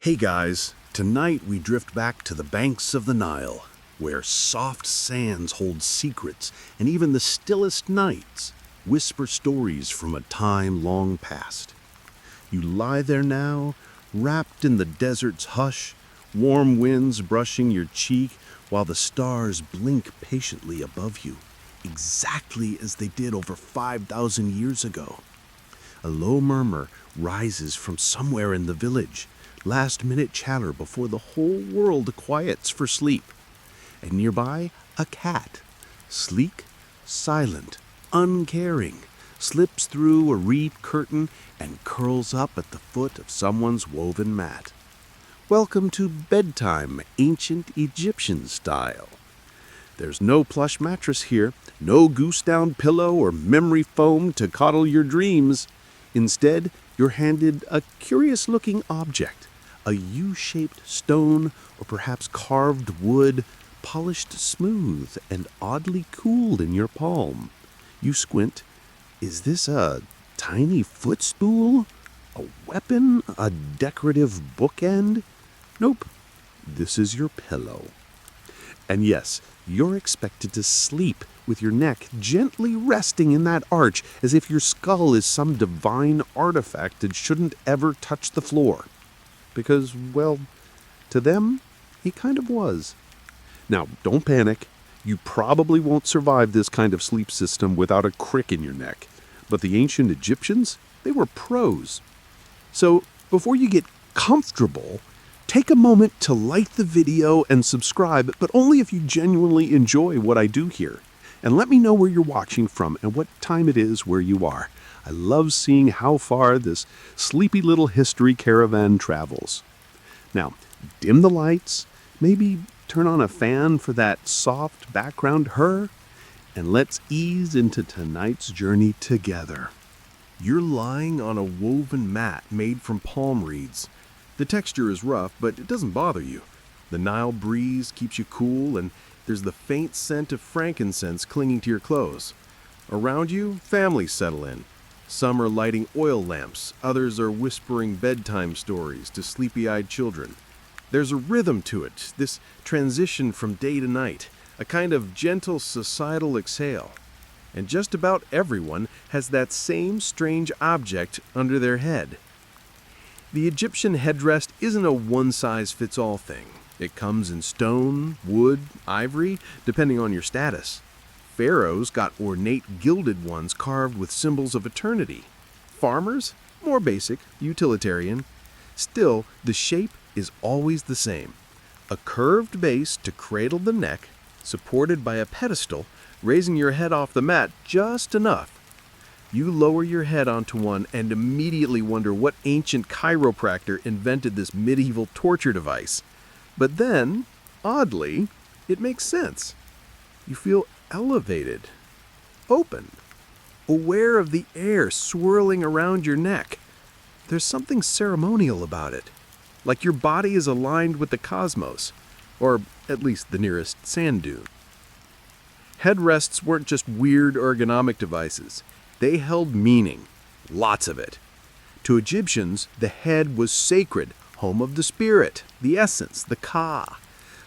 Hey guys, tonight we drift back to the banks of the Nile, where soft sands hold secrets and even the stillest nights whisper stories from a time long past. You lie there now, wrapped in the desert's hush, warm winds brushing your cheek while the stars blink patiently above you, exactly as they did over 5,000 years ago. A low murmur rises from somewhere in the village, last-minute chatter before the whole world quiets for sleep. And nearby, a cat, sleek, silent, uncaring, slips through a reed curtain and curls up at the foot of someone's woven mat. Welcome to bedtime, ancient Egyptian style. There's no plush mattress here, no goose-down pillow or memory foam to coddle your dreams. Instead, you're handed a curious-looking object, a U-shaped stone or perhaps carved wood, polished smooth and oddly cooled in your palm. You squint. Is this a tiny footstool? A weapon? A decorative bookend? Nope. This is your pillow. And yes, you're expected to sleep with your neck gently resting in that arch as if your skull is some divine artifact that shouldn't ever touch the floor. Because, well, to them, he kind of was. Now, don't panic. You probably won't survive this kind of sleep system without a crick in your neck. But the ancient Egyptians, they were pros. So, before you get comfortable, take a moment to like the video and subscribe, but only if you genuinely enjoy what I do here. And let me know where you're watching from and what time it is where you are. I love seeing how far this sleepy little history caravan travels. Now, dim the lights, maybe turn on a fan for that soft background whir, and let's ease into tonight's journey together. You're lying on a woven mat made from palm reeds. The texture is rough, but it doesn't bother you. The Nile breeze keeps you cool, and there's the faint scent of frankincense clinging to your clothes. Around you, families settle in. Some are lighting oil lamps, others are whispering bedtime stories to sleepy-eyed children. There's a rhythm to it, this transition from day to night, a kind of gentle societal exhale. And just about everyone has that same strange object under their head. The Egyptian headrest isn't a one-size-fits-all thing. It comes in stone, wood, ivory, depending on your status. Pharaohs got ornate gilded ones carved with symbols of eternity. Farmers? More basic, utilitarian. Still, the shape is always the same. A curved base to cradle the neck, supported by a pedestal, raising your head off the mat just enough. You lower your head onto one and immediately wonder what ancient chiropractor invented this medieval torture device. But then, oddly, it makes sense. You feel elevated, open, aware of the air swirling around your neck. There's something ceremonial about it, like your body is aligned with the cosmos, or at least the nearest sand dune. Headrests weren't just weird ergonomic devices. They held meaning, lots of it. To Egyptians, the head was sacred, home of the spirit, the essence, the ka.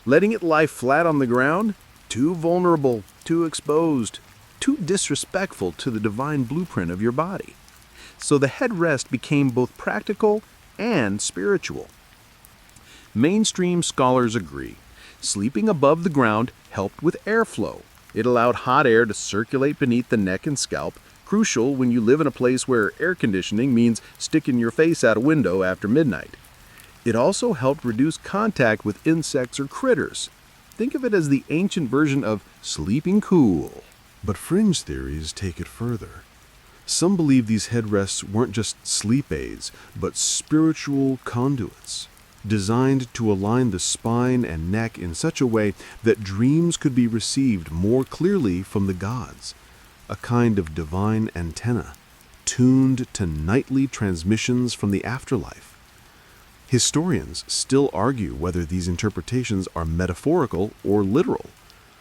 Letting it lie flat on the ground? Too vulnerable, too exposed, too disrespectful to the divine blueprint of your body. So the headrest became both practical and spiritual. Mainstream scholars agree. Sleeping above the ground helped with airflow. It allowed hot air to circulate beneath the neck and scalp, crucial when you live in a place where air conditioning means sticking your face out a window after midnight. It also helped reduce contact with insects or critters. Think of it as the ancient version of sleeping cool. But fringe theories take it further. Some believe these headrests weren't just sleep aids, but spiritual conduits, designed to align the spine and neck in such a way that dreams could be received more clearly from the gods, a kind of divine antenna, tuned to nightly transmissions from the afterlife. Historians still argue whether these interpretations are metaphorical or literal.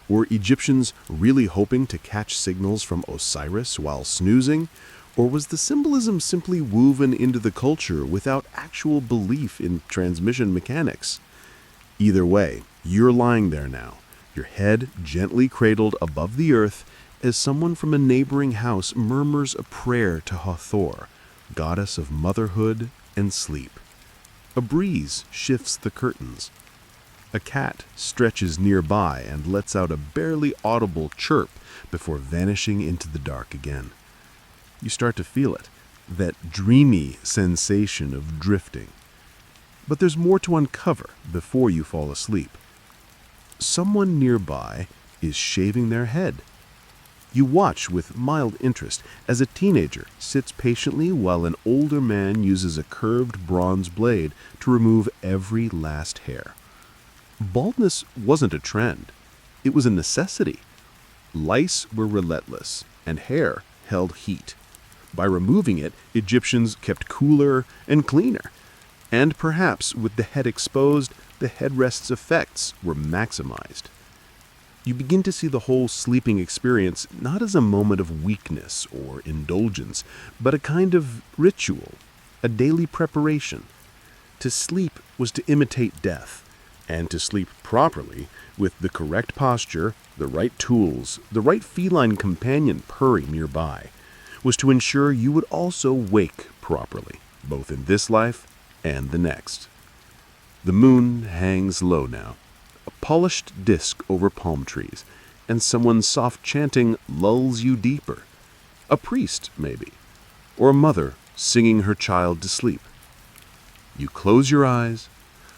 Were Egyptians really hoping to catch signals from Osiris while snoozing? Or was the symbolism simply woven into the culture without actual belief in transmission mechanics? Either way, you're lying there now, your head gently cradled above the earth as someone from a neighboring house murmurs a prayer to Hathor, goddess of motherhood and sleep. A breeze shifts the curtains. A cat stretches nearby and lets out a barely audible chirp before vanishing into the dark again. You start to feel it, that dreamy sensation of drifting. But there's more to uncover before you fall asleep. Someone nearby is shaving their head. You watch with mild interest as a teenager sits patiently while an older man uses a curved bronze blade to remove every last hair. Baldness wasn't a trend. It was a necessity. Lice were relentless, and hair held heat. By removing it, Egyptians kept cooler and cleaner. And perhaps with the head exposed, the headrest's effects were maximized. You begin to see the whole sleeping experience not as a moment of weakness or indulgence, but a kind of ritual, a daily preparation. To sleep was to imitate death, and to sleep properly, with the correct posture, the right tools, the right feline companion purring nearby, was to ensure you would also wake properly, both in this life and the next. The moon hangs low now, a polished disk over palm trees, and someone's soft chanting lulls you deeper. A priest, maybe, or a mother singing her child to sleep. You close your eyes,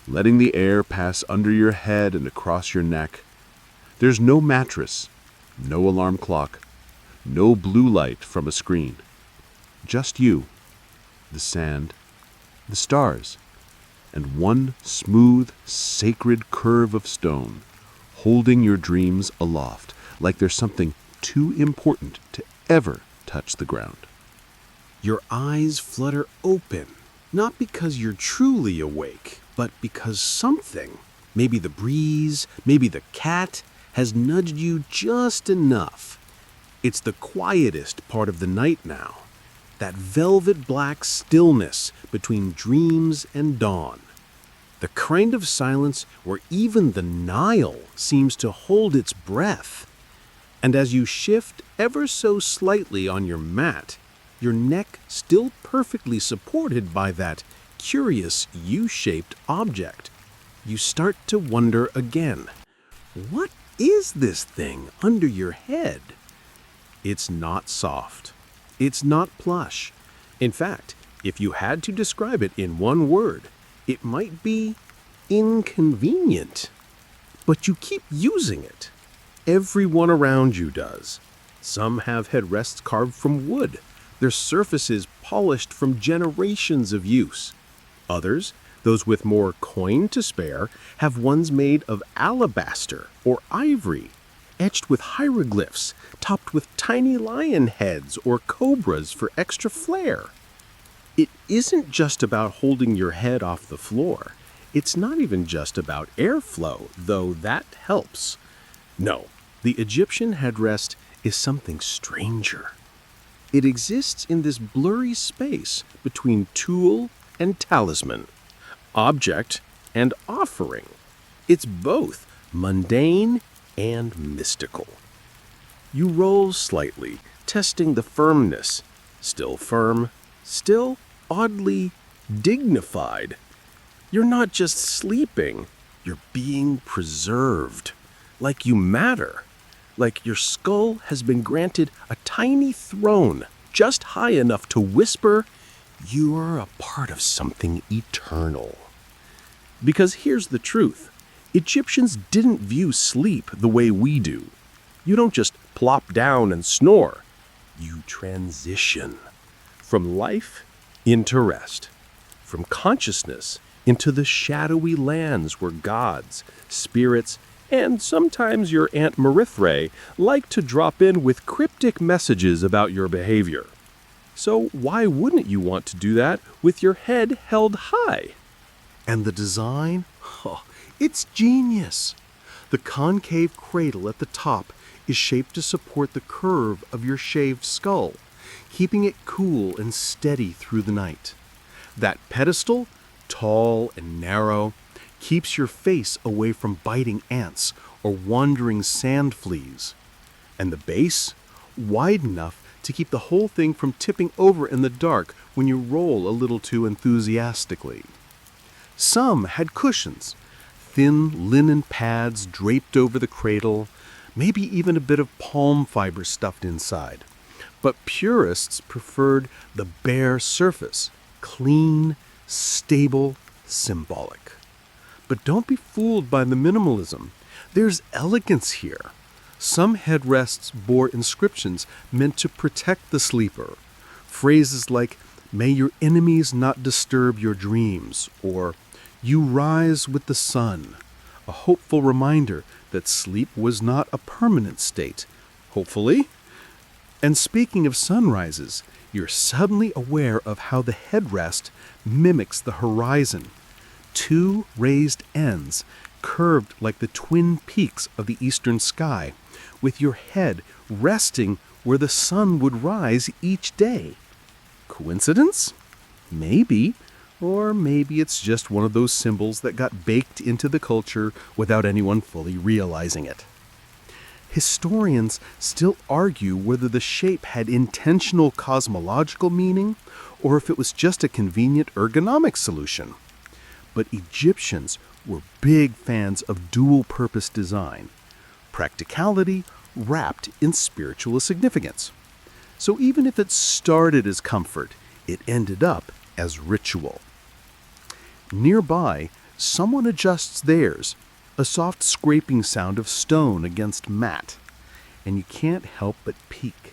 letting the air pass under your head and across your neck. There's no mattress, no alarm clock, no blue light from a screen. Just you, the sand, the stars, and one smooth, sacred curve of stone, holding your dreams aloft like there's something too important to ever touch the ground. Your eyes flutter open, not because you're truly awake, but because something, maybe the breeze, maybe the cat, has nudged you just enough. It's the quietest part of the night now, that velvet black stillness between dreams and dawn. The kind of silence where even the Nile seems to hold its breath. And as you shift ever so slightly on your mat, your neck still perfectly supported by that curious U-shaped object, you start to wonder again, what is this thing under your head? It's not soft. It's not plush. In fact, if you had to describe it in one word, it might be inconvenient. But you keep using it. Everyone around you does. Some have headrests carved from wood, their surfaces polished from generations of use. Others, those with more coin to spare, have ones made of alabaster or ivory, etched with hieroglyphs, topped with tiny lion heads or cobras for extra flair. It isn't just about holding your head off the floor. It's not even just about airflow, though that helps. No, the Egyptian headrest is something stranger. It exists in this blurry space between tool and talisman, object and offering. It's both mundane and mystical. You roll slightly, testing the firmness. Still firm, still oddly dignified. You're not just sleeping, you're being preserved. Like you matter. Like your skull has been granted a tiny throne just high enough to whisper, you are a part of something eternal. Because here's the truth. Egyptians didn't view sleep the way we do. You don't just plop down and snore. You transition from life into rest, from consciousness into the shadowy lands where gods, spirits, and sometimes your Aunt Marithre like to drop in with cryptic messages about your behavior. So why wouldn't you want to do that with your head held high? And the design? Oh, it's genius. The concave cradle at the top is shaped to support the curve of your shaved skull, keeping it cool and steady through the night. That pedestal, tall and narrow, keeps your face away from biting ants or wandering sand fleas. And the base, wide enough to keep the whole thing from tipping over in the dark when you roll a little too enthusiastically. Some had cushions, thin linen pads draped over the cradle, maybe even a bit of palm fiber stuffed inside. But purists preferred the bare surface, clean, stable, symbolic. But don't be fooled by the minimalism. There's elegance here. Some headrests bore inscriptions meant to protect the sleeper. Phrases like, "May your enemies not disturb your dreams," or "You rise with the sun," a hopeful reminder that sleep was not a permanent state, hopefully. And speaking of sunrises, you're suddenly aware of how the headrest mimics the horizon. Two raised ends, curved like the twin peaks of the eastern sky, with your head resting where the sun would rise each day. Coincidence? Maybe. Or maybe it's just one of those symbols that got baked into the culture without anyone fully realizing it. Historians still argue whether the shape had intentional cosmological meaning or if it was just a convenient ergonomic solution. But Egyptians were big fans of dual-purpose design, practicality wrapped in spiritual significance. So even if it started as comfort, it ended up as ritual. Nearby, someone adjusts theirs, a soft scraping sound of stone against mat, and you can't help but peek.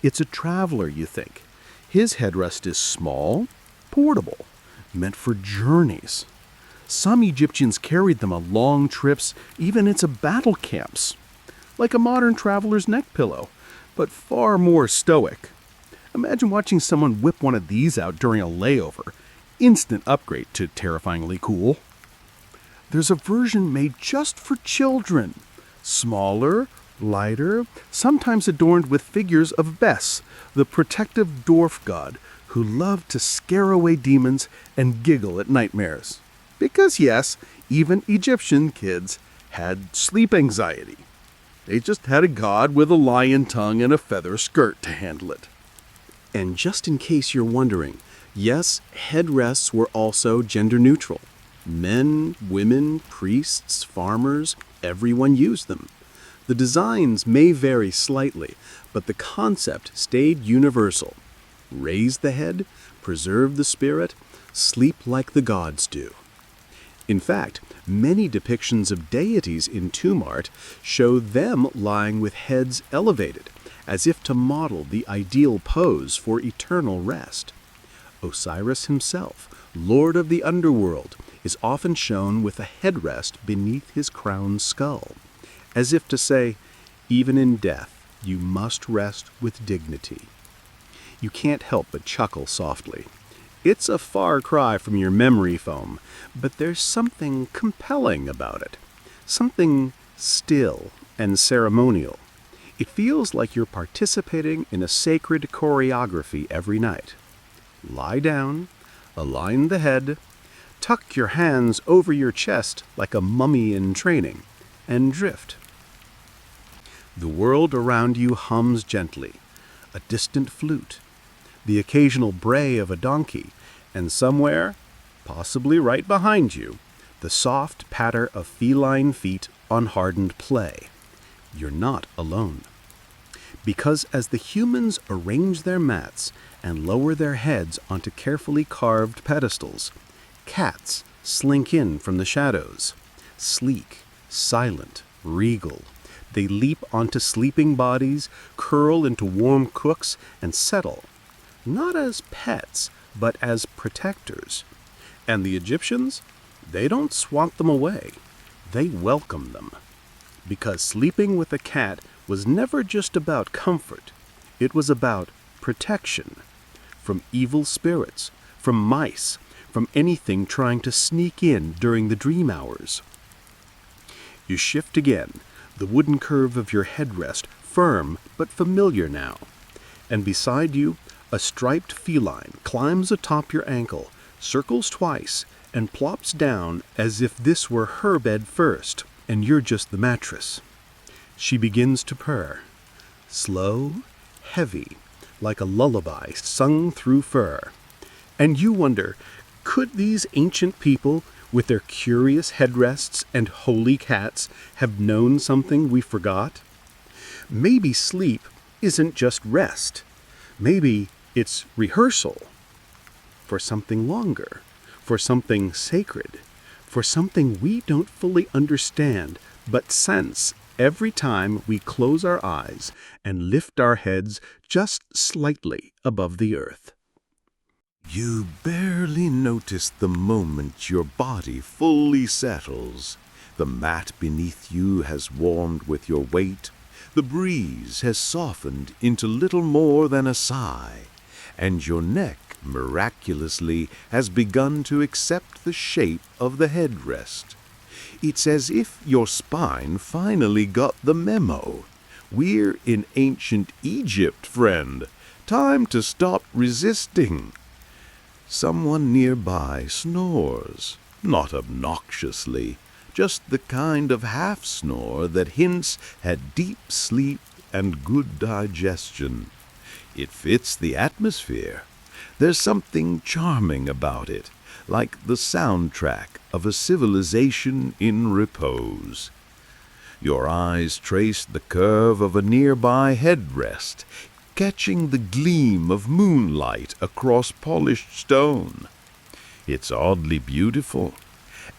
It's a traveler, you think. His headrest is small, portable, meant for journeys. Some Egyptians carried them on long trips, even into battle camps, like a modern traveler's neck pillow, but far more stoic. Imagine watching someone whip one of these out during a layover. Instant upgrade to terrifyingly cool. There's a version made just for children. Smaller, lighter, sometimes adorned with figures of Bes, the protective dwarf god who loved to scare away demons and giggle at nightmares. Because yes, even Egyptian kids had sleep anxiety. They just had a god with a lion tongue and a feather skirt to handle it. And just in case you're wondering, yes, headrests were also gender neutral. Men, women, priests, farmers, everyone used them. The designs may vary slightly, but the concept stayed universal. Raise the head, preserve the spirit, sleep like the gods do. In fact, many depictions of deities in tomb art show them lying with heads elevated, as if to model the ideal pose for eternal rest. Osiris himself, lord of the underworld, is often shown with a headrest beneath his crowned skull, as if to say, even in death, you must rest with dignity. You can't help but chuckle softly. It's a far cry from your memory foam, but there's something compelling about it. Something still and ceremonial. It feels like you're participating in a sacred choreography every night. Lie down, align the head, tuck your hands over your chest like a mummy in training, and drift. The world around you hums gently, a distant flute, the occasional bray of a donkey, and somewhere, possibly right behind you, the soft patter of feline feet on hardened clay. You're not alone. Because as the humans arrange their mats and lower their heads onto carefully carved pedestals, cats slink in from the shadows. Sleek, silent, regal, they leap onto sleeping bodies, curl into warm crooks, and settle, not as pets, but as protectors. And the Egyptians, they don't swat them away. They welcome them. Because sleeping with a cat was never just about comfort. It was about protection. From evil spirits, from mice, from anything trying to sneak in during the dream hours. You shift again, the wooden curve of your headrest firm but familiar now. and beside you, a striped feline climbs atop your ankle, circles twice, and plops down as if this were her bed first, and you're just the mattress. She begins to purr, slow, heavy, like a lullaby sung through fur. And you wonder, could these ancient people, with their curious headrests and holy cats, have known something we forgot? Maybe sleep isn't just rest. Maybe it's rehearsal for something longer, for something sacred, for something we don't fully understand but sense every time we close our eyes and lift our heads just slightly above the earth. You barely notice the moment your body fully settles. The mat beneath you has warmed with your weight. The breeze has softened into little more than a sigh, and your neck miraculously has begun to accept the shape of the headrest. It's as if your spine finally got the memo. We're in ancient Egypt, friend. Time to stop resisting. Someone nearby snores, not obnoxiously, just the kind of half-snore that hints at deep sleep and good digestion. It fits the atmosphere. There's something charming about it, like the soundtrack of a civilization in repose. Your eyes trace the curve of a nearby headrest, catching the gleam of moonlight across polished stone. It's oddly beautiful,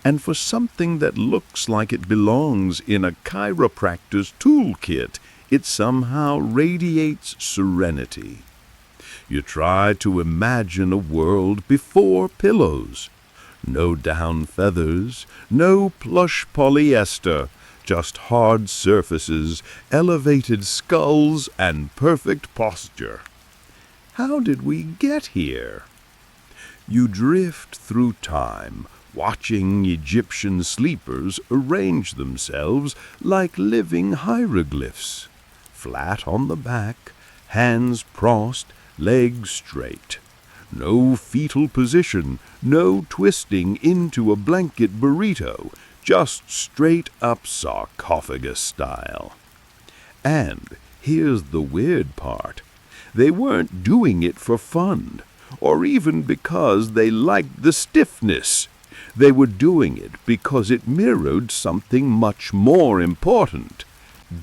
and for something that looks like it belongs in a chiropractor's toolkit, it somehow radiates serenity. You try to imagine a world before pillows. No down feathers, no plush polyester, just hard surfaces, elevated skulls, and perfect posture. How did we get here? You drift through time, watching Egyptian sleepers arrange themselves like living hieroglyphs, flat on the back, hands crossed, legs straight. No fetal position, no twisting into a blanket burrito, just straight up sarcophagus style. And here's the weird part. They weren't doing it for fun, or even because they liked the stiffness. They were doing it because it mirrored something much more important: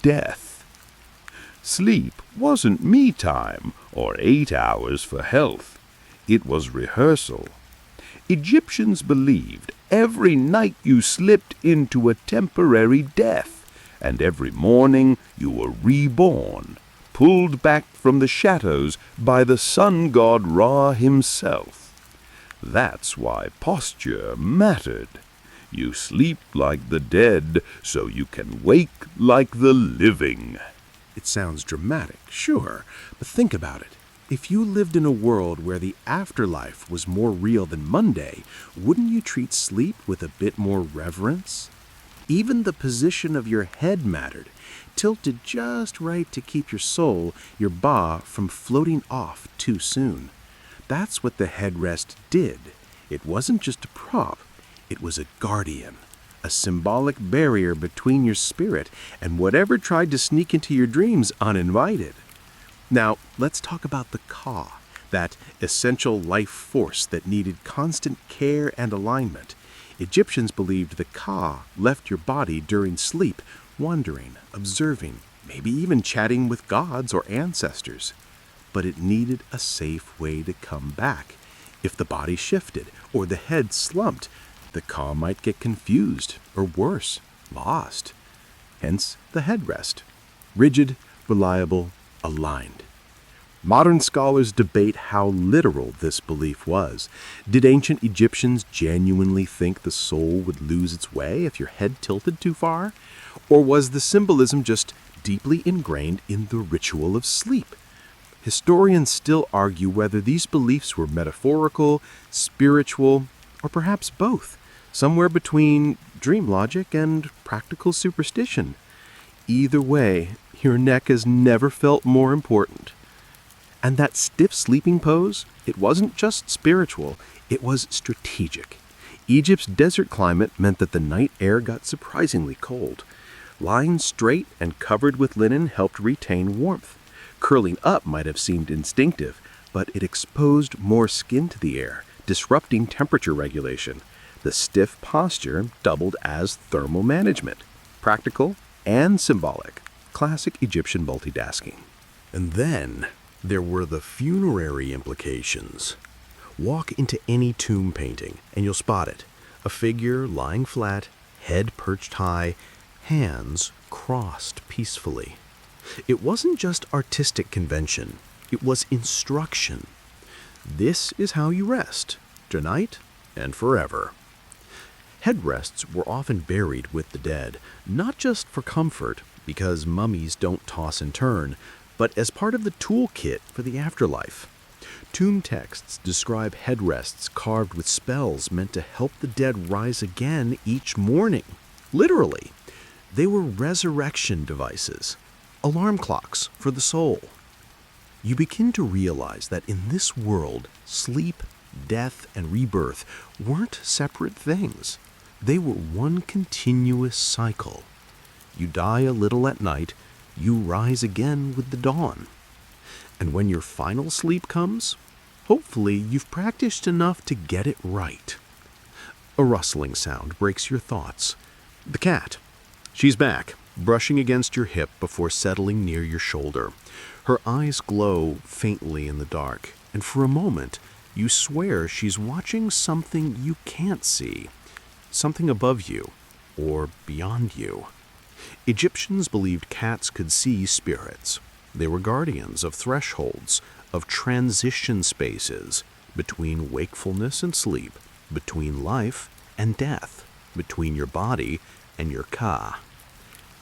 death. Sleep wasn't me time or 8 hours for health. It was rehearsal. Egyptians believed every night you slipped into a temporary death, and every morning you were reborn, pulled back from the shadows by the sun god Ra himself. That's why posture mattered. You sleep like the dead, so you can wake like the living. It sounds dramatic, sure, but think about it. If you lived in a world where the afterlife was more real than Monday, wouldn't you treat sleep with a bit more reverence? Even the position of your head mattered, tilted just right to keep your soul, your ba, from floating off too soon. That's what the headrest did. It wasn't just a prop, it was a guardian, a symbolic barrier between your spirit and whatever tried to sneak into your dreams uninvited. Now, let's talk about the Ka, that essential life force that needed constant care and alignment. Egyptians believed the Ka left your body during sleep, wandering, observing, maybe even chatting with gods or ancestors. But it needed a safe way to come back. If the body shifted or the head slumped, the Ka might get confused, or worse, lost. Hence the headrest. Rigid, reliable, aligned. Modern scholars debate how literal this belief was. Did ancient Egyptians genuinely think the soul would lose its way if your head tilted too far? Or was the symbolism just deeply ingrained in the ritual of sleep? Historians still argue whether these beliefs were metaphorical, spiritual, or perhaps both, somewhere between dream logic and practical superstition. Either way, your neck has never felt more important. And that stiff sleeping pose, it wasn't just spiritual, it was strategic. Egypt's desert climate meant that the night air got surprisingly cold. Lying straight and covered with linen helped retain warmth. Curling up might have seemed instinctive, but it exposed more skin to the air, disrupting temperature regulation. The stiff posture doubled as thermal management, practical and symbolic. Classic Egyptian multitasking. And then there were the funerary implications. Walk into any tomb painting and you'll spot it. A figure lying flat, head perched high, hands crossed peacefully. It wasn't just artistic convention, it was instruction. This is how you rest, tonight and forever. Headrests were often buried with the dead, not just for comfort, because mummies don't toss and turn, but as part of the toolkit for the afterlife. Tomb texts describe headrests carved with spells meant to help the dead rise again each morning. Literally, they were resurrection devices, alarm clocks for the soul. You begin to realize that in this world, sleep, death, and rebirth weren't separate things. They were one continuous cycle. You die a little at night, you rise again with the dawn. And when your final sleep comes, hopefully you've practiced enough to get it right. A rustling sound breaks your thoughts. The cat. She's back, brushing against your hip before settling near your shoulder. Her eyes glow faintly in the dark, and for a moment, you swear she's watching something you can't see. Something above you, or beyond you. Egyptians believed cats could see spirits. They were guardians of thresholds, of transition spaces, between wakefulness and sleep, between life and death, between your body and your ka.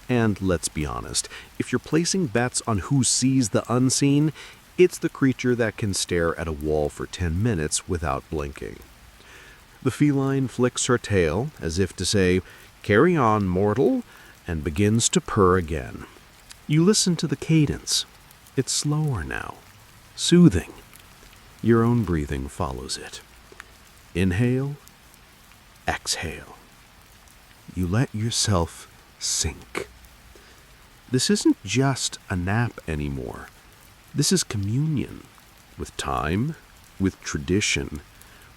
And let's be honest, if you're placing bets on who sees the unseen, it's the creature that can stare at a wall for 10 minutes without blinking. The feline flicks her tail, as if to say, "Carry on, mortal," and begins to purr again. You listen to the cadence. It's slower now, soothing. Your own breathing follows it. Inhale, exhale. You let yourself sink. This isn't just a nap anymore. This is communion with time, with tradition,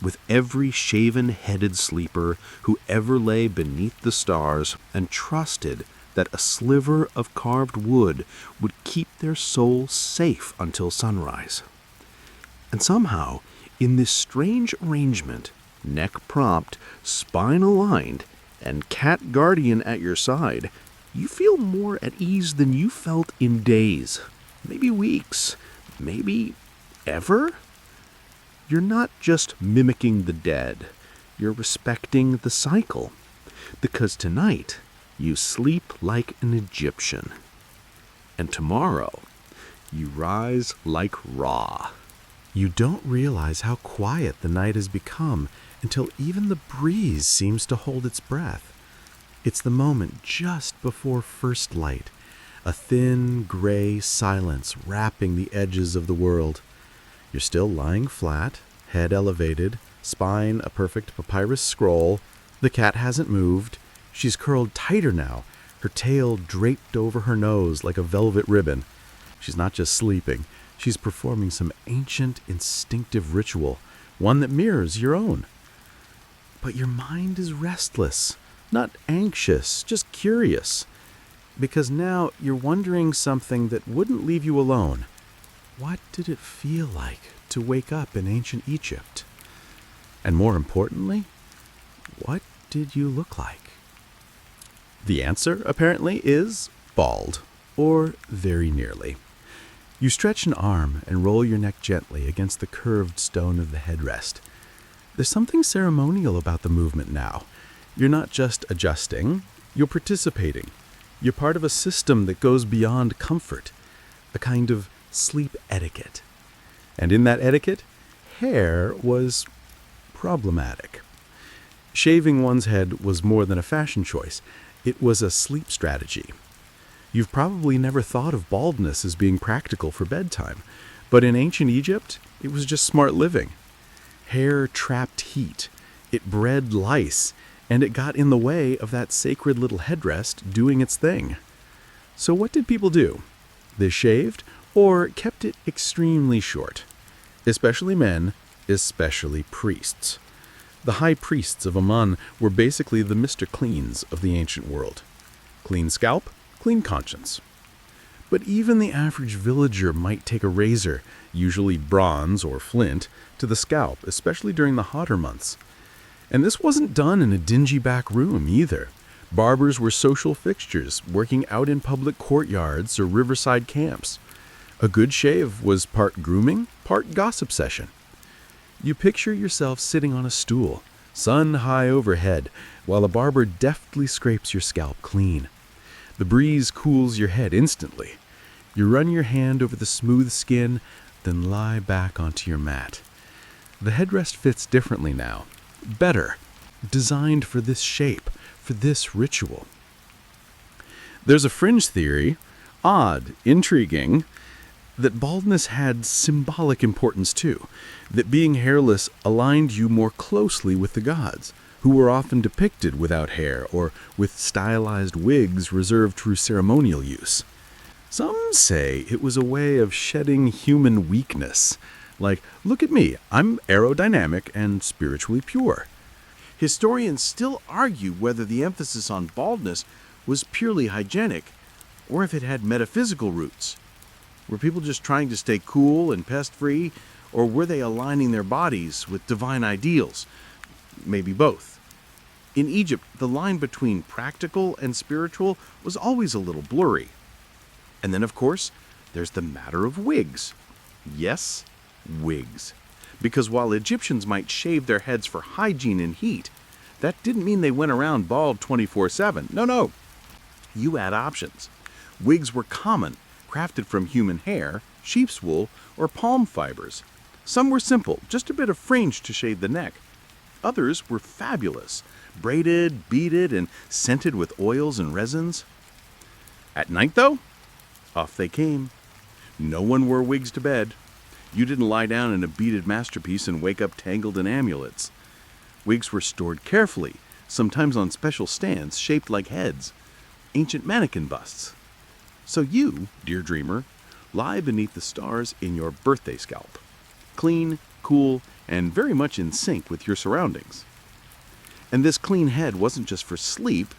with every shaven-headed sleeper who ever lay beneath the stars and trusted that a sliver of carved wood would keep their soul safe until sunrise. And somehow, in this strange arrangement, neck propped, spine aligned, and cat guardian at your side, you feel more at ease than you felt in days, maybe weeks, maybe ever. You're not just mimicking the dead, you're respecting the cycle. Because tonight, you sleep like an Egyptian. And tomorrow, you rise like Ra. You don't realize how quiet the night has become until even the breeze seems to hold its breath. It's the moment just before first light, a thin, gray silence wrapping the edges of the world. You're still lying flat, head elevated, spine a perfect papyrus scroll. The cat hasn't moved. She's curled tighter now, her tail draped over her nose like a velvet ribbon. She's not just sleeping. She's performing some ancient, instinctive ritual, one that mirrors your own. But your mind is restless, not anxious, just curious. Because now you're wondering something that wouldn't leave you alone. What did it feel like to wake up in ancient Egypt? And more importantly, what did you look like? The answer, apparently, is bald, or very nearly. You stretch an arm and roll your neck gently against the curved stone of the headrest. There's something ceremonial about the movement now. You're not just adjusting, you're participating. You're part of a system that goes beyond comfort, a kind of sleep etiquette. And in that etiquette, hair was problematic. Shaving one's head was more than a fashion choice. It was a sleep strategy. You've probably never thought of baldness as being practical for bedtime, But in ancient Egypt, it was just smart living. Hair trapped heat, it bred lice, and it got in the way of that sacred little headrest doing its thing. So what did people do? They shaved or kept it extremely short. Especially men, especially priests. The high priests of Amun were basically the Mr. Cleans of the ancient world. Clean scalp, clean conscience. But even the average villager might take a razor, usually bronze or flint, to the scalp, especially during the hotter months. And this wasn't done in a dingy back room either. Barbers were social fixtures, working out in public courtyards or riverside camps. A good shave was part grooming, part gossip session. You picture yourself sitting on a stool, sun high overhead, while a barber deftly scrapes your scalp clean. The breeze cools your head instantly. You run your hand over the smooth skin, then lie back onto your mat. The headrest fits differently now. Better. Designed for this shape, for this ritual. There's a fringe theory, odd, intriguing, that baldness had symbolic importance too, that being hairless aligned you more closely with the gods, who were often depicted without hair or with stylized wigs reserved for ceremonial use. Some say it was a way of shedding human weakness, like, look at me, I'm aerodynamic and spiritually pure. Historians still argue whether the emphasis on baldness was purely hygienic or if it had metaphysical roots. Were people just trying to stay cool and pest-free, or were they aligning their bodies with divine ideals? Maybe both. In Egypt, the line between practical and spiritual was always a little blurry. And then, of course, there's the matter of wigs. Yes, wigs. Because while Egyptians might shave their heads for hygiene and heat, that didn't mean they went around bald 24/7. No. You had options. Wigs were common, crafted from human hair, sheep's wool, or palm fibers. Some were simple, just a bit of fringe to shade the neck. Others were fabulous, braided, beaded, and scented with oils and resins. At night, though, off they came. No one wore wigs to bed. You didn't lie down in a beaded masterpiece and wake up tangled in amulets. Wigs were stored carefully, sometimes on special stands shaped like heads, ancient mannequin busts. So you, dear dreamer, lie beneath the stars in your birthday scalp, clean, cool, and very much in sync with your surroundings. And this clean head wasn't just for sleep,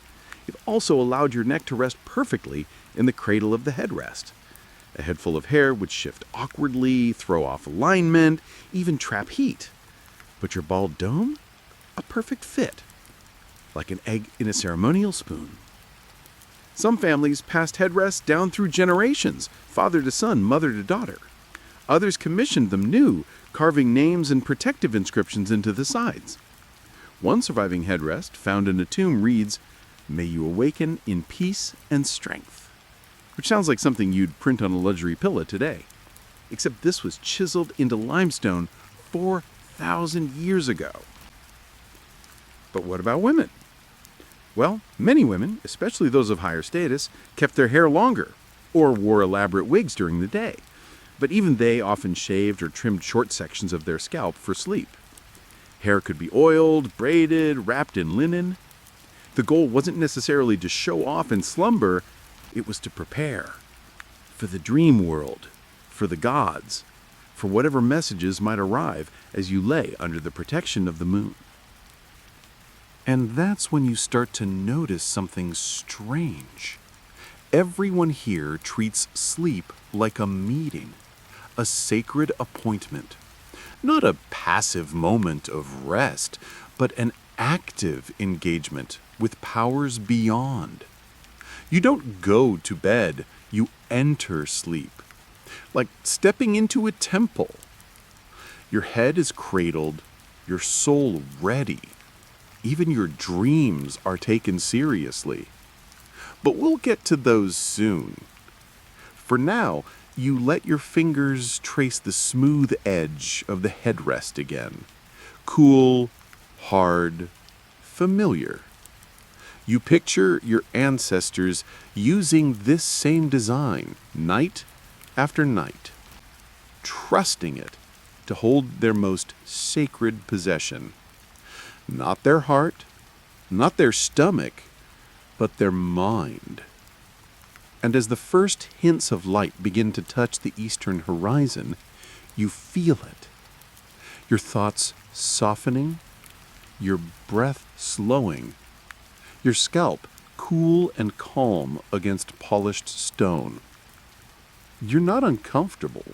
it also allowed your neck to rest perfectly in the cradle of the headrest. A head full of hair would shift awkwardly, throw off alignment, even trap heat. But your bald dome? A perfect fit, like an egg in a ceremonial spoon. Some families passed headrests down through generations, father to son, mother to daughter. Others commissioned them new, carving names and protective inscriptions into the sides. One surviving headrest, found in a tomb, reads, "May you awaken in peace and strength," which sounds like something you'd print on a luxury pillow today. Except this was chiseled into limestone 4,000 years ago. But what about women? Well, many women, especially those of higher status, kept their hair longer or wore elaborate wigs during the day. But even they often shaved or trimmed short sections of their scalp for sleep. Hair could be oiled, braided, wrapped in linen. The goal wasn't necessarily to show off in slumber, it was to prepare for the dream world, for the gods, for whatever messages might arrive as you lay under the protection of the moon. And that's when you start to notice something strange. Everyone here treats sleep like a meeting, a sacred appointment. Not a passive moment of rest, but an active engagement with powers beyond. You don't go to bed, you enter sleep, like stepping into a temple. Your head is cradled, your soul ready. Even your dreams are taken seriously. But we'll get to those soon. For now, you let your fingers trace the smooth edge of the headrest again. Cool, hard, familiar. You picture your ancestors using this same design night after night. trusting it to hold their most sacred possession. Not their heart, not their stomach, but their mind. And as the first hints of light begin to touch the eastern horizon, you feel it. Your thoughts softening, your breath slowing, your scalp cool and calm against polished stone. You're not uncomfortable.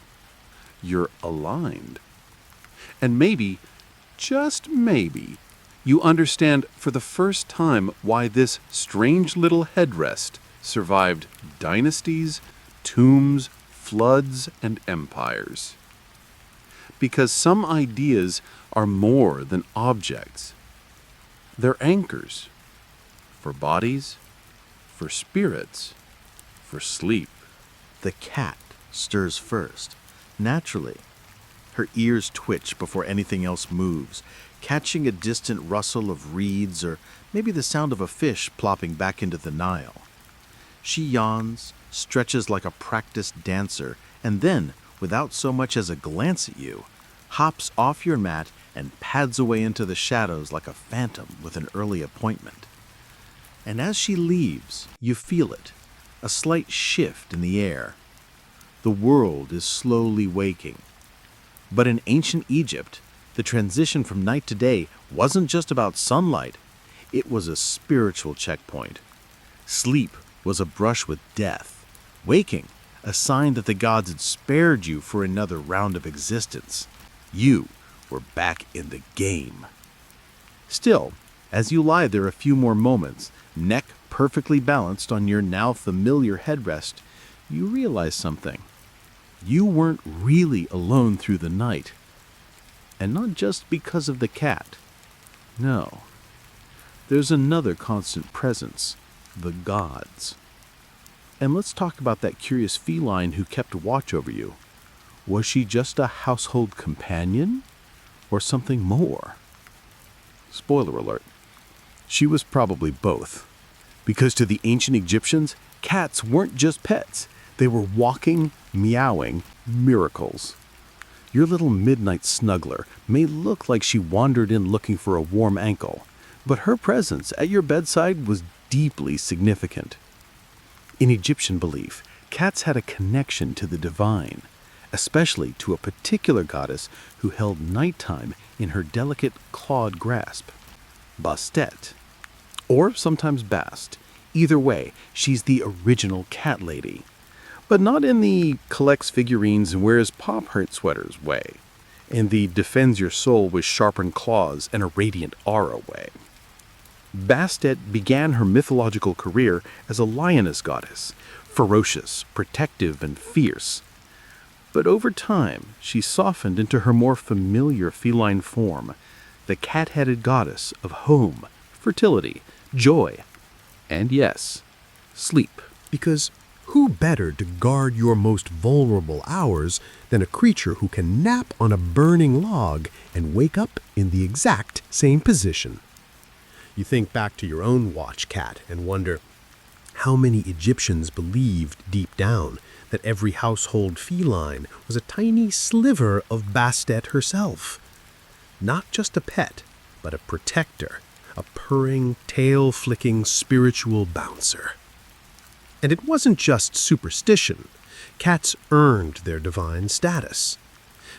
You're aligned. And maybe, just maybe, you understand for the first time why this strange little headrest survived dynasties, tombs, floods, and empires. Because some ideas are more than objects. They're anchors for bodies, for spirits, for sleep. The cat stirs first, naturally. Her ears twitch before anything else moves, catching a distant rustle of reeds or maybe the sound of a fish plopping back into the Nile. She yawns, stretches like a practiced dancer, and then, without so much as a glance at you, hops off your mat and pads away into the shadows like a phantom with an early appointment. And as she leaves, you feel it, a slight shift in the air. The world is slowly waking. But in ancient Egypt, the transition from night to day wasn't just about sunlight. It was a spiritual checkpoint. Sleep was a brush with death. Waking, a sign that the gods had spared you for another round of existence. You were back in the game. Still, as you lie there a few more moments, neck perfectly balanced on your now familiar headrest, you realize something. You weren't really alone through the night. And not just because of the cat. No. There's another constant presence, the gods. And let's talk about that curious feline who kept watch over you. Was she just a household companion? Or something more? Spoiler alert. She was probably both. Because to the ancient Egyptians, cats weren't just pets. They were walking, meowing miracles. Your little midnight snuggler may look like she wandered in looking for a warm ankle, but her presence at your bedside was deeply significant. In Egyptian belief, cats had a connection to the divine, especially to a particular goddess who held nighttime in her delicate clawed grasp, Bastet, or sometimes Bast. Either way, she's the original cat lady. But not in the collects figurines and wears pop-hurt sweaters way, in the defends your soul with sharpened claws and a radiant aura way. Bastet began her mythological career as a lioness goddess, ferocious, protective, and fierce. But over time, she softened into her more familiar feline form, the cat-headed goddess of home, fertility, joy, and yes, sleep. Because who better to guard your most vulnerable hours than a creature who can nap on a burning log and wake up in the exact same position? You think back to your own watch cat and wonder how many Egyptians believed deep down that every household feline was a tiny sliver of Bastet herself. Not just a pet, but a protector, a purring, tail-flicking spiritual bouncer. And it wasn't just superstition. Cats earned their divine status.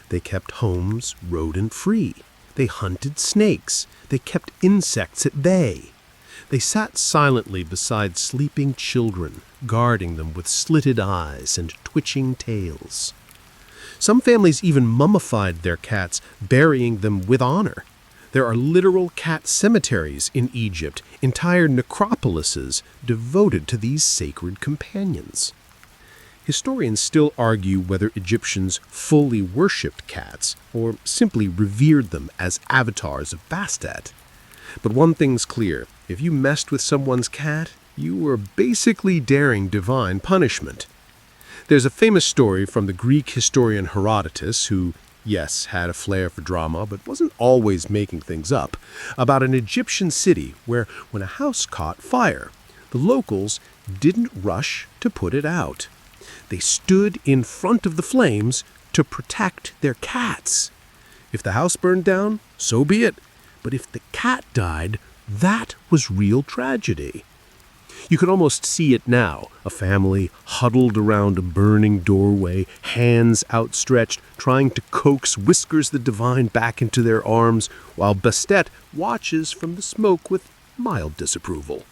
They kept homes rodent-free. They hunted snakes. They kept insects at bay. They sat silently beside sleeping children, guarding them with slitted eyes and twitching tails. Some families even mummified their cats, burying them with honor. There are literal cat cemeteries in Egypt, entire necropolises devoted to these sacred companions. Historians still argue whether Egyptians fully worshipped cats or simply revered them as avatars of Bastet. But one thing's clear, if you messed with someone's cat, you were basically daring divine punishment. There's a famous story from the Greek historian Herodotus, who, yes, had a flair for drama, but wasn't always making things up, about an Egyptian city where, when a house caught fire, the locals didn't rush to put it out. They stood in front of the flames to protect their cats. If the house burned down, so be it. But if the cat died, that was real tragedy. You can almost see it now, a family huddled around a burning doorway, hands outstretched, trying to coax Whiskers the Divine back into their arms, while Bastet watches from the smoke with mild disapproval.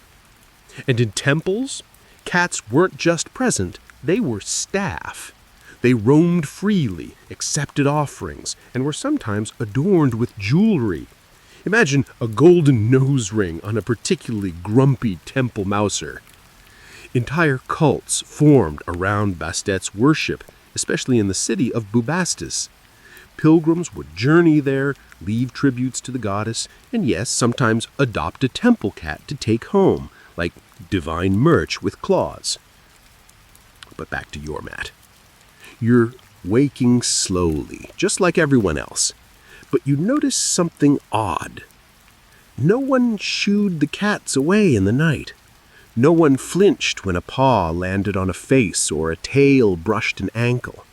And in temples, cats weren't just present, they were staff. They roamed freely, accepted offerings, and were sometimes adorned with jewelry. Imagine a golden nose ring on a particularly grumpy temple mouser. Entire cults formed around Bastet's worship, especially in the city of Bubastis. Pilgrims would journey there, leave tributes to the goddess, and yes, sometimes adopt a temple cat to take home, like divine merch with claws. But back to your mat. You're waking slowly, just like everyone else. But you notice something odd. No one shooed the cats away in the night. No one flinched when a paw landed on a face or a tail brushed an ankle.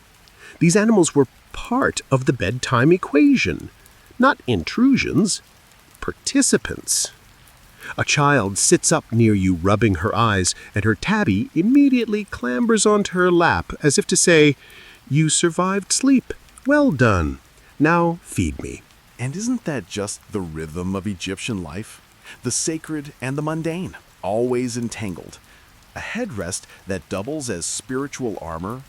These animals were part of the bedtime equation, not intrusions, participants. A child sits up near you rubbing her eyes, and her tabby immediately clambers onto her lap as if to say, "You survived sleep. Well done. Now feed me." And isn't that just the rhythm of Egyptian life? The sacred and the mundane, always entangled. A headrest that doubles as spiritual armor.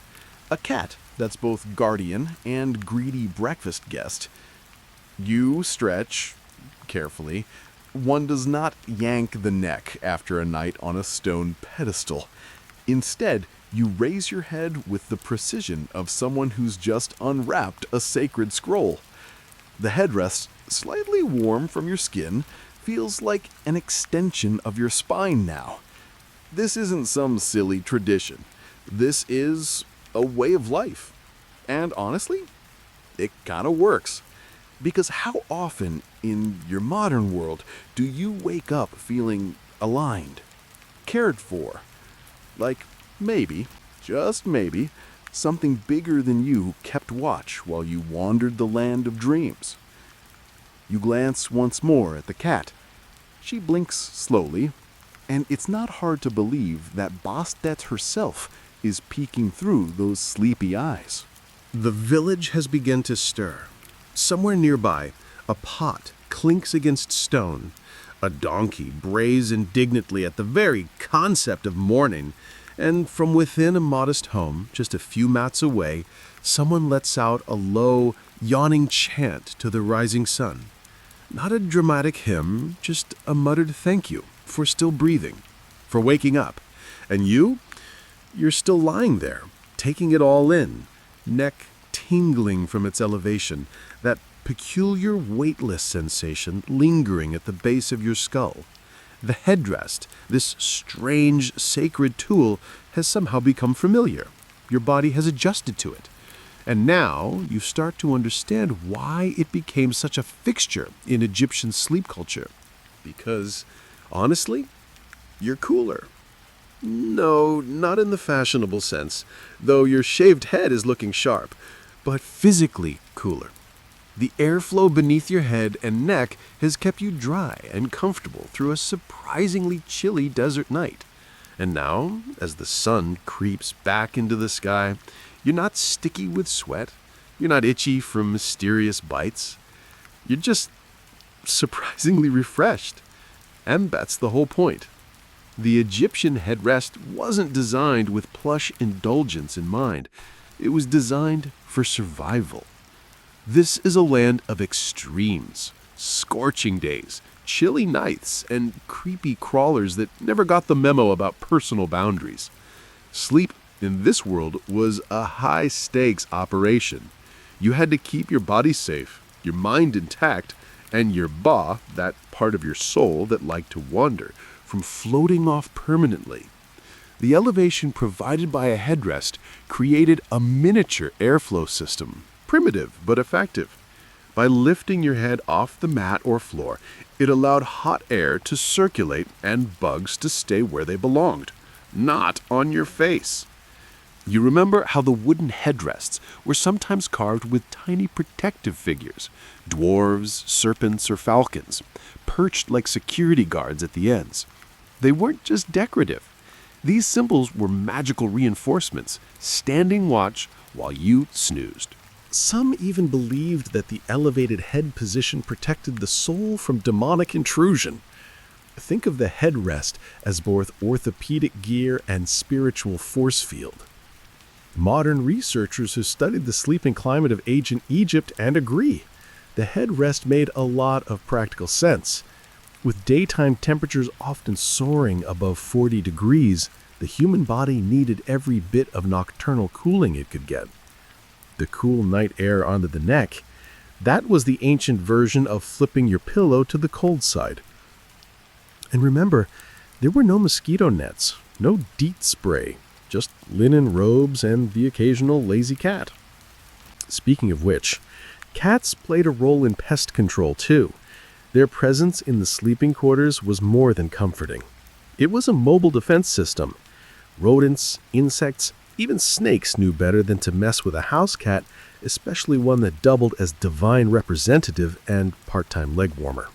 A cat that's both guardian and greedy breakfast guest. You stretch carefully. One does not yank the neck after a night on a stone pedestal. Instead, you raise your head with the precision of someone who's just unwrapped a sacred scroll. The headrest, slightly warm from your skin, feels like an extension of your spine now. This isn't some silly tradition. This is a way of life. And honestly, it kind of works. Because how often in your modern world do you wake up feeling aligned, cared for? Like maybe, just maybe, something bigger than you kept watch while you wandered the land of dreams. You glance once more at the cat. She blinks slowly, and it's not hard to believe that Bastet herself is peeking through those sleepy eyes. The village has begun to stir. Somewhere nearby, a pot clinks against stone. A donkey brays indignantly at the very concept of mourning, and from within a modest home, just a few mats away, someone lets out a low, yawning chant to the rising sun. Not a dramatic hymn, just a muttered thank you for still breathing, for waking up. And you're still lying there, taking it all in, neck tingling from its elevation, that peculiar weightless sensation lingering at the base of your skull. The headrest, this strange sacred tool, has somehow become familiar. Your body has adjusted to it. And now you start to understand why it became such a fixture in Egyptian sleep culture. Because, honestly, you're cooler. No, not in the fashionable sense, though your shaved head is looking sharp, but physically cooler. The airflow beneath your head and neck has kept you dry and comfortable through a surprisingly chilly desert night. And now, as the sun creeps back into the sky, you're not sticky with sweat. You're not itchy from mysterious bites. You're just surprisingly refreshed. And that's the whole point. The Egyptian headrest wasn't designed with plush indulgence in mind. It was designed for survival. This is a land of extremes, scorching days, chilly nights, and creepy crawlers that never got the memo about personal boundaries. Sleep in this world was a high-stakes operation. You had to keep your body safe, your mind intact, and your ba, that part of your soul that liked to wander, from floating off permanently. The elevation provided by a headrest created a miniature airflow system, primitive but effective. By lifting your head off the mat or floor, it allowed hot air to circulate and bugs to stay where they belonged, not on your face. You remember how the wooden headrests were sometimes carved with tiny protective figures, dwarves, serpents, or falcons, perched like security guards at the ends. They weren't just decorative. These symbols were magical reinforcements, standing watch while you snoozed. Some even believed that the elevated head position protected the soul from demonic intrusion. Think of the headrest as both orthopedic gear and spiritual force field. Modern researchers have studied the sleeping climate of ancient Egypt and agree. The headrest made a lot of practical sense. With daytime temperatures often soaring above 40 degrees, the human body needed every bit of nocturnal cooling it could get. The cool night air onto the neck, that was the ancient version of flipping your pillow to the cold side. And remember, there were no mosquito nets, no DEET spray, just linen robes and the occasional lazy cat. Speaking of which, cats played a role in pest control too. Their presence in the sleeping quarters was more than comforting. It was a mobile defense system. Rodents, insects, even snakes knew better than to mess with a house cat, especially one that doubled as divine representative and part-time leg warmer.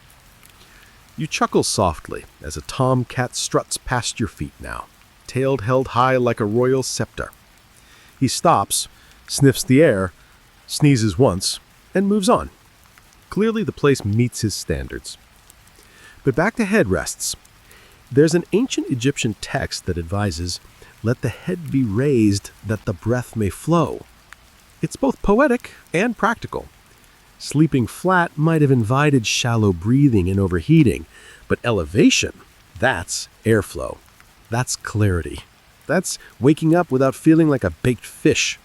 You chuckle softly as a tomcat struts past your feet now, tail held high like a royal scepter. He stops, sniffs the air, sneezes once, and moves on. Clearly the place meets his standards. But back to headrests. There's an ancient Egyptian text that advises, "Let the head be raised that the breath may flow." It's both poetic and practical. Sleeping flat might have invited shallow breathing and overheating, but elevation, that's airflow. That's clarity. That's waking up without feeling like a baked fish.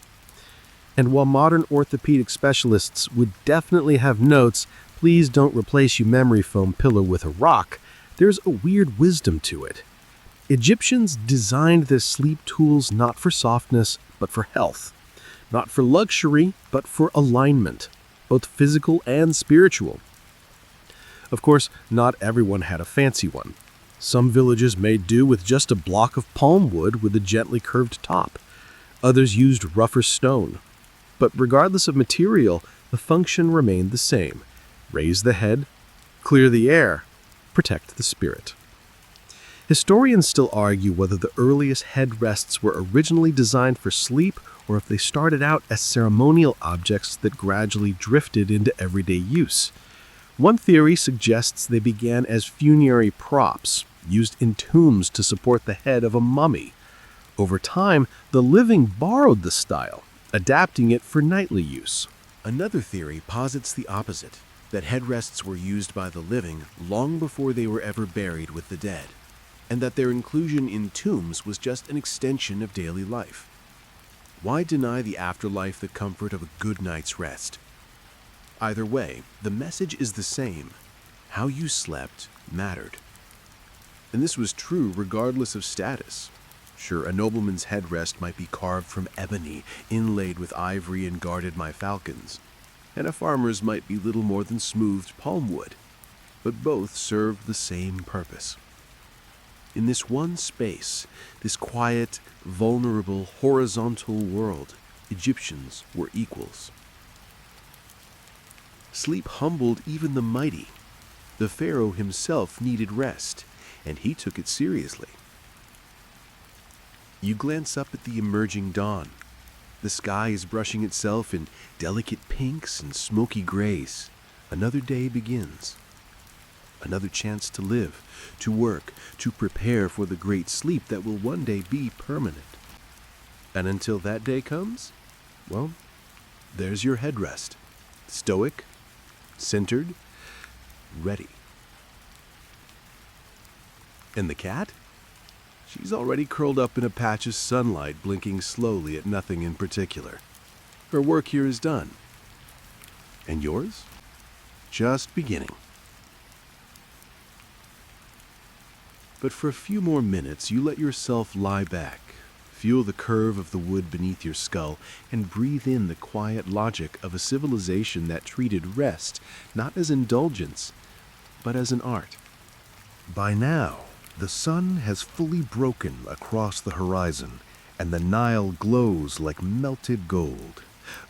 And while modern orthopedic specialists would definitely have notes, "Please don't replace your memory foam pillow with a rock," there's a weird wisdom to it. Egyptians designed their sleep tools not for softness, but for health. Not for luxury, but for alignment, both physical and spiritual. Of course, not everyone had a fancy one. Some villages made do with just a block of palm wood with a gently curved top. Others used rougher stone. But regardless of material, the function remained the same. Raise the head, clear the air, protect the spirit. Historians still argue whether the earliest headrests were originally designed for sleep or if they started out as ceremonial objects that gradually drifted into everyday use. One theory suggests they began as funerary props, used in tombs to support the head of a mummy. Over time, the living borrowed the style, adapting it for nightly use. Another theory posits the opposite, that headrests were used by the living long before they were ever buried with the dead, and that their inclusion in tombs was just an extension of daily life. Why deny the afterlife the comfort of a good night's rest? Either way, the message is the same. How you slept mattered. And this was true regardless of status. Sure, a nobleman's headrest might be carved from ebony, inlaid with ivory and guarded by falcons, and a farmer's might be little more than smoothed palm wood, but both served the same purpose. In this one space, this quiet, vulnerable, horizontal world, Egyptians were equals. Sleep humbled even the mighty. The pharaoh himself needed rest, and he took it seriously. You glance up at the emerging dawn. The sky is brushing itself in delicate pinks and smoky grays. Another day begins. Another chance to live, to work, to prepare for the great sleep that will one day be permanent. And until that day comes, well, there's your headrest. Stoic, centered, ready. And the cat? She's already curled up in a patch of sunlight, blinking slowly at nothing in particular. Her work here is done. And yours? Just beginning. But for a few more minutes, you let yourself lie back, feel the curve of the wood beneath your skull, and breathe in the quiet logic of a civilization that treated rest not as indulgence, but as an art. By now, the sun has fully broken across the horizon, and the Nile glows like melted gold.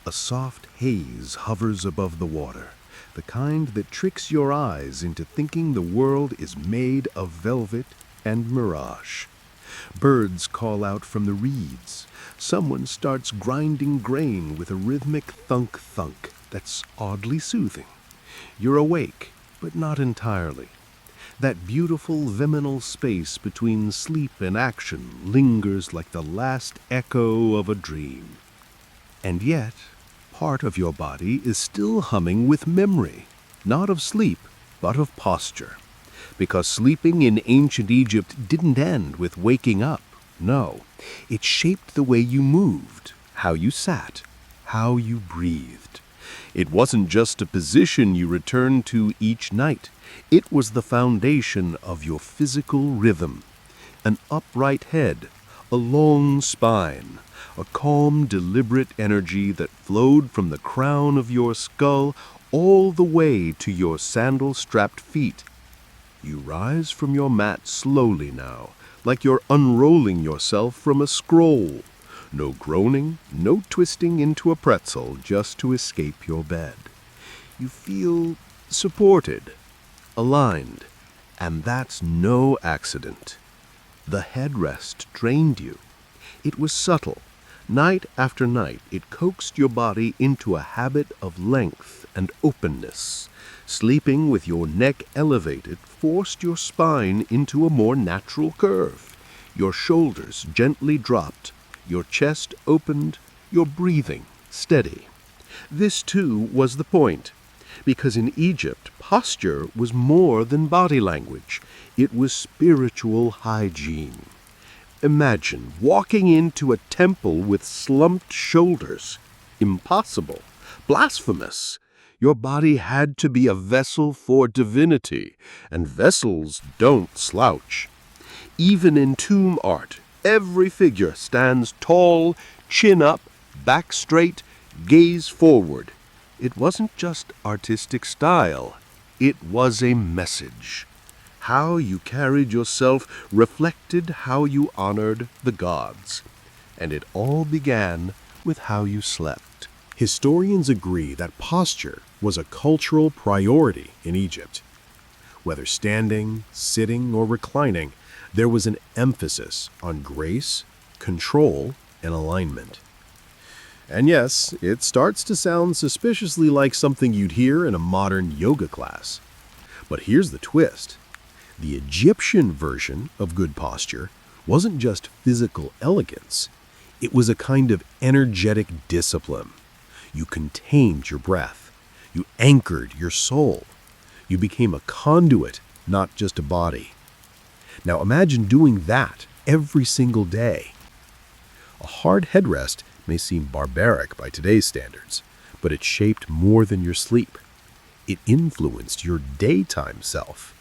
A soft haze hovers above the water, the kind that tricks your eyes into thinking the world is made of velvet and mirage. Birds call out from the reeds. Someone starts grinding grain with a rhythmic thunk-thunk that's oddly soothing. You're awake, but not entirely. That beautiful liminal space between sleep and action lingers like the last echo of a dream. And yet, part of your body is still humming with memory, not of sleep, but of posture. Because sleeping in ancient Egypt didn't end with waking up. No, it shaped the way you moved, how you sat, how you breathed. It wasn't just a position you returned to each night. It was the foundation of your physical rhythm. An upright head, a long spine, a calm, deliberate energy that flowed from the crown of your skull all the way to your sandal-strapped feet. You rise from your mat slowly now, like you're unrolling yourself from a scroll. No groaning, no twisting into a pretzel just to escape your bed. You feel supported, aligned, and that's no accident. The headrest trained you. It was subtle. Night after night, it coaxed your body into a habit of length and openness. Sleeping with your neck elevated forced your spine into a more natural curve. Your shoulders gently dropped, your chest opened, your breathing steady. This, too, was the point, because in Egypt, posture was more than body language. It was spiritual hygiene. Imagine walking into a temple with slumped shoulders. Impossible. Blasphemous. Your body had to be a vessel for divinity, and vessels don't slouch. Even in tomb art, every figure stands tall, chin up, back straight, gaze forward. It wasn't just artistic style. It was a message. How you carried yourself reflected how you honored the gods. And it all began with how you slept. Historians agree that posture was a cultural priority in Egypt. Whether standing, sitting, or reclining, there was an emphasis on grace, control, and alignment. And yes, it starts to sound suspiciously like something you'd hear in a modern yoga class. But here's the twist. The Egyptian version of good posture wasn't just physical elegance. It was a kind of energetic discipline. You contained your breath. You anchored your soul. You became a conduit, not just a body. Now imagine doing that every single day. A hard headrest may seem barbaric by today's standards, but it shaped more than your sleep. It influenced your daytime self,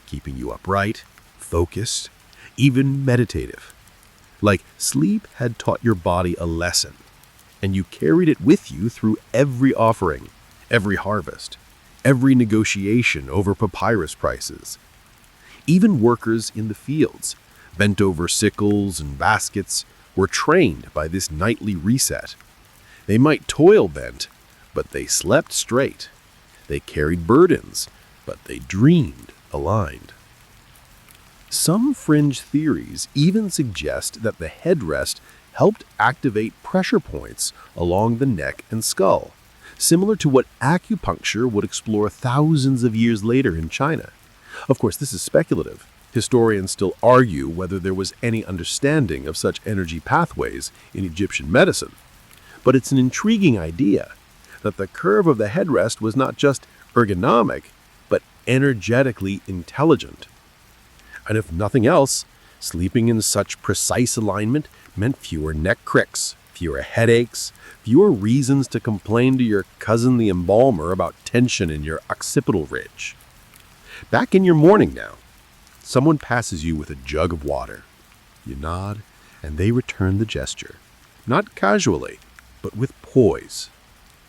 keeping you upright, focused, even meditative. Like sleep had taught your body a lesson, and you carried it with you through every offering, every harvest, every negotiation over papyrus prices. Even workers in the fields, bent over sickles and baskets, were trained by this nightly reset. They might toil bent, but they slept straight. They carried burdens, but they dreamed aligned. Some fringe theories even suggest that the headrest helped activate pressure points along the neck and skull, similar to what acupuncture would explore thousands of years later in China. Of course, this is speculative. Historians still argue whether there was any understanding of such energy pathways in Egyptian medicine. But it's an intriguing idea that the curve of the headrest was not just ergonomic, but energetically intelligent. And if nothing else, sleeping in such precise alignment meant fewer neck cricks, fewer headaches, fewer reasons to complain to your cousin the embalmer about tension in your occipital ridge. Back in your morning now, someone passes you with a jug of water. You nod, and they return the gesture, not casually, but with poise.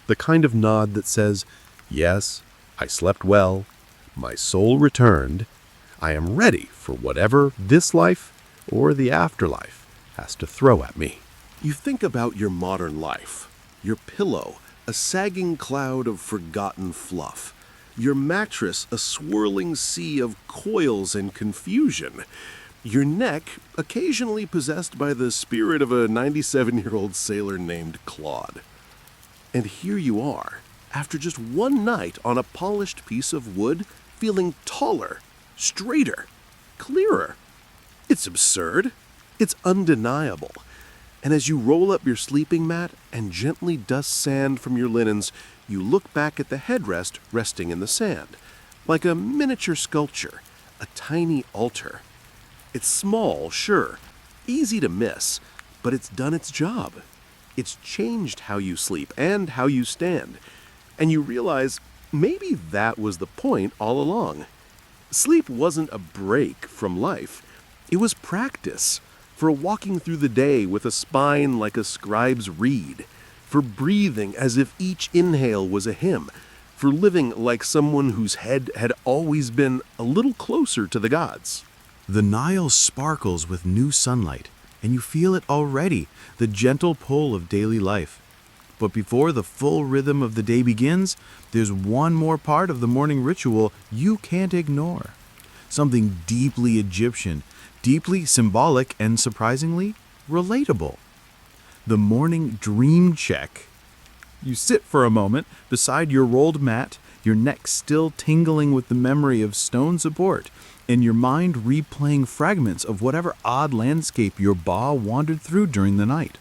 The kind of nod that says, yes, I slept well, my soul returned, I am ready for whatever this life or the afterlife has to throw at me. You think about your modern life. Your pillow, a sagging cloud of forgotten fluff. Your mattress, a swirling sea of coils and confusion. Your neck, occasionally possessed by the spirit of a 97-year-old sailor named Claude. And here you are, after just one night on a polished piece of wood, feeling taller, straighter, clearer. It's absurd. It's undeniable. And as you roll up your sleeping mat and gently dust sand from your linens, you look back at the headrest resting in the sand, like a miniature sculpture, a tiny altar. It's small, sure, easy to miss, but it's done its job. It's changed how you sleep and how you stand. And you realize maybe that was the point all along. Sleep wasn't a break from life. It was practice for walking through the day with a spine like a scribe's reed, for breathing as if each inhale was a hymn, for living like someone whose head had always been a little closer to the gods. The Nile sparkles with new sunlight, and you feel it already, the gentle pull of daily life. But before the full rhythm of the day begins, there's one more part of the morning ritual you can't ignore. Something deeply Egyptian, deeply symbolic, and surprisingly relatable. The morning dream check. You sit for a moment beside your rolled mat, your neck still tingling with the memory of stone support, and your mind replaying fragments of whatever odd landscape your ba wandered through during the night.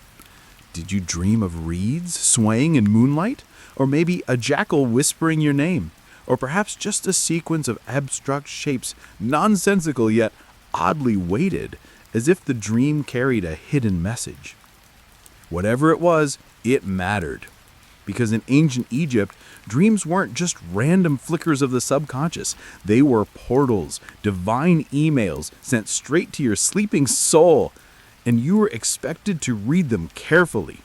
Did you dream of reeds swaying in moonlight? Or maybe a jackal whispering your name? Or perhaps just a sequence of abstract shapes, nonsensical yet oddly weighted, as if the dream carried a hidden message. Whatever it was, it mattered. Because in ancient Egypt, dreams weren't just random flickers of the subconscious. They were portals, divine emails sent straight to your sleeping soul, and you were expected to read them carefully.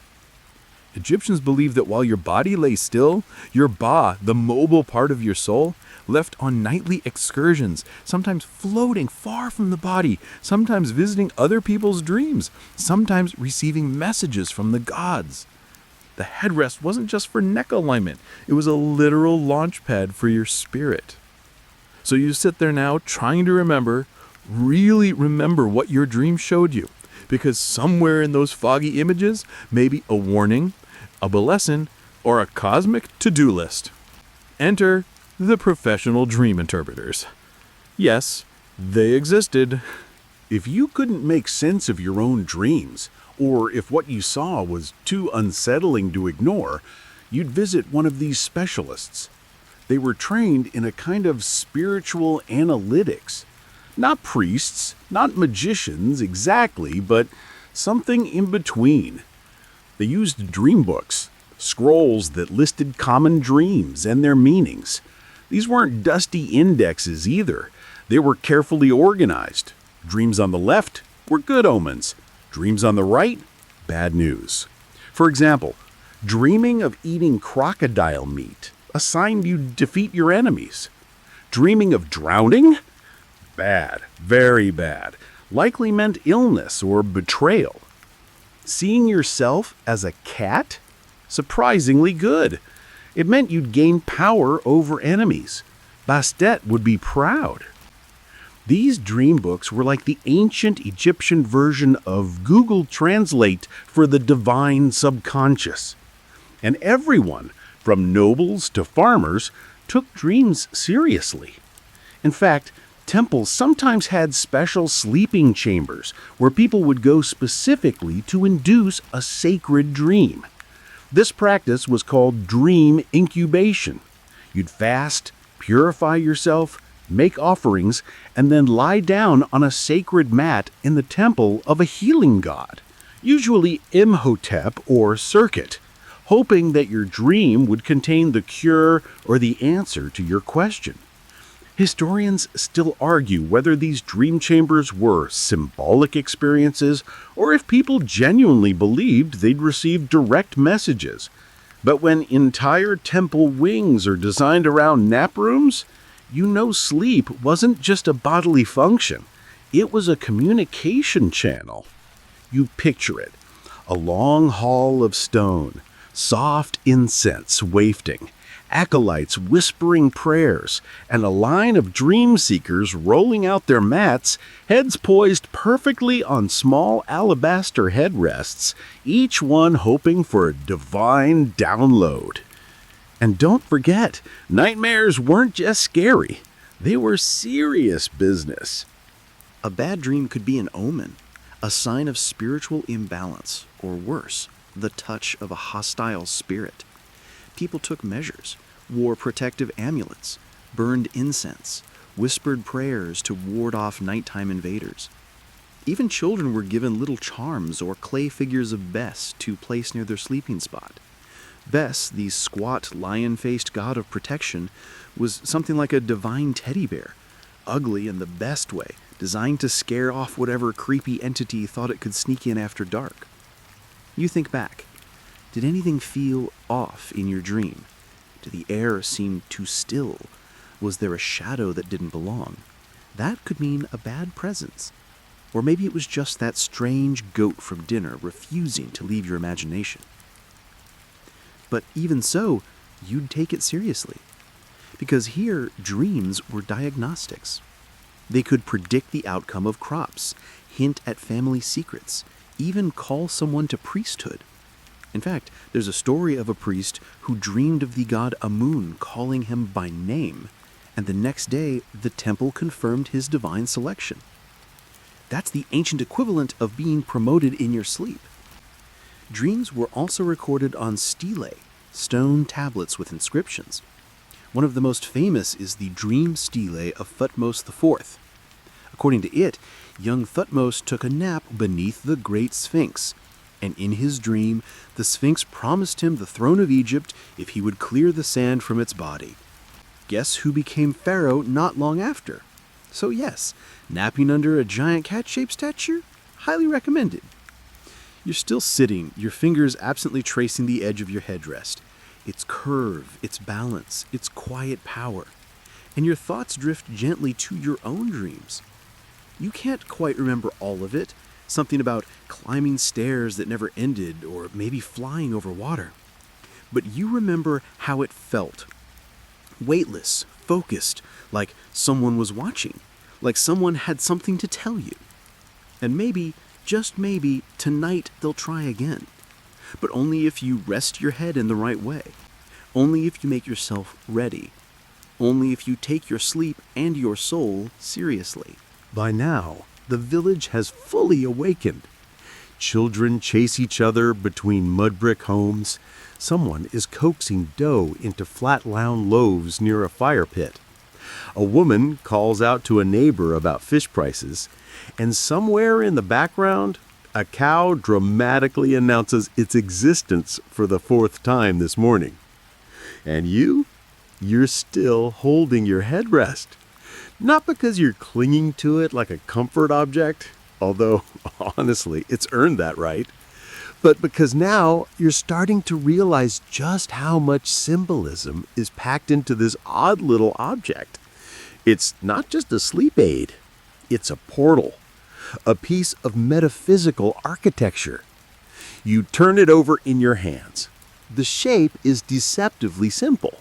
Egyptians believed that while your body lay still, your ba, the mobile part of your soul, left on nightly excursions, sometimes floating far from the body, sometimes visiting other people's dreams, sometimes receiving messages from the gods. The headrest wasn't just for neck alignment, it was a literal launch pad for your spirit. So you sit there now trying to remember, really remember what your dream showed you, because somewhere in those foggy images may be a warning, a lesson, or a cosmic to-do list. Enter the professional dream interpreters. Yes, they existed. If you couldn't make sense of your own dreams, or if what you saw was too unsettling to ignore, you'd visit one of these specialists. They were trained in a kind of spiritual analytics. Not priests, not magicians exactly, but something in between. They used dream books, scrolls that listed common dreams and their meanings. These weren't dusty indexes either. They were carefully organized. Dreams on the left were good omens. Dreams on the right, bad news. For example, dreaming of eating crocodile meat, a sign you'd defeat your enemies. Dreaming of drowning? Bad, very bad. Likely meant illness or betrayal. Seeing yourself as a cat? Surprisingly good. It meant you'd gain power over enemies. Bastet would be proud. These dream books were like the ancient Egyptian version of Google Translate for the divine subconscious. And everyone, from nobles to farmers, took dreams seriously. In fact, temples sometimes had special sleeping chambers where people would go specifically to induce a sacred dream. This practice was called dream incubation. You'd fast, purify yourself, make offerings, and then lie down on a sacred mat in the temple of a healing god, usually Imhotep or Serket, hoping that your dream would contain the cure or the answer to your question. Historians still argue whether these dream chambers were symbolic experiences or if people genuinely believed they'd receive direct messages. But when entire temple wings are designed around nap rooms, you know sleep wasn't just a bodily function. It was a communication channel. You picture it. A long hall of stone, soft incense wafting, acolytes whispering prayers, and a line of dream seekers rolling out their mats, heads poised perfectly on small alabaster headrests, each one hoping for a divine download. And don't forget, nightmares weren't just scary. They were serious business. A bad dream could be an omen, a sign of spiritual imbalance, or worse, the touch of a hostile spirit. People took measures, wore protective amulets, burned incense, whispered prayers to ward off nighttime invaders. Even children were given little charms or clay figures of Bes to place near their sleeping spot. Bes, the squat, lion-faced god of protection, was something like a divine teddy bear, ugly in the best way, designed to scare off whatever creepy entity thought it could sneak in after dark. You think back. Did anything feel off in your dream? Did the air seem too still? Was there a shadow that didn't belong? That could mean a bad presence. Or maybe it was just that strange goat from dinner refusing to leave your imagination. But even so, you'd take it seriously. Because here, dreams were diagnostics. They could predict the outcome of crops, hint at family secrets, even call someone to priesthood. In fact, there's a story of a priest who dreamed of the god Amun calling him by name, and the next day the temple confirmed his divine selection. That's the ancient equivalent of being promoted in your sleep. Dreams were also recorded on stelae, stone tablets with inscriptions. One of the most famous is the dream stele of Thutmose IV. According to it, young Thutmose took a nap beneath the Great Sphinx, and in his dream, the Sphinx promised him the throne of Egypt if he would clear the sand from its body. Guess who became pharaoh not long after? So yes, napping under a giant cat-shaped statue? Highly recommended. You're still sitting, your fingers absently tracing the edge of your headrest. Its curve, its balance, its quiet power. And your thoughts drift gently to your own dreams. You can't quite remember all of it. Something about climbing stairs that never ended, or maybe flying over water. But you remember how it felt. Weightless, focused, like someone was watching, like someone had something to tell you. And maybe, just maybe, tonight they'll try again. But only if you rest your head in the right way. Only if you make yourself ready. Only if you take your sleep and your soul seriously. By now, the village has fully awakened. Children chase each other between mud brick homes. Someone is coaxing dough into flat-lound loaves near a fire pit. A woman calls out to a neighbor about fish prices, and somewhere in the background, a cow dramatically announces its existence for the 4th time this morning. And you're still holding your headrest. Not because you're clinging to it like a comfort object, although, honestly, it's earned that right, but because now you're starting to realize just how much symbolism is packed into this odd little object. It's not just a sleep aid, it's a portal, a piece of metaphysical architecture. You turn it over in your hands. The shape is deceptively simple.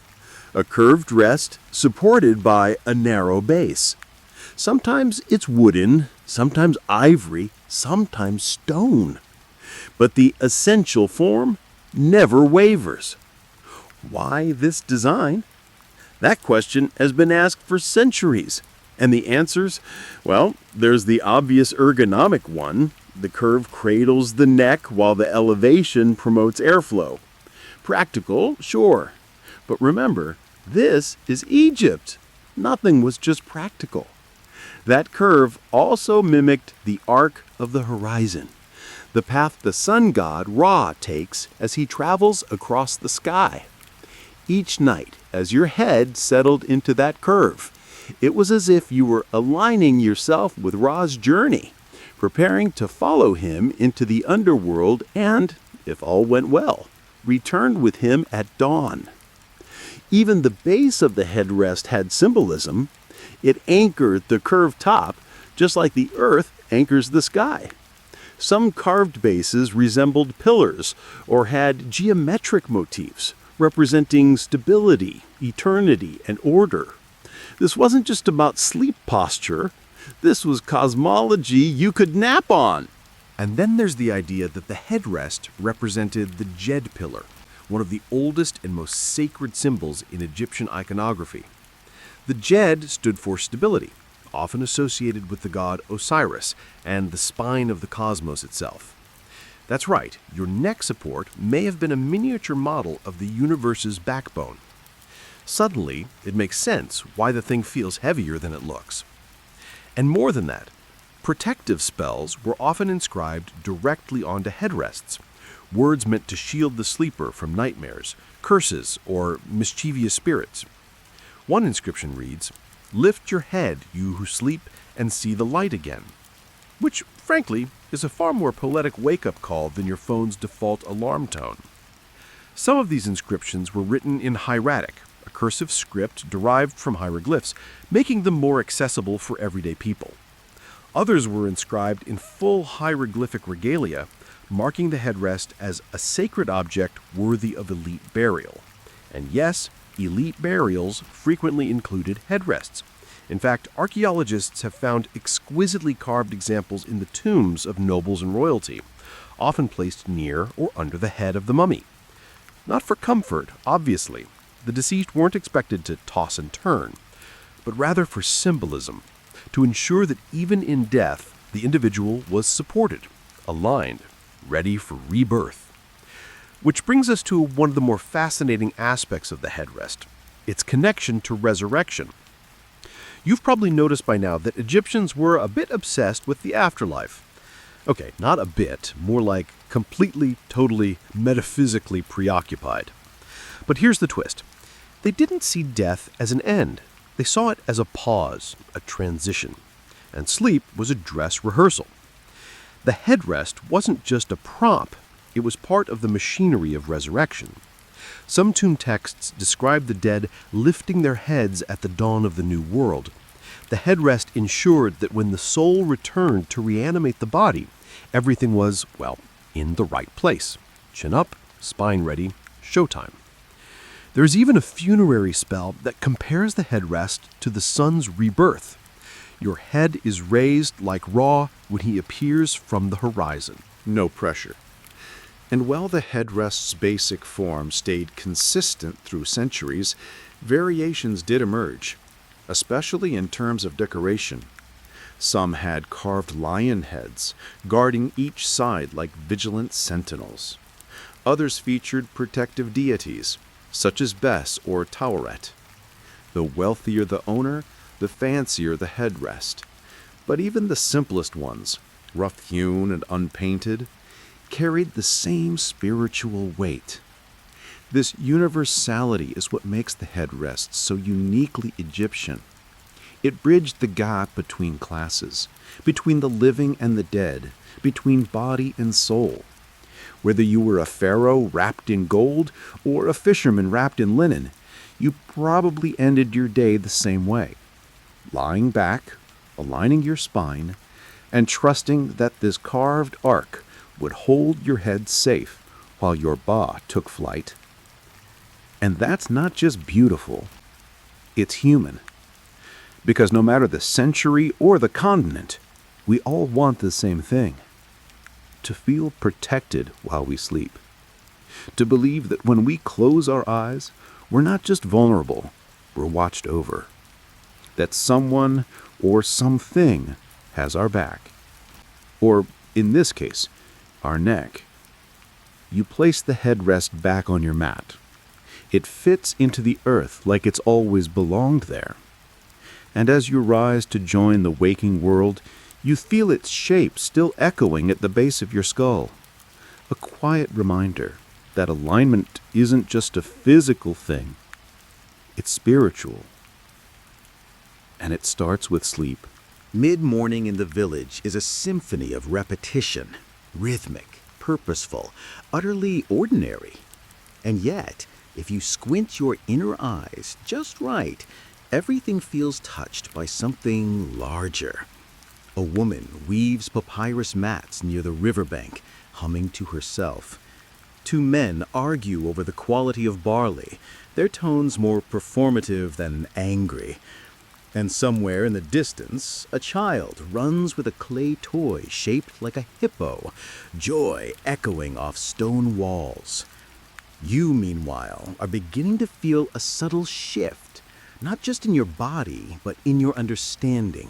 A curved rest supported by a narrow base. Sometimes it's wooden, sometimes ivory, sometimes stone. But the essential form never wavers. Why this design? That question has been asked for centuries. And the answers? Well, there's the obvious ergonomic one. The curve cradles the neck while the elevation promotes airflow. Practical, sure. But remember, this is Egypt. Nothing was just practical. That curve also mimicked the arc of the horizon, the path the sun god Ra takes as he travels across the sky. Each night, as your head settled into that curve, it was as if you were aligning yourself with Ra's journey, preparing to follow him into the underworld and, if all went well, returned with him at dawn. Even the base of the headrest had symbolism. It anchored the curved top, just like the earth anchors the sky. Some carved bases resembled pillars or had geometric motifs representing stability, eternity, and order. This wasn't just about sleep posture. This was cosmology you could nap on. And then there's the idea that the headrest represented the Jed pillar, one of the oldest and most sacred symbols in Egyptian iconography. The Jed stood for stability, often associated with the god Osiris and the spine of the cosmos itself. That's right, your neck support may have been a miniature model of the universe's backbone. Suddenly, it makes sense why the thing feels heavier than it looks. And more than that, protective spells were often inscribed directly onto headrests, words meant to shield the sleeper from nightmares, curses, or mischievous spirits. One inscription reads, "Lift your head, you who sleep, and see the light again," which, frankly, is a far more poetic wake-up call than your phone's default alarm tone. Some of these inscriptions were written in hieratic, a cursive script derived from hieroglyphs, making them more accessible for everyday people. Others were inscribed in full hieroglyphic regalia, marking the headrest as a sacred object worthy of elite burial. And yes, elite burials frequently included headrests. In fact, archaeologists have found exquisitely carved examples in the tombs of nobles and royalty, often placed near or under the head of the mummy. Not for comfort, obviously. The deceased weren't expected to toss and turn, but rather for symbolism, to ensure that even in death, the individual was supported, aligned, ready for rebirth. Which brings us to one of the more fascinating aspects of the headrest, its connection to resurrection. You've probably noticed by now that Egyptians were a bit obsessed with the afterlife. Okay, not a bit, more like completely, totally, metaphysically preoccupied. But here's the twist. They didn't see death as an end. They saw it as a pause, a transition. And sleep was a dress rehearsal. The headrest wasn't just a prop, it was part of the machinery of resurrection. Some tomb texts describe the dead lifting their heads at the dawn of the new world. The headrest ensured that when the soul returned to reanimate the body, everything was, well, in the right place. Chin up, spine ready, showtime. There's even a funerary spell that compares the headrest to the sun's rebirth. Your head is raised like Ra when he appears from the horizon. No pressure. And while the headrest's basic form stayed consistent through centuries, variations did emerge, especially in terms of decoration. Some had carved lion heads, guarding each side like vigilant sentinels. Others featured protective deities, such as Bes or Taweret. The wealthier the owner, the fancier the headrest. But even the simplest ones, rough-hewn and unpainted, carried the same spiritual weight. This universality is what makes the headrest so uniquely Egyptian. It bridged the gap between classes, between the living and the dead, between body and soul. Whether you were a pharaoh wrapped in gold or a fisherman wrapped in linen, you probably ended your day the same way, lying back, aligning your spine, and trusting that this carved ark would hold your head safe while your ba took flight. And that's not just beautiful, it's human. Because no matter the century or the continent, we all want the same thing: to feel protected while we sleep. To believe that when we close our eyes, we're not just vulnerable, we're watched over. That someone or something has our back. Or, in this case, our neck. You place the headrest back on your mat. It fits into the earth like it's always belonged there. And as you rise to join the waking world, you feel its shape still echoing at the base of your skull. A quiet reminder that alignment isn't just a physical thing, it's spiritual. And it starts with sleep. Mid-morning in the village is a symphony of repetition, rhythmic, purposeful, utterly ordinary. And yet, if you squint your inner eyes just right, everything feels touched by something larger. A A woman weaves papyrus mats near the riverbank, humming to herself. Two men argue over the quality of barley, their tones more performative than angry. And somewhere in the distance, a child runs with a clay toy shaped like a hippo, joy echoing off stone walls. You, meanwhile, are beginning to feel a subtle shift, not just in your body, but in your understanding.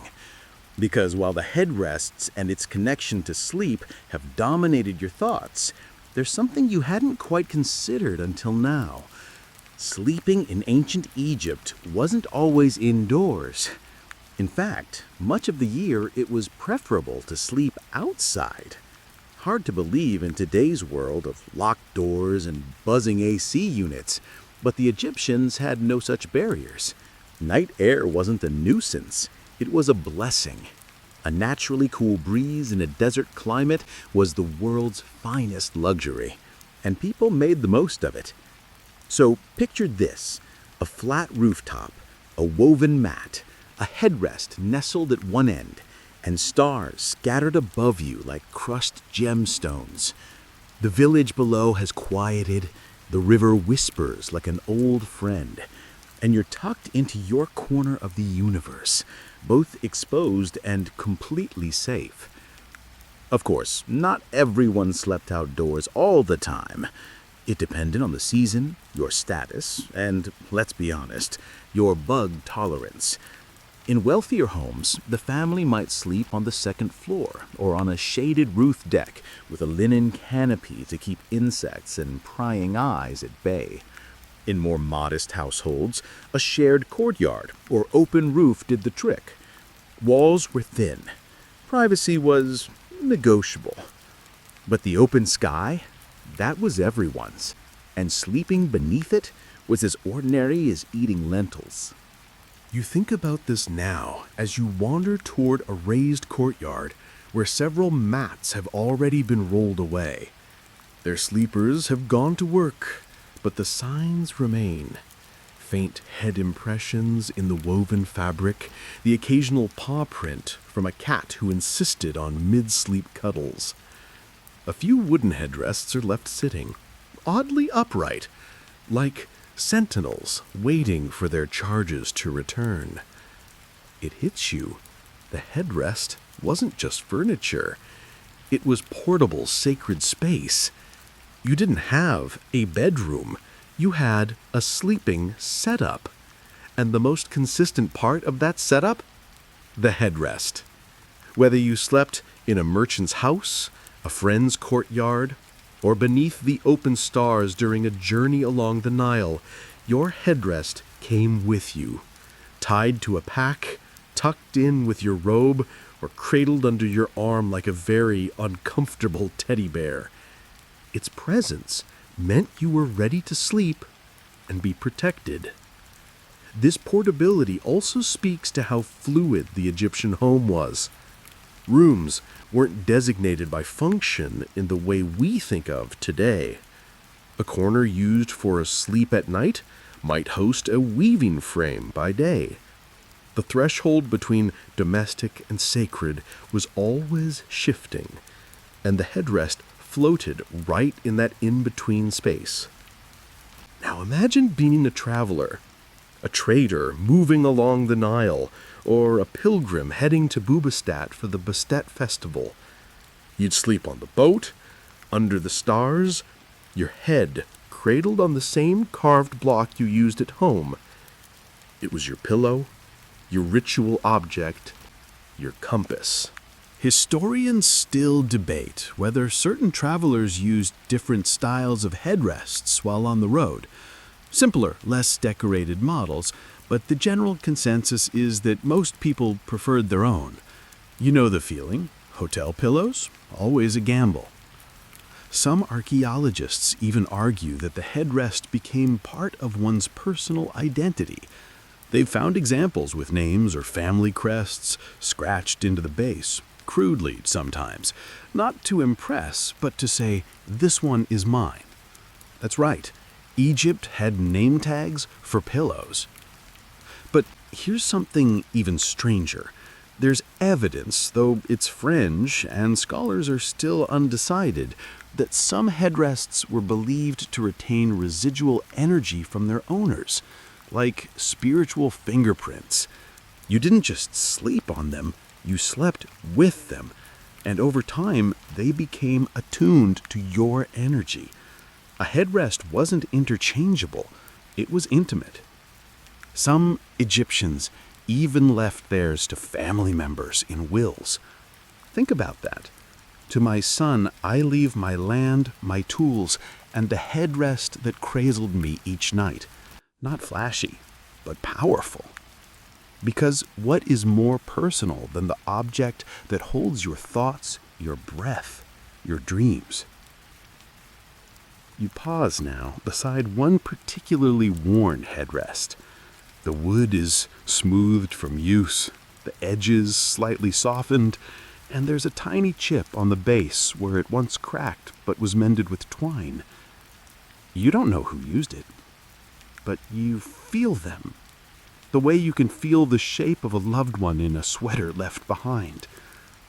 Because while the headrests and its connection to sleep have dominated your thoughts, there's something you hadn't quite considered until now. Sleeping in ancient Egypt wasn't always indoors. In fact, much of the year it was preferable to sleep outside. Hard to believe in today's world of locked doors and buzzing AC units, but the Egyptians had no such barriers. Night air wasn't a nuisance, it was a blessing. A naturally cool breeze in a desert climate was the world's finest luxury, and people made the most of it. So picture this: a flat rooftop, a woven mat, a headrest nestled at one end, and stars scattered above you like crushed gemstones. The village below has quieted, the river whispers like an old friend, and you're tucked into your corner of the universe, both exposed and completely safe. Of course, not everyone slept outdoors all the time. It depended on the season, your status, and, let's be honest, your bug tolerance. In wealthier homes, the family might sleep on the second floor or on a shaded roof deck with a linen canopy to keep insects and prying eyes at bay. In more modest households, a shared courtyard or open roof did the trick. Walls were thin. Privacy was negotiable. But the open sky, that was everyone's, and sleeping beneath it was as ordinary as eating lentils. You think about this now as you wander toward a raised courtyard where several mats have already been rolled away. Their sleepers have gone to work, but the signs remain. Faint head impressions in the woven fabric, the occasional paw print from a cat who insisted on mid-sleep cuddles. A few wooden headrests are left sitting, oddly upright, like sentinels waiting for their charges to return. It hits you. The headrest wasn't just furniture. It was portable, sacred space. You didn't have a bedroom. You had a sleeping setup. And the most consistent part of that setup? The headrest. Whether you slept in a merchant's house, a friend's courtyard, or beneath the open stars during a journey along the Nile, your headrest came with you, tied to a pack, tucked in with your robe, or cradled under your arm like a very uncomfortable teddy bear. Its presence meant you were ready to sleep and be protected. This portability also speaks to how fluid the Egyptian home was. Rooms weren't designated by function in the way we think of today. A corner used for a sleep at night might host a weaving frame by day. The threshold between domestic and sacred was always shifting, and the headrest floated right in that in-between space. Now imagine being a traveler, a trader moving along the Nile, or a pilgrim heading to Bubastat for the Bastet festival. You'd sleep on the boat, under the stars, your head cradled on the same carved block you used at home. It was your pillow, your ritual object, your compass. Historians still debate whether certain travelers used different styles of headrests while on the road. Simpler, less decorated models, but the general consensus is that most people preferred their own. You know the feeling. Hotel pillows? Always a gamble. Some archaeologists even argue that the headrest became part of one's personal identity. They've found examples with names or family crests scratched into the base, crudely sometimes, not to impress, but to say, "This one is mine." That's right. Egypt had name tags for pillows. But here's something even stranger. There's evidence, though it's fringe, and scholars are still undecided, that some headrests were believed to retain residual energy from their owners, like spiritual fingerprints. You didn't just sleep on them, you slept with them, and over time they became attuned to your energy. A headrest wasn't interchangeable, it was intimate. Some Egyptians even left theirs to family members in wills. Think about that. To my son I leave my land, my tools, and the headrest that cradled me each night. Not flashy, but powerful. Because what is more personal than the object that holds your thoughts, your breath, your dreams? You pause now beside one particularly worn headrest. The wood is smoothed from use, the edges slightly softened, and there's a tiny chip on the base where it once cracked but was mended with twine. You don't know who used it, but you feel them. The way you can feel the shape of a loved one in a sweater left behind.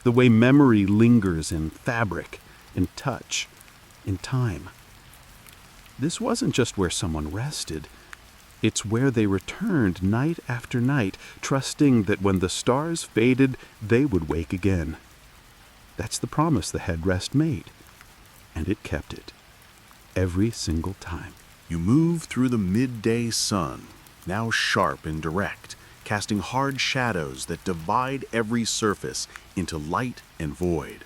The way memory lingers in fabric, in touch, in time. This wasn't just where someone rested. It's where they returned night after night, trusting that when the stars faded, they would wake again. That's the promise the headrest made, and it kept it. Every single time. You move through the midday sun, now sharp and direct, casting hard shadows that divide every surface into light and void.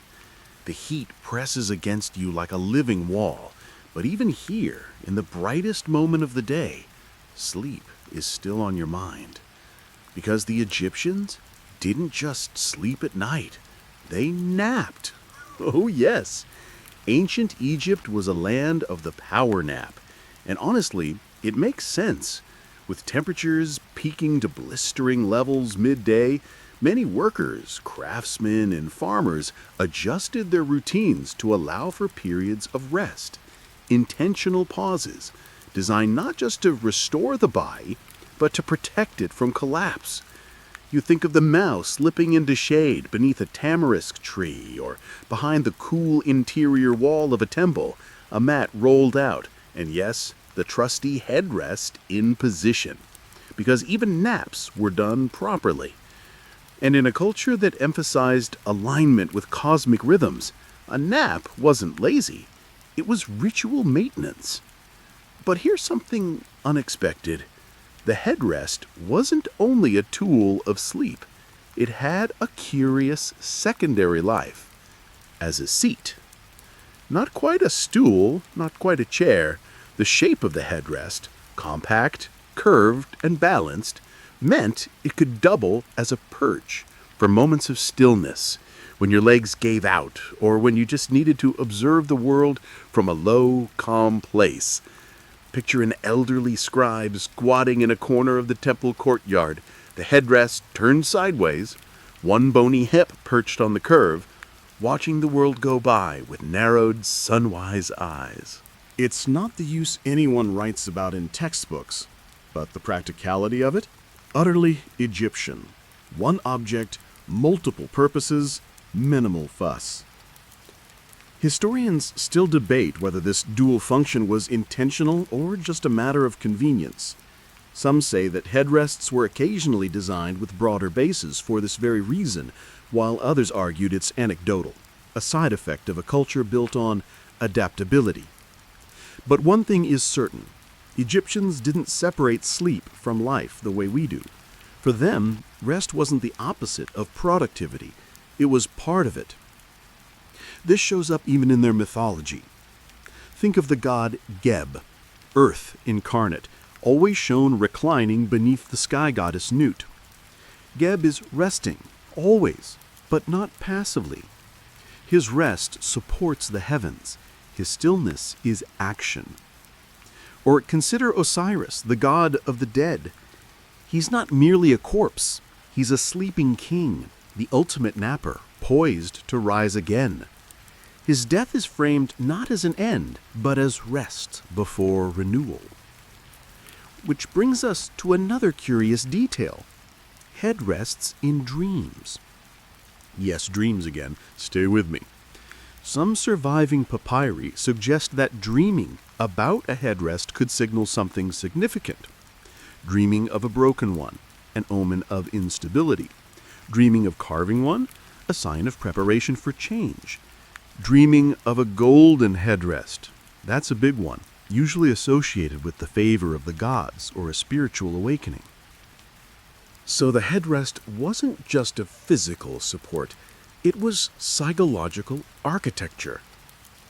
The heat presses against you like a living wall, but even here, in the brightest moment of the day, sleep is still on your mind. Because the Egyptians didn't just sleep at night, they napped. Oh yes, ancient Egypt was a land of the power nap, and honestly, it makes sense. With temperatures peaking to blistering levels midday, many workers, craftsmen, and farmers adjusted their routines to allow for periods of rest, intentional pauses, designed not just to restore the body, but to protect it from collapse. You think of the mouse slipping into shade beneath a tamarisk tree, or behind the cool interior wall of a temple, a mat rolled out, and yes, the trusty headrest in position, because even naps were done properly. And in a culture that emphasized alignment with cosmic rhythms, a nap wasn't lazy, it was ritual maintenance. But here's something unexpected. The headrest wasn't only a tool of sleep, it had a curious secondary life as a seat. Not quite a stool, not quite a chair. The shape of the headrest, compact, curved, and balanced, meant it could double as a perch for moments of stillness, when your legs gave out, or when you just needed to observe the world from a low, calm place. Picture an elderly scribe squatting in a corner of the temple courtyard, the headrest turned sideways, one bony hip perched on the curve, watching the world go by with narrowed, sun-wise eyes. It's not the use anyone writes about in textbooks, but the practicality of it? Utterly Egyptian. One object, multiple purposes, minimal fuss. Historians still debate whether this dual function was intentional or just a matter of convenience. Some say that headrests were occasionally designed with broader bases for this very reason, while others argued it's anecdotal, a side effect of a culture built on adaptability. But one thing is certain. Egyptians didn't separate sleep from life the way we do. For them, rest wasn't the opposite of productivity. It was part of it. This shows up even in their mythology. Think of the god Geb, Earth incarnate, always shown reclining beneath the sky goddess Nut. Geb is resting, always, but not passively. His rest supports the heavens. His stillness is action. Or consider Osiris, the god of the dead. He's not merely a corpse. He's a sleeping king, the ultimate napper, poised to rise again. His death is framed not as an end, but as rest before renewal. Which brings us to another curious detail. Headrests in dreams. Yes, dreams again. Stay with me. Some surviving papyri suggest that dreaming about a headrest could signal something significant. Dreaming of a broken one, an omen of instability. Dreaming of carving one, a sign of preparation for change. Dreaming of a golden headrest, that's a big one, usually associated with the favor of the gods or a spiritual awakening. So the headrest wasn't just a physical support, it was psychological architecture,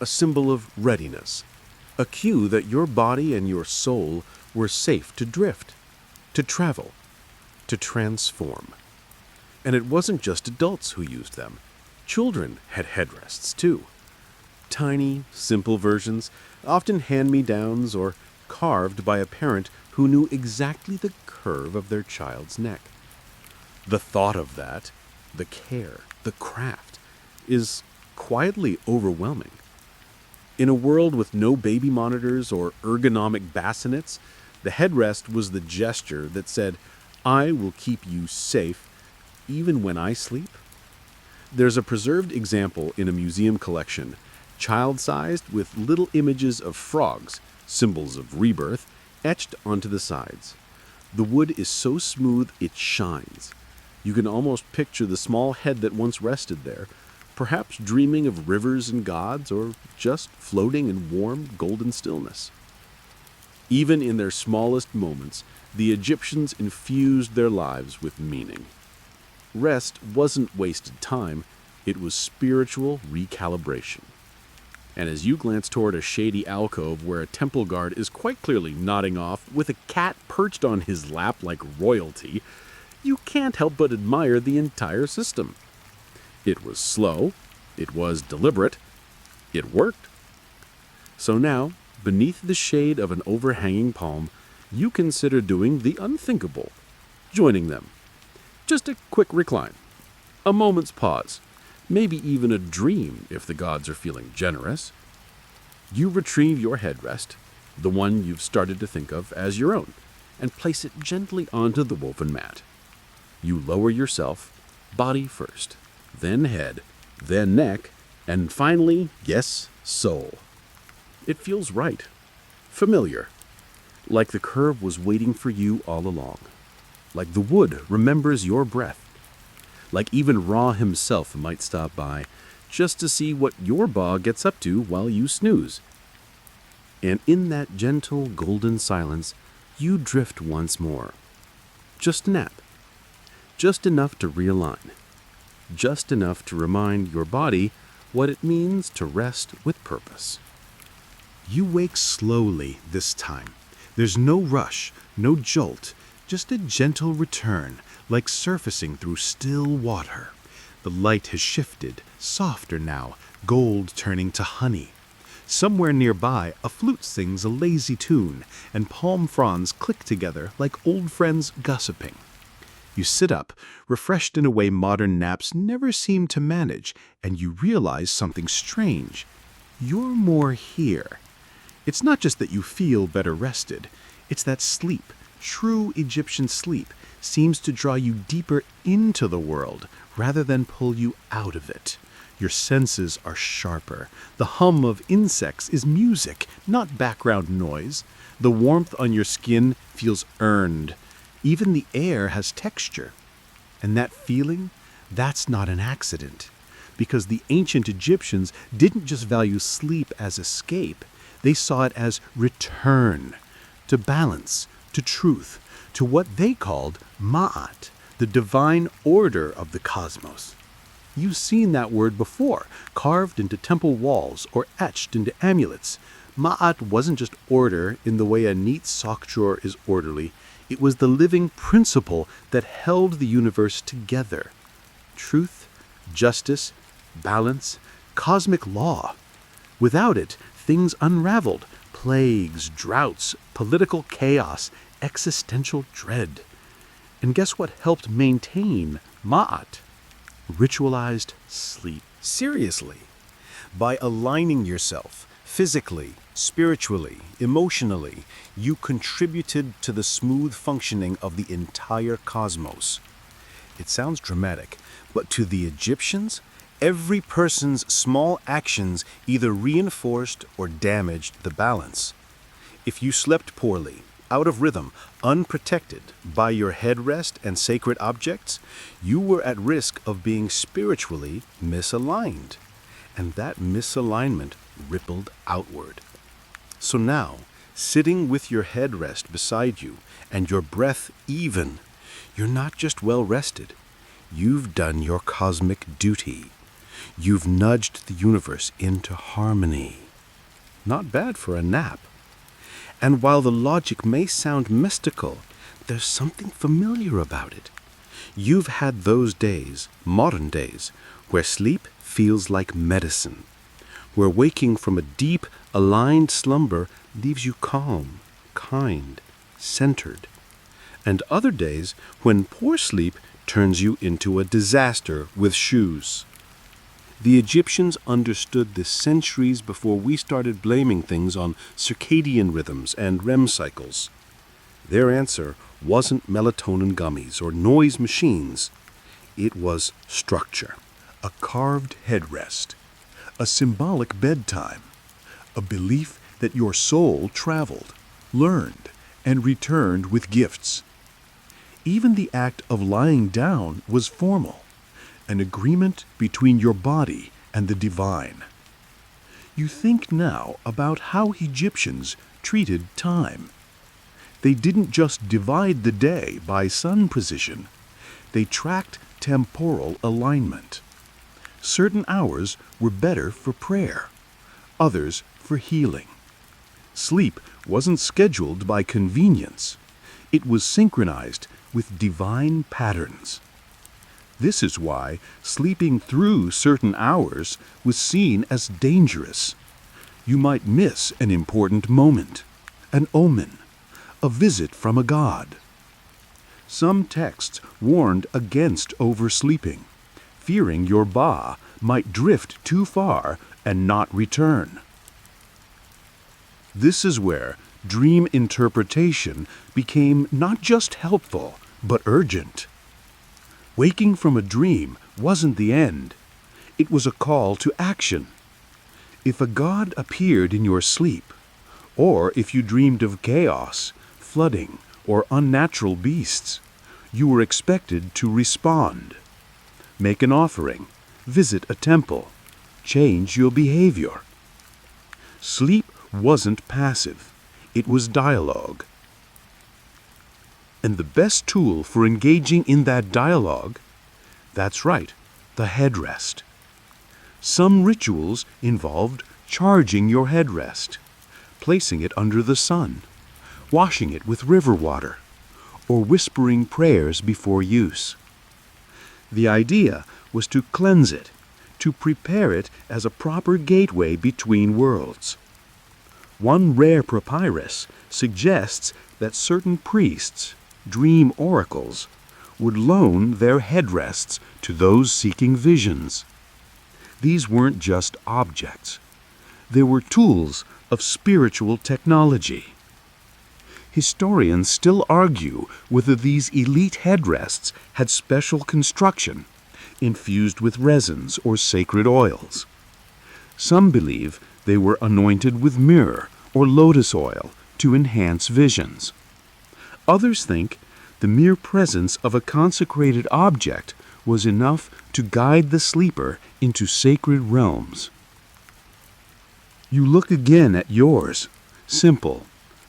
a symbol of readiness, a cue that your body and your soul were safe to drift, to travel, to transform. And it wasn't just adults who used them. Children had headrests too. Tiny, simple versions, often hand-me-downs or carved by a parent who knew exactly the curve of their child's neck. The thought of that, the care, the craft, is quietly overwhelming. In a world with no baby monitors or ergonomic bassinets, the headrest was the gesture that said, "I will keep you safe even when I sleep." There's a preserved example in a museum collection, child-sized with little images of frogs, symbols of rebirth, etched onto the sides. The wood is so smooth it shines. You can almost picture the small head that once rested there, perhaps dreaming of rivers and gods, or just floating in warm, golden stillness. Even in their smallest moments, the Egyptians infused their lives with meaning. Rest wasn't wasted time, it was spiritual recalibration. And as you glance toward a shady alcove where a temple guard is quite clearly nodding off with a cat perched on his lap like royalty, you can't help but admire the entire system. It was slow, it was deliberate, it worked. So now, beneath the shade of an overhanging palm, you consider doing the unthinkable, joining them. Just a quick recline, a moment's pause, maybe even a dream if the gods are feeling generous. You retrieve your headrest, the one you've started to think of as your own, and place it gently onto the woven mat. You lower yourself, body first, then head, then neck, and finally, yes, soul. It feels right, familiar, like the curve was waiting for you all along, like the wood remembers your breath, like even Ra himself might stop by just to see what your Ba gets up to while you snooze. And in that gentle golden silence, you drift once more. Just nap. Just enough to realign. Just enough to remind your body what it means to rest with purpose. You wake slowly this time. There's no rush, no jolt, just a gentle return, like surfacing through still water. The light has shifted, softer now, gold turning to honey. Somewhere nearby, a flute sings a lazy tune, and palm fronds click together like old friends gossiping. You sit up, refreshed in a way modern naps never seem to manage, and you realize something strange. You're more here. It's not just that you feel better rested. It's that sleep, true Egyptian sleep, seems to draw you deeper into the world rather than pull you out of it. Your senses are sharper. The hum of insects is music, not background noise. The warmth on your skin feels earned. Even the air has texture. And that feeling, that's not an accident. Because the ancient Egyptians didn't just value sleep as escape. They saw it as return, to balance, to truth, to what they called Ma'at, the divine order of the cosmos. You've seen that word before, carved into temple walls or etched into amulets. Ma'at wasn't just order in the way a neat sock drawer is orderly. It was the living principle that held the universe together. Truth, justice, balance, cosmic law. Without it, things unraveled. Plagues, droughts, political chaos, existential dread. And guess what helped maintain Ma'at? Ritualized sleep. Seriously. By aligning yourself physically, spiritually, emotionally, you contributed to the smooth functioning of the entire cosmos. It sounds dramatic, But to the Egyptians, every person's small actions either reinforced or damaged the balance. If you slept poorly, out of rhythm, unprotected by your headrest and sacred objects, you were at risk of being spiritually misaligned. And that misalignment rippled outward. So now, sitting with your headrest beside you and your breath even, you're not just well rested. You've done your cosmic duty. You've nudged the universe into harmony. Not bad for a nap. And while the logic may sound mystical, there's something familiar about it. You've had those days, modern days, where sleep feels like medicine, where waking from a deep, aligned slumber leaves you calm, kind, centered, and other days when poor sleep turns you into a disaster with shoes. The Egyptians understood this centuries before we started blaming things on circadian rhythms and REM cycles. Their answer wasn't melatonin gummies or noise machines. It was structure. A carved headrest, a symbolic bedtime, a belief that your soul traveled, learned, and returned with gifts. Even the act of lying down was formal, an agreement between your body and the divine. You think now about how Egyptians treated time. They didn't just divide the day by sun position, they tracked temporal alignment. Certain hours were better for prayer, others for healing. Sleep wasn't scheduled by convenience. It was synchronized with divine patterns. This is why sleeping through certain hours was seen as dangerous. You might miss an important moment, an omen, a visit from a god. Some texts warned against oversleeping, fearing your ba might drift too far and not return. This is where dream interpretation became not just helpful, but urgent. Waking from a dream wasn't the end. It was a call to action. If a god appeared in your sleep, or if you dreamed of chaos, flooding, or unnatural beasts, you were expected to respond. Make an offering, visit a temple, change your behavior. Sleep wasn't passive, it was dialogue. And the best tool for engaging in that dialogue, that's right, the headrest. Some rituals involved charging your headrest, placing it under the sun, washing it with river water, or whispering prayers before use. The idea was to cleanse it, to prepare it as a proper gateway between worlds. One rare papyrus suggests that certain priests, dream oracles, would loan their headrests to those seeking visions. These weren't just objects. They were tools of spiritual technology. Historians still argue whether these elite headrests had special construction, infused with resins or sacred oils. Some believe they were anointed with myrrh or lotus oil to enhance visions. Others think the mere presence of a consecrated object was enough to guide the sleeper into sacred realms. You look again at yours, simple,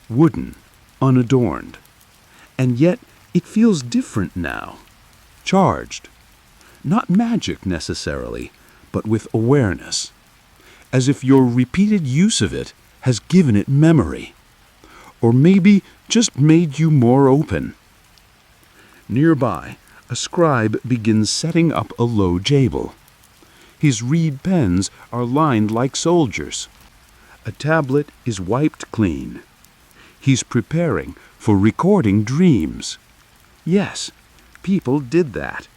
wooden, unadorned, and yet it feels different now, charged. Not magic necessarily, but with awareness, as if your repeated use of it has given it memory, or maybe just made you more open. Nearby, a scribe begins setting up a low table. His reed pens are lined like soldiers. A tablet is wiped clean. He's preparing for recording dreams. Yes, people did that.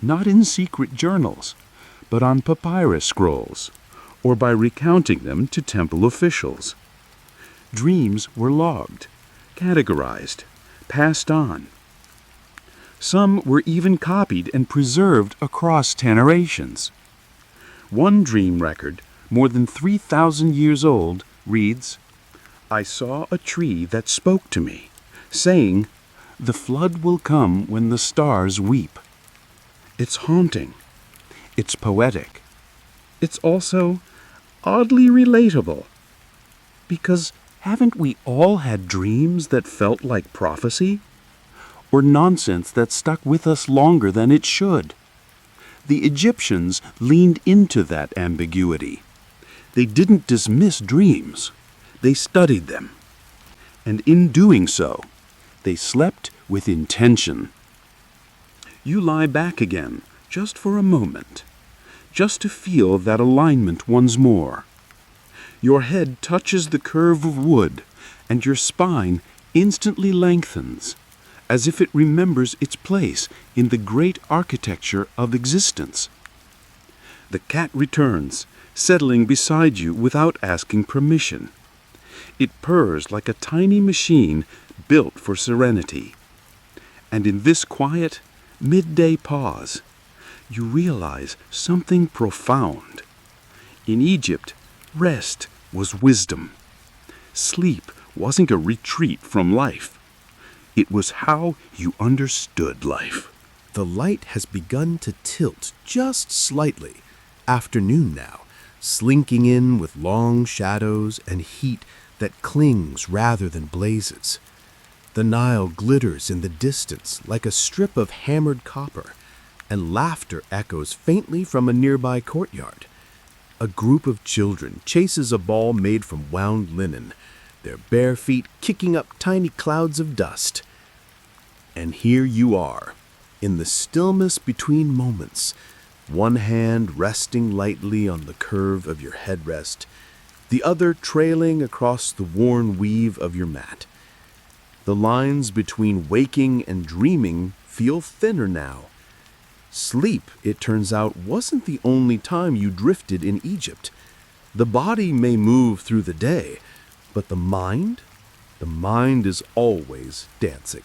Not in secret journals, but on papyrus scrolls, or by recounting them to temple officials. Dreams were logged, categorized, passed on. Some were even copied and preserved across generations. One dream record, more than 3,000 years old, reads, "I saw a tree that spoke to me, saying, 'The flood will come when the stars weep.'" It's haunting. It's poetic. It's also oddly relatable. Because haven't we all had dreams that felt like prophecy? Or nonsense that stuck with us longer than it should? The Egyptians leaned into that ambiguity. They didn't dismiss dreams. They studied them. And in doing so, they slept with intention. You lie back again, just for a moment, just to feel that alignment once more. Your head touches the curve of wood, and your spine instantly lengthens, as if it remembers its place in the great architecture of existence. The cat returns, settling beside you without asking permission. It purrs like a tiny machine built for serenity. And in this quiet, midday pause, you realize something profound. In Egypt, rest was wisdom. Sleep wasn't a retreat from life. It was how you understood life. The light has begun to tilt just slightly. Afternoon now, slinking in with long shadows and heat that clings rather than blazes. The Nile glitters in the distance like a strip of hammered copper, and laughter echoes faintly from a nearby courtyard. A group of children chases a ball made from wound linen, their bare feet kicking up tiny clouds of dust. And here you are, in the stillness between moments, one hand resting lightly on the curve of your headrest, the other trailing across the worn weave of your mat. The lines between waking and dreaming feel thinner now. Sleep, it turns out, wasn't the only time you drifted in Egypt. The body may move through the day, but the mind is always dancing.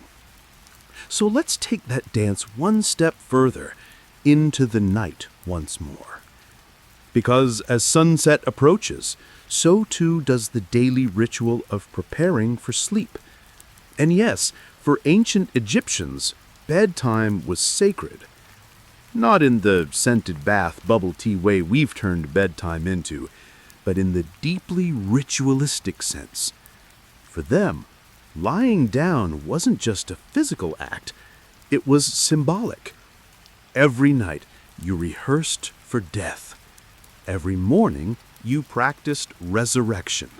So let's take that dance one step further, into the night once more. Because as sunset approaches, so too does the daily ritual of preparing for sleep. And yes, for ancient Egyptians, bedtime was sacred. Not in the scented bath bubble tea way we've turned bedtime into, but in the deeply ritualistic sense. For them, lying down wasn't just a physical act, it was symbolic. Every night you rehearsed for death. Every morning you practiced resurrection.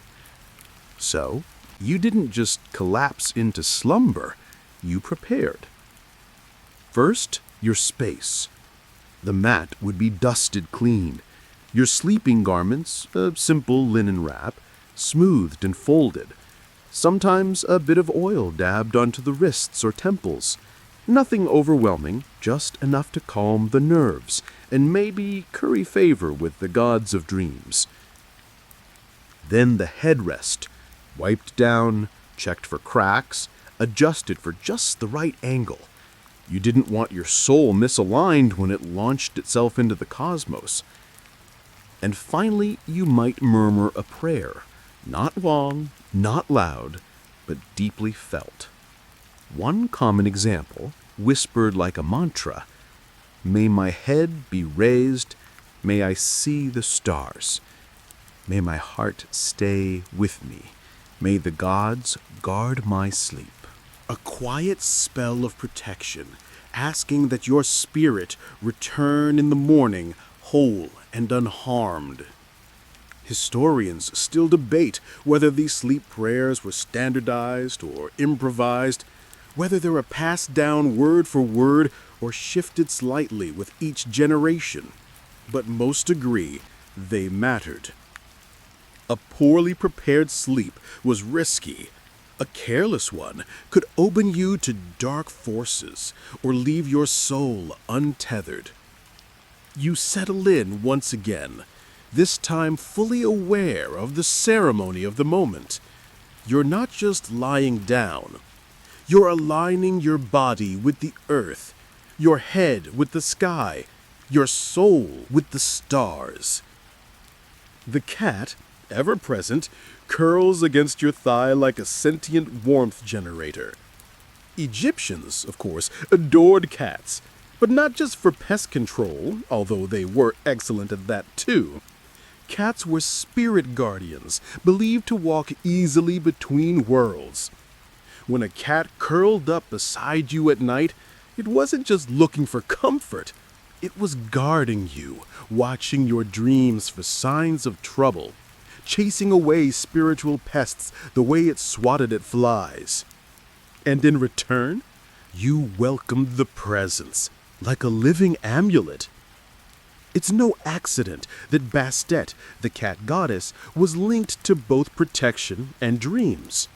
So, you didn't just collapse into slumber, you prepared. First, your space. The mat would be dusted clean, your sleeping garments, a simple linen wrap, smoothed and folded. Sometimes a bit of oil dabbed onto the wrists or temples. Nothing overwhelming, just enough to calm the nerves and maybe curry favor with the gods of dreams. Then the headrest, wiped down, checked for cracks, adjusted for just the right angle. You didn't want your soul misaligned when it launched itself into the cosmos. And finally, you might murmur a prayer, not long, not loud, but deeply felt. One common example, whispered like a mantra, "May my head be raised, may I see the stars. May my heart stay with me. May the gods guard my sleep." A quiet spell of protection, asking that your spirit return in the morning whole and unharmed. Historians still debate whether these sleep prayers were standardized or improvised, whether they were passed down word for word or shifted slightly with each generation. But most agree they mattered. A poorly prepared sleep was risky. A careless one could open you to dark forces or leave your soul untethered. You settle in once again, this time fully aware of the ceremony of the moment. You're not just lying down. You're aligning your body with the earth, your head with the sky, your soul with the stars. The cat, ever present, curls against your thigh like a sentient warmth generator. Egyptians, of course, adored cats, but not just for pest control, although they were excellent at that too. Cats were spirit guardians, believed to walk easily between worlds. When a cat curled up beside you at night, it wasn't just looking for comfort. It was guarding you, watching your dreams for signs of trouble, chasing away spiritual pests the way it swatted at flies. And in return, you welcomed the presence, like a living amulet. It's no accident that Bastet, the cat goddess, was linked to both protection and dreams.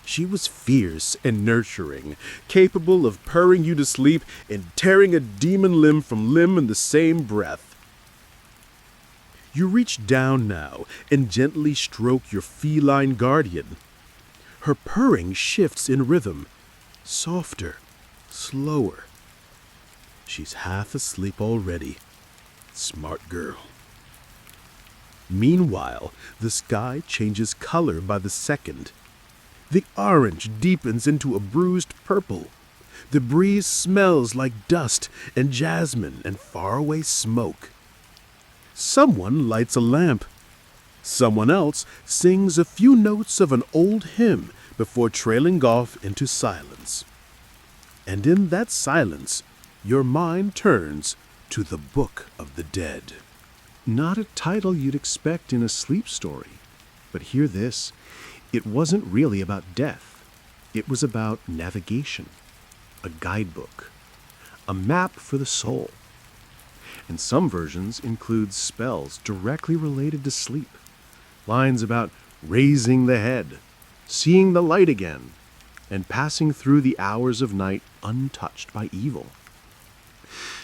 She was fierce and nurturing, capable of purring you to sleep and tearing a demon limb from limb in the same breath. You reach down now and gently stroke your feline guardian. Her purring shifts in rhythm, softer, slower. She's half asleep already. Smart girl. Meanwhile, the sky changes color by the second. The orange deepens into a bruised purple. The breeze smells like dust and jasmine and faraway smoke. Someone lights a lamp. Someone else sings a few notes of an old hymn before trailing off into silence. And in that silence, your mind turns to the Book of the Dead. Not a title you'd expect in a sleep story, but hear this. It wasn't really about death. It was about navigation, a guidebook, a map for the soul. And some versions include spells directly related to sleep. Lines about raising the head, seeing the light again, and passing through the hours of night untouched by evil.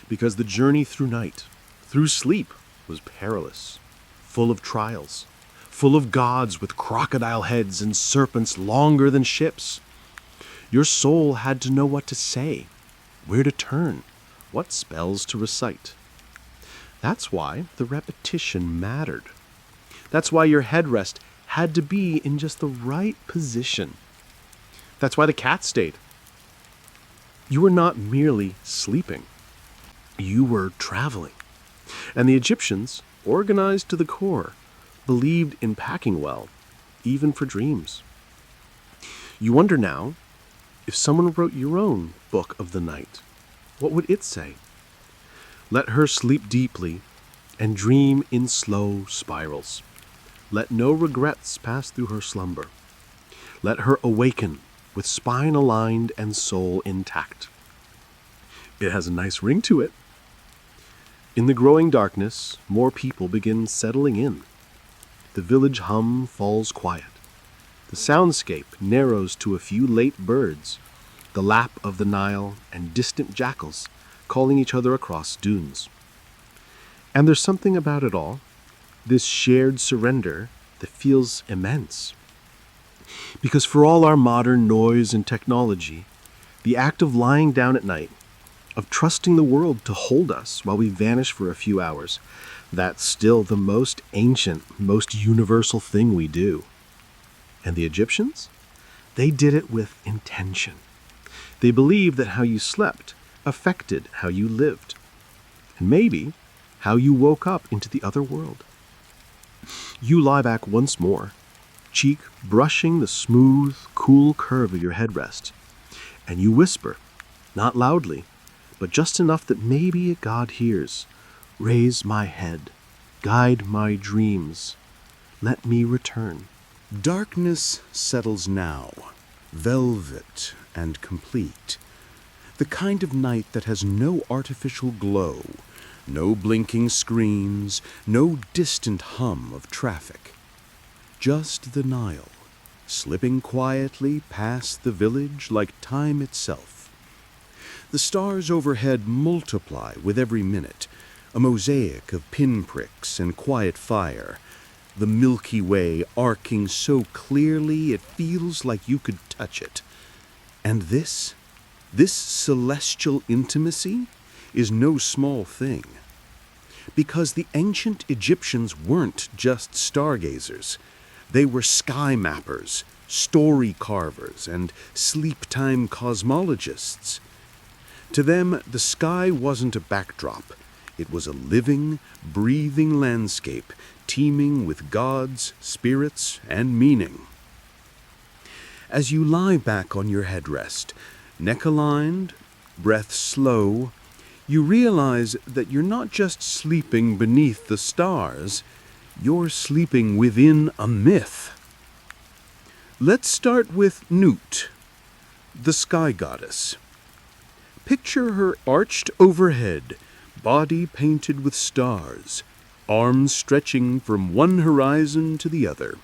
Because the journey through night, through sleep, was perilous, full of trials, full of gods with crocodile heads and serpents longer than ships. Your soul had to know what to say, where to turn, what spells to recite. That's why the repetition mattered. That's why your headrest had to be in just the right position. That's why the cat stayed. You were not merely sleeping. You were traveling. And the Egyptians, organized to the core, believed in packing well, even for dreams. You wonder now, if someone wrote your own Book of the Night, what would it say? Let her sleep deeply and dream in slow spirals. Let no regrets pass through her slumber. Let her awaken with spine aligned and soul intact. It has a nice ring to it. In the growing darkness, more people begin settling in. The village hum falls quiet. The soundscape narrows to a few late birds, the lap of the Nile, and distant jackals calling each other across dunes. And there's something about it all, this shared surrender, that feels immense. Because for all our modern noise and technology, the act of lying down at night, of trusting the world to hold us while we vanish for a few hours, that's still the most ancient, most universal thing we do. And the Egyptians? They did it with intention. They believed that how you slept affected how you lived, and maybe how you woke up into the other world. You lie back once more, cheek brushing the smooth, cool curve of your headrest, and you whisper, not loudly, but just enough that maybe God hears, "Raise my head, guide my dreams, let me return." Darkness settles now, velvet and complete. The kind of night that has no artificial glow, no blinking screens, no distant hum of traffic. Just the Nile, slipping quietly past the village like time itself. The stars overhead multiply with every minute, a mosaic of pinpricks and quiet fire, the Milky Way arcing so clearly it feels like you could touch it. And this celestial intimacy is no small thing. Because the ancient Egyptians weren't just stargazers. They were sky mappers, story carvers, and sleep-time cosmologists. To them, the sky wasn't a backdrop. It was a living, breathing landscape teeming with gods, spirits, and meaning. As you lie back on your headrest, neck aligned, breath slow, you realize that you're not just sleeping beneath the stars, you're sleeping within a myth. Let's start with Nut, the sky goddess. Picture her arched overhead, body painted with stars, arms stretching from one horizon to the other.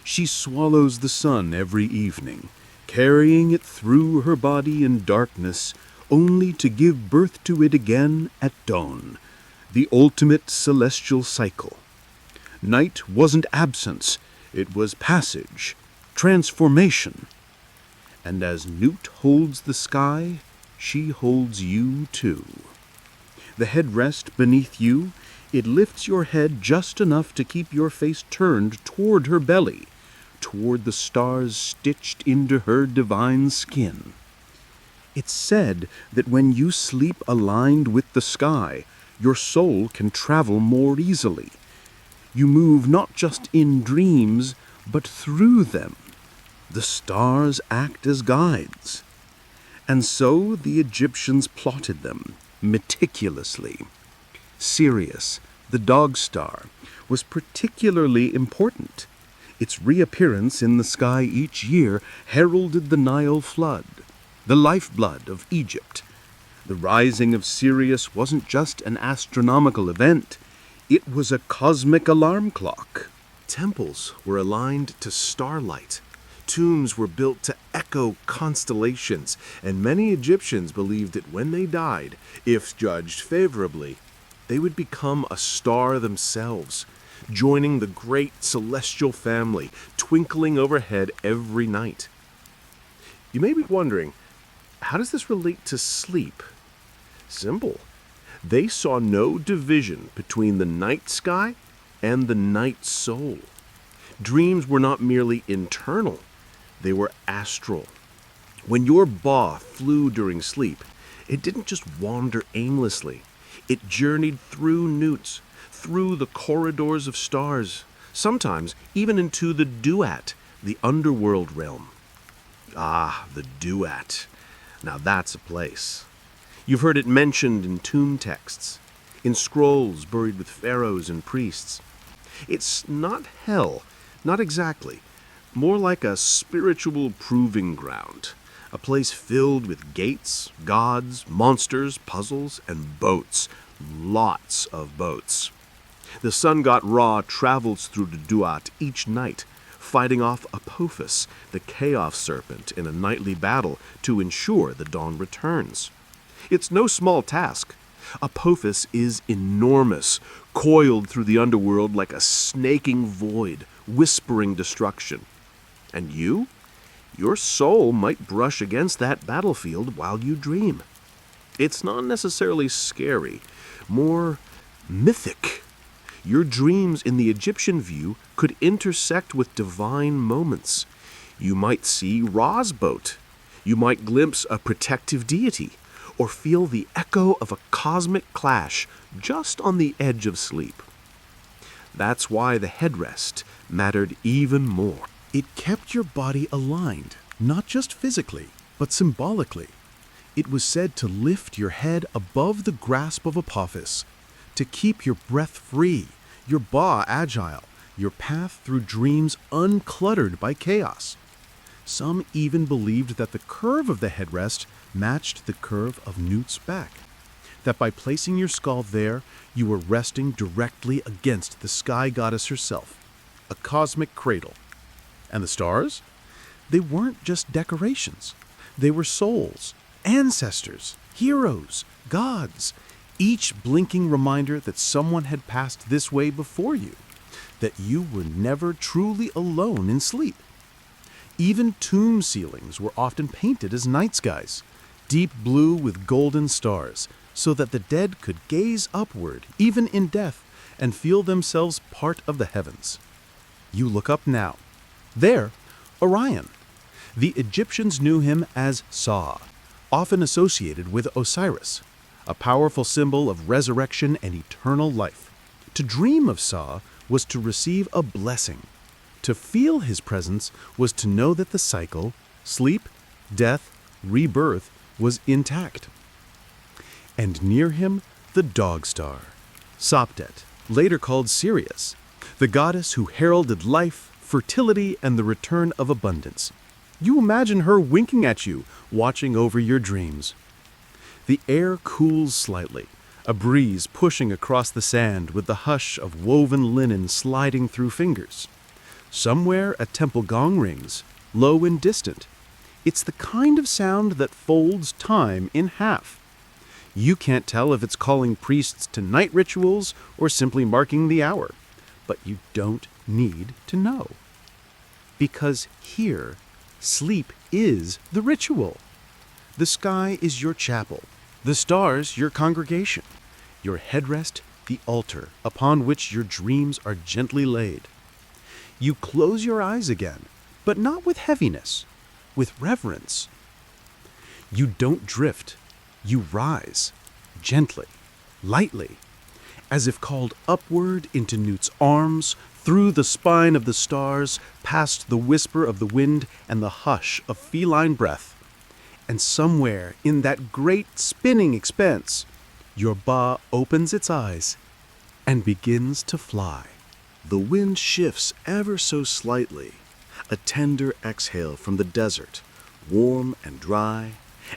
She swallows the sun every evening, carrying it through her body in darkness, only to give birth to it again at dawn, the ultimate celestial cycle. Night wasn't absence, it was passage, transformation. And as Nut holds the sky, she holds you too. The headrest beneath you, it lifts your head just enough to keep your face turned toward her belly, toward the stars stitched into her divine skin. It's said that when you sleep aligned with the sky, your soul can travel more easily. You move not just in dreams, but through them. The stars act as guides. And so the Egyptians plotted them meticulously. Sirius, the dog star, was particularly important. Its reappearance in the sky each year heralded the Nile flood, the lifeblood of Egypt. The rising of Sirius wasn't just an astronomical event, it was a cosmic alarm clock. Temples were aligned to starlight. Tombs were built to echo constellations, and many Egyptians believed that when they died, if judged favorably, they would become a star themselves, joining the great celestial family, twinkling overhead every night. You may be wondering, how does this relate to sleep? Simple. They saw no division between the night sky and the night soul. Dreams were not merely internal, they were astral. When your ba flew during sleep, it didn't just wander aimlessly. It journeyed through Nut, through the corridors of stars, sometimes even into the duat, the underworld realm. Ah, the duat. Now that's a place. You've heard it mentioned in tomb texts, in scrolls buried with pharaohs and priests. It's not hell, not exactly. More like a spiritual proving ground, a place filled with gates, gods, monsters, puzzles, and boats. Lots of boats. The sun god Ra travels through the Duat each night, fighting off Apophis, the chaos serpent, in a nightly battle to ensure the dawn returns. It's no small task. Apophis is enormous, coiled through the underworld like a snaking void, whispering destruction. And you? Your soul might brush against that battlefield while you dream. It's not necessarily scary, more mythic. Your dreams in the Egyptian view could intersect with divine moments. You might see Ra's boat. You might glimpse a protective deity, or feel the echo of a cosmic clash just on the edge of sleep. That's why the headrest mattered even more. It kept your body aligned, not just physically, but symbolically. It was said to lift your head above the grasp of Apophis, to keep your breath free, your ba agile, your path through dreams uncluttered by chaos. Some even believed that the curve of the headrest matched the curve of Nut's back, that by placing your skull there, you were resting directly against the sky goddess herself, a cosmic cradle. And the stars? They weren't just decorations. They were souls, ancestors, heroes, gods, each blinking reminder that someone had passed this way before you, that you were never truly alone in sleep. Even tomb ceilings were often painted as night skies, deep blue with golden stars, so that the dead could gaze upward, even in death, and feel themselves part of the heavens. You look up now. There, Orion. The Egyptians knew him as Sa, often associated with Osiris, a powerful symbol of resurrection and eternal life. To dream of Sa was to receive a blessing. To feel his presence was to know that the cycle, sleep, death, rebirth, was intact. And near him, the dog star, Sopdet, later called Sirius, the goddess who heralded life, fertility, and the return of abundance. You imagine her winking at you, watching over your dreams. The air cools slightly, a breeze pushing across the sand with the hush of woven linen sliding through fingers. Somewhere a temple gong rings, low and distant. It's the kind of sound that folds time in half. You can't tell if it's calling priests to night rituals or simply marking the hour, but you don't need to know. Because here, sleep is the ritual. The sky is your chapel, the stars your congregation, your headrest the altar upon which your dreams are gently laid. You close your eyes again, but not with heaviness, with reverence. You don't drift, you rise, gently, lightly, as if called upward into Newt's arms, through the spine of the stars, past the whisper of the wind and the hush of feline breath. And somewhere in that great spinning expanse, your ba opens its eyes and begins to fly. The wind shifts ever so slightly, a tender exhale from the desert, warm and dry,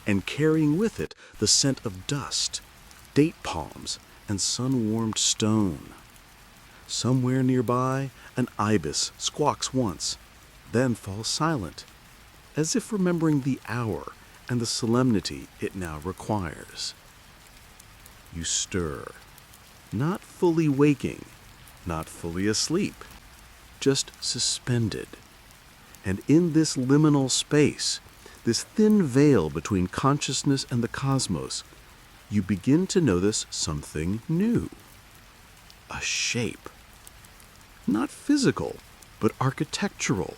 and carrying with it the scent of dust, date palms, and sun-warmed stone. Somewhere nearby, an ibis squawks once, then falls silent, as if remembering the hour and the solemnity it now requires. You stir, not fully waking, not fully asleep, just suspended. And in this liminal space, this thin veil between consciousness and the cosmos, you begin to notice something new. A shape. Not physical, but architectural.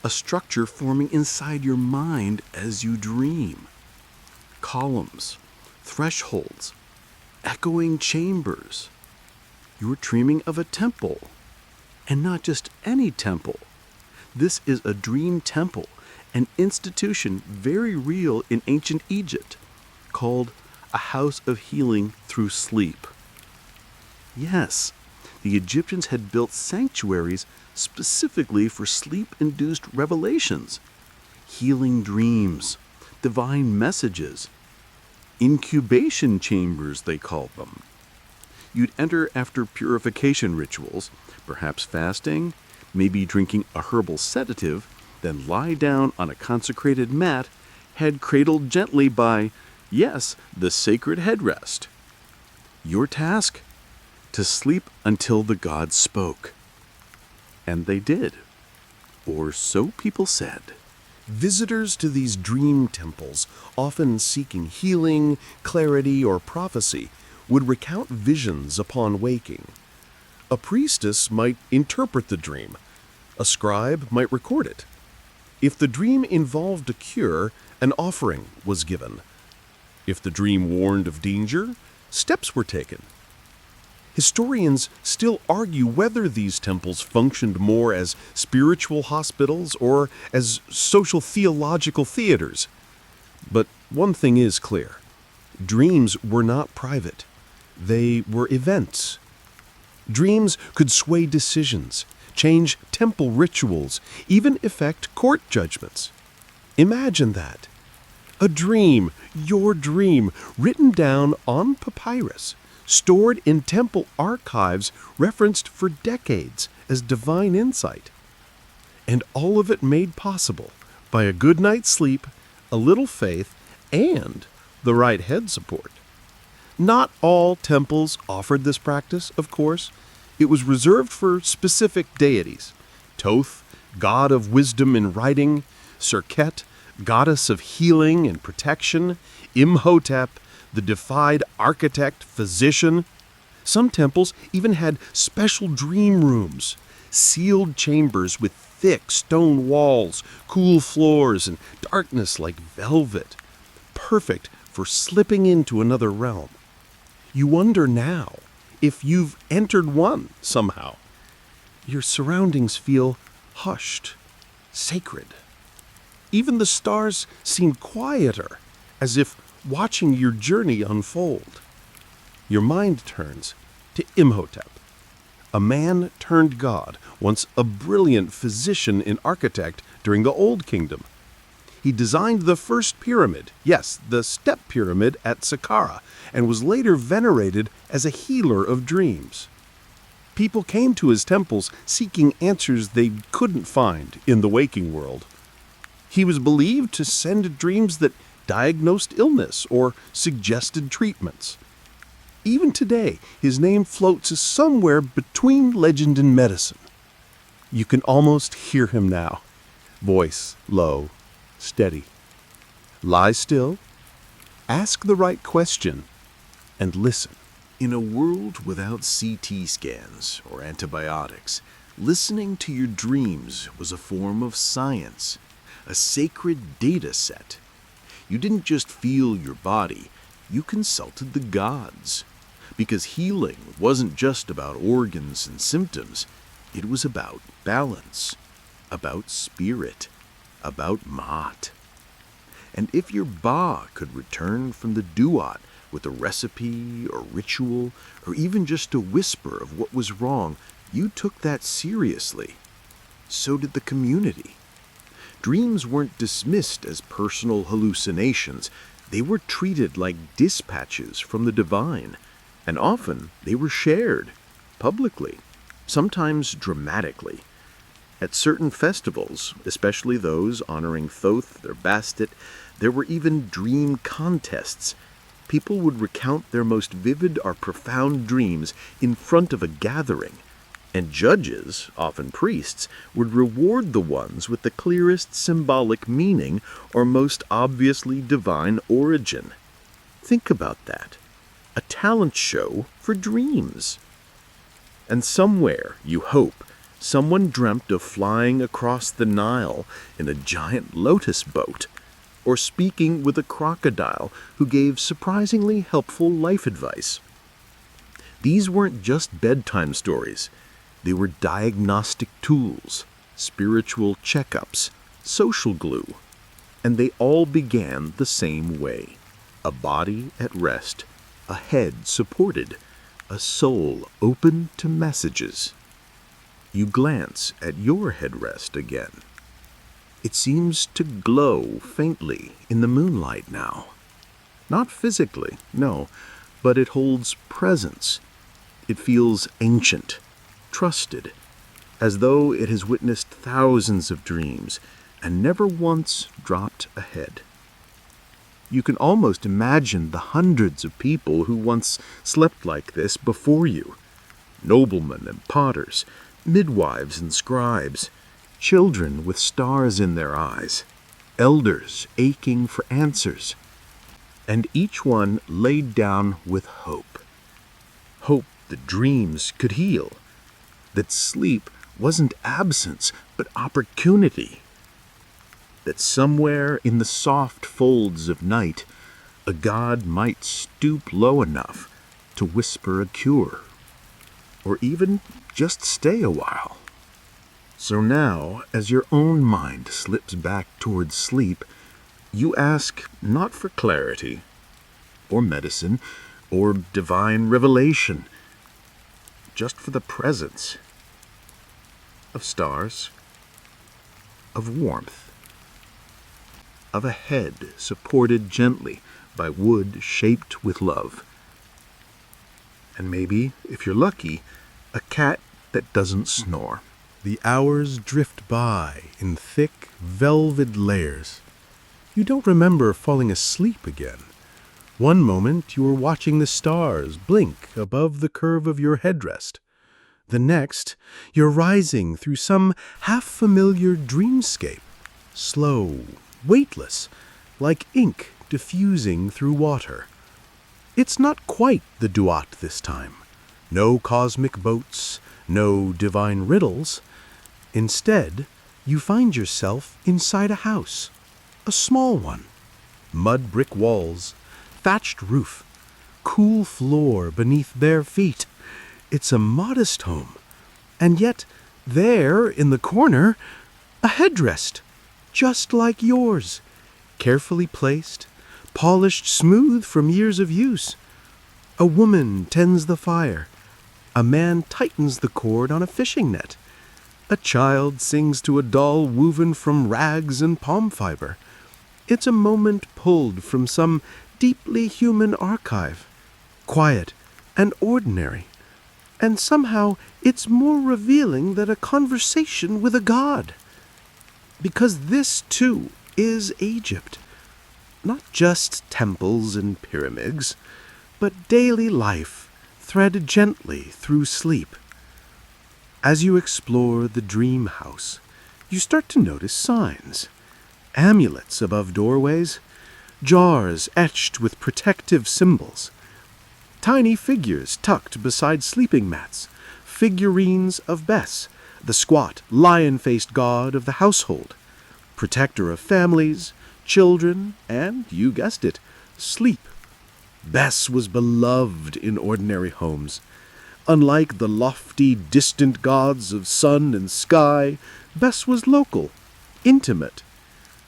A structure forming inside your mind as you dream. Columns, thresholds, echoing chambers. You're dreaming of a temple. And not just any temple. This is a dream temple, an institution very real in ancient Egypt, called a house of healing through sleep. Yes, the Egyptians had built sanctuaries specifically for sleep-induced revelations, healing dreams, divine messages, incubation chambers, they called them. You'd enter after purification rituals, perhaps fasting, maybe drinking a herbal sedative, then lie down on a consecrated mat, head cradled gently by, yes, the sacred headrest. Your task? To sleep until the gods spoke. And they did. Or so people said. Visitors to these dream temples, often seeking healing, clarity, or prophecy, would recount visions upon waking. A priestess might interpret the dream. A scribe might record it. If the dream involved a cure, an offering was given. If the dream warned of danger, steps were taken. Historians still argue whether these temples functioned more as spiritual hospitals or as social theological theaters. But one thing is clear. Dreams were not private. They were events. Dreams could sway decisions, change temple rituals, even affect court judgments. Imagine that. A dream, your dream, written down on papyrus, stored in temple archives, referenced for decades as divine insight. And all of it made possible by a good night's sleep, a little faith, and the right head support. Not all temples offered this practice, of course. It was reserved for specific deities, Thoth, god of wisdom in writing, Serket, goddess of healing and protection, Imhotep, the defied architect, physician. Some temples even had special dream rooms, sealed chambers with thick stone walls, cool floors, and darkness like velvet, perfect for slipping into another realm. You wonder now if you've entered one somehow. Your surroundings feel hushed, sacred. Even the stars seem quieter, as if watching your journey unfold. Your mind turns to Imhotep, a man turned god, once a brilliant physician and architect during the Old Kingdom. He designed the first pyramid, yes, the step pyramid at Saqqara, and was later venerated as a healer of dreams. People came to his temples seeking answers they couldn't find in the waking world. He was believed to send dreams that diagnosed illness or suggested treatments. Even today, his name floats somewhere between legend and medicine. You can almost hear him now, voice low, steady. Lie still, ask the right question, and listen. In a world without CT scans or antibiotics, listening to your dreams was a form of science, a sacred data set. You didn't just feel your body, you consulted the gods. Because healing wasn't just about organs and symptoms, it was about balance, about spirit, about Maat. And if your Ba could return from the duat with a recipe or ritual, or even just a whisper of what was wrong, you took that seriously. So did the community. Dreams weren't dismissed as personal hallucinations. They were treated like dispatches from the divine, and often they were shared, publicly, sometimes dramatically. At certain festivals, especially those honoring Thoth or Bastet, there were even dream contests. People would recount their most vivid or profound dreams in front of a gathering, and judges, often priests, would reward the ones with the clearest symbolic meaning or most obviously divine origin. Think about that. A talent show for dreams. And somewhere, you hope, someone dreamt of flying across the Nile in a giant lotus boat, or speaking with a crocodile who gave surprisingly helpful life advice. These weren't just bedtime stories. They were diagnostic tools, spiritual checkups, social glue. And they all began the same way. A body at rest, a head supported, a soul open to messages. You glance at your headrest again. It seems to glow faintly in the moonlight now. Not physically, no, but it holds presence. It feels ancient, trusted, as though it has witnessed thousands of dreams and never once dropped a head. You can almost imagine the hundreds of people who once slept like this before you. Noblemen and potters, midwives and scribes, children with stars in their eyes, elders aching for answers, and each one laid down with hope. Hope that dreams could heal, that sleep wasn't absence but opportunity, that somewhere in the soft folds of night a god might stoop low enough to whisper a cure, or even just stay a while. So now, as your own mind slips back towards sleep, you ask not for clarity, or medicine, or divine revelation, just for the presence of stars, of warmth, of a head supported gently by wood shaped with love, and maybe, if you're lucky, a cat that doesn't snore. The hours drift by in thick, velvet layers. You don't remember falling asleep again. One moment you were watching the stars blink above the curve of your headrest. The next, you're rising through some half-familiar dreamscape, slow, weightless, like ink diffusing through water. It's not quite the duat this time. No cosmic boats, no divine riddles. Instead, you find yourself inside a house, a small one. Mud brick walls, thatched roof, cool floor beneath bare feet. It's a modest home, and yet there in the corner, a headrest, just like yours, carefully placed, polished smooth from years of use. A woman tends the fire. A man tightens the cord on a fishing net. A child sings to a doll woven from rags and palm fiber. It's a moment pulled from some deeply human archive, quiet and ordinary. And somehow it's more revealing than a conversation with a god. Because this, too, is Egypt. Not just temples and pyramids, but daily life threaded gently through sleep. As you explore the dream house, you start to notice signs. Amulets above doorways, jars etched with protective symbols, tiny figures tucked beside sleeping mats, figurines of Bes, the squat, lion-faced god of the household, protector of families, children, and, you guessed it, sleep. Bes was beloved in ordinary homes. Unlike the lofty, distant gods of sun and sky, Bes was local, intimate.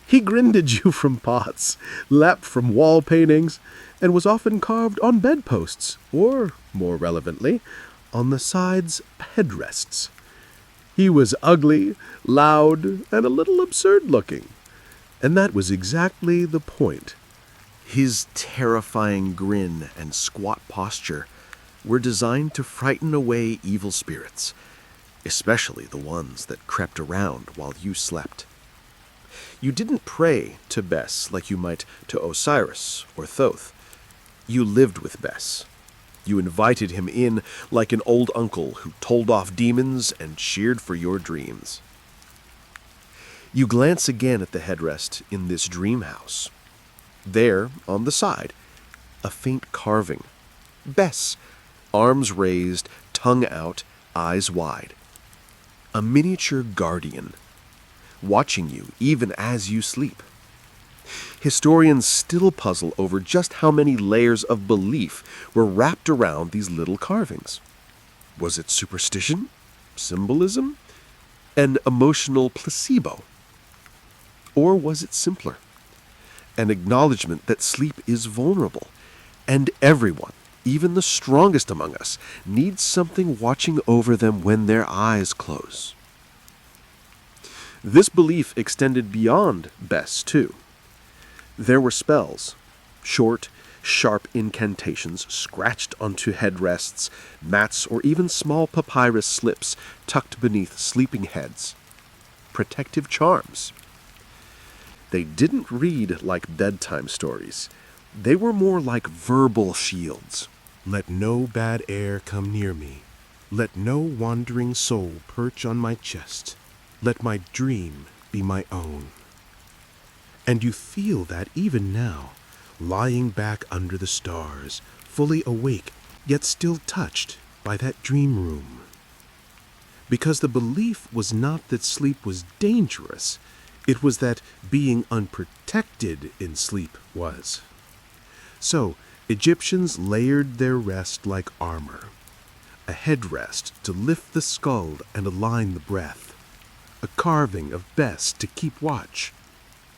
He grinned at you from pots, leapt from wall paintings, and was often carved on bedposts, or, more relevantly, on the sides headrests. He was ugly, loud, and a little absurd-looking. And that was exactly the point. His terrifying grin and squat posture were designed to frighten away evil spirits, especially the ones that crept around while you slept. You didn't pray to Bes like you might to Osiris or Thoth. You lived with Bes. You invited him in like an old uncle who told off demons and cheered for your dreams. You glance again at the headrest in this dream house. There, on the side, a faint carving. Bes, arms raised, tongue out, eyes wide. A miniature guardian, watching you even as you sleep. Historians still puzzle over just how many layers of belief were wrapped around these little carvings. Was it superstition? Symbolism? An emotional placebo? Or was it simpler? An acknowledgement that sleep is vulnerable, and everyone, even the strongest among us, needs something watching over them when their eyes close. This belief extended beyond Bes, too. There were spells, short, sharp incantations scratched onto headrests, mats, or even small papyrus slips tucked beneath sleeping heads. Protective charms. They didn't read like bedtime stories. They were more like verbal shields. Let no bad air come near me. Let no wandering soul perch on my chest. Let my dream be my own. And you feel that even now, lying back under the stars, fully awake, yet still touched by that dream room. Because the belief was not that sleep was dangerous, it was that being unprotected in sleep was. So, Egyptians layered their rest like armor. A headrest to lift the skull and align the breath. A carving of Bes to keep watch.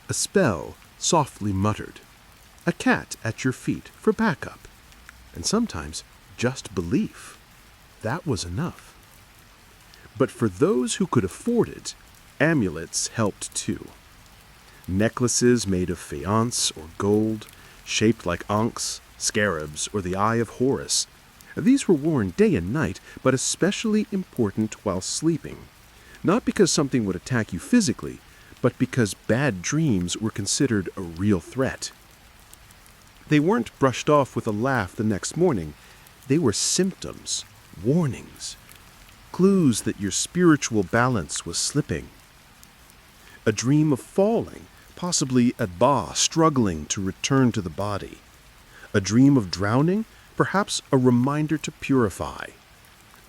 A spell softly muttered. A cat at your feet for backup. And sometimes just belief. That was enough. But for those who could afford it, amulets helped too. Necklaces made of faience or gold, shaped like ankhs, scarabs, or the eye of Horus. These were worn day and night, but especially important while sleeping. Not because something would attack you physically, but because bad dreams were considered a real threat. They weren't brushed off with a laugh the next morning. They were symptoms, warnings. clues that your spiritual balance was slipping. A dream of falling, possibly at Ba, struggling to return to the body. A dream of drowning, perhaps a reminder to purify.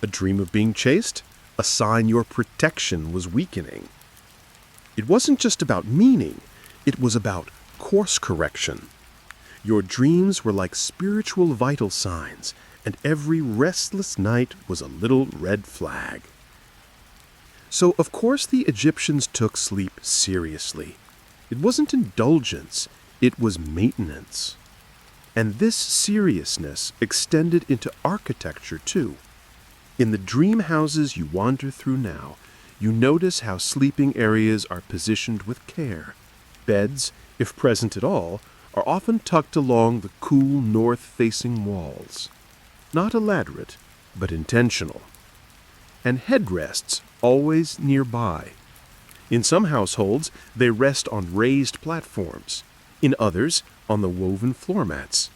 A dream of being chased, a sign your protection was weakening. It wasn't just about meaning, it was about course correction. Your dreams were like spiritual vital signs, and every restless night was a little red flag. So, of course, the Egyptians took sleep seriously. It wasn't indulgence, it was maintenance. And this seriousness extended into architecture, too. In the dream houses you wander through now, you notice how sleeping areas are positioned with care. Beds, if present at all, are often tucked along the cool north-facing walls. Not elaborate, but intentional. And headrests always nearby. In some households, they rest on raised platforms. In others, on the woven floor mats.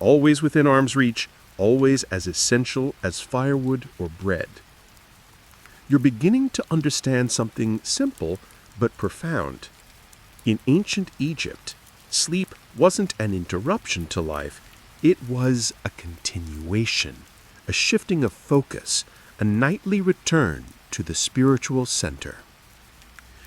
Always within arm's reach, always as essential as firewood or bread. You're beginning to understand something simple but profound. In ancient Egypt, sleep wasn't an interruption to life, it was a continuation, a shifting of focus, a nightly return to the spiritual center.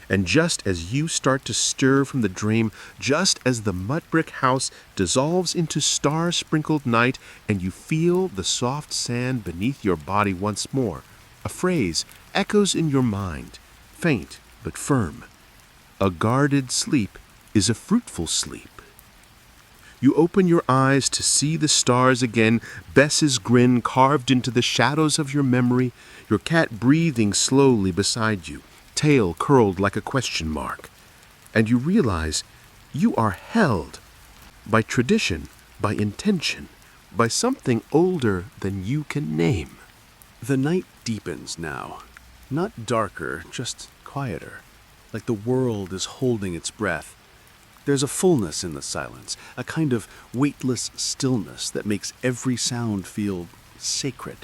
And just as you start to stir from the dream, just as the mud brick house dissolves into star-sprinkled night and you feel the soft sand beneath your body once more, a phrase echoes in your mind, faint but firm. A guarded sleep is a fruitful sleep. You open your eyes to see the stars again, Bess's grin carved into the shadows of your memory, your cat breathing slowly beside you, tail curled like a question mark. And you realize you are held by tradition, by intention, by something older than you can name. The night deepens now. Not darker, just quieter, like the world is holding its breath. There's a fullness in the silence, a kind of weightless stillness that makes every sound feel sacred.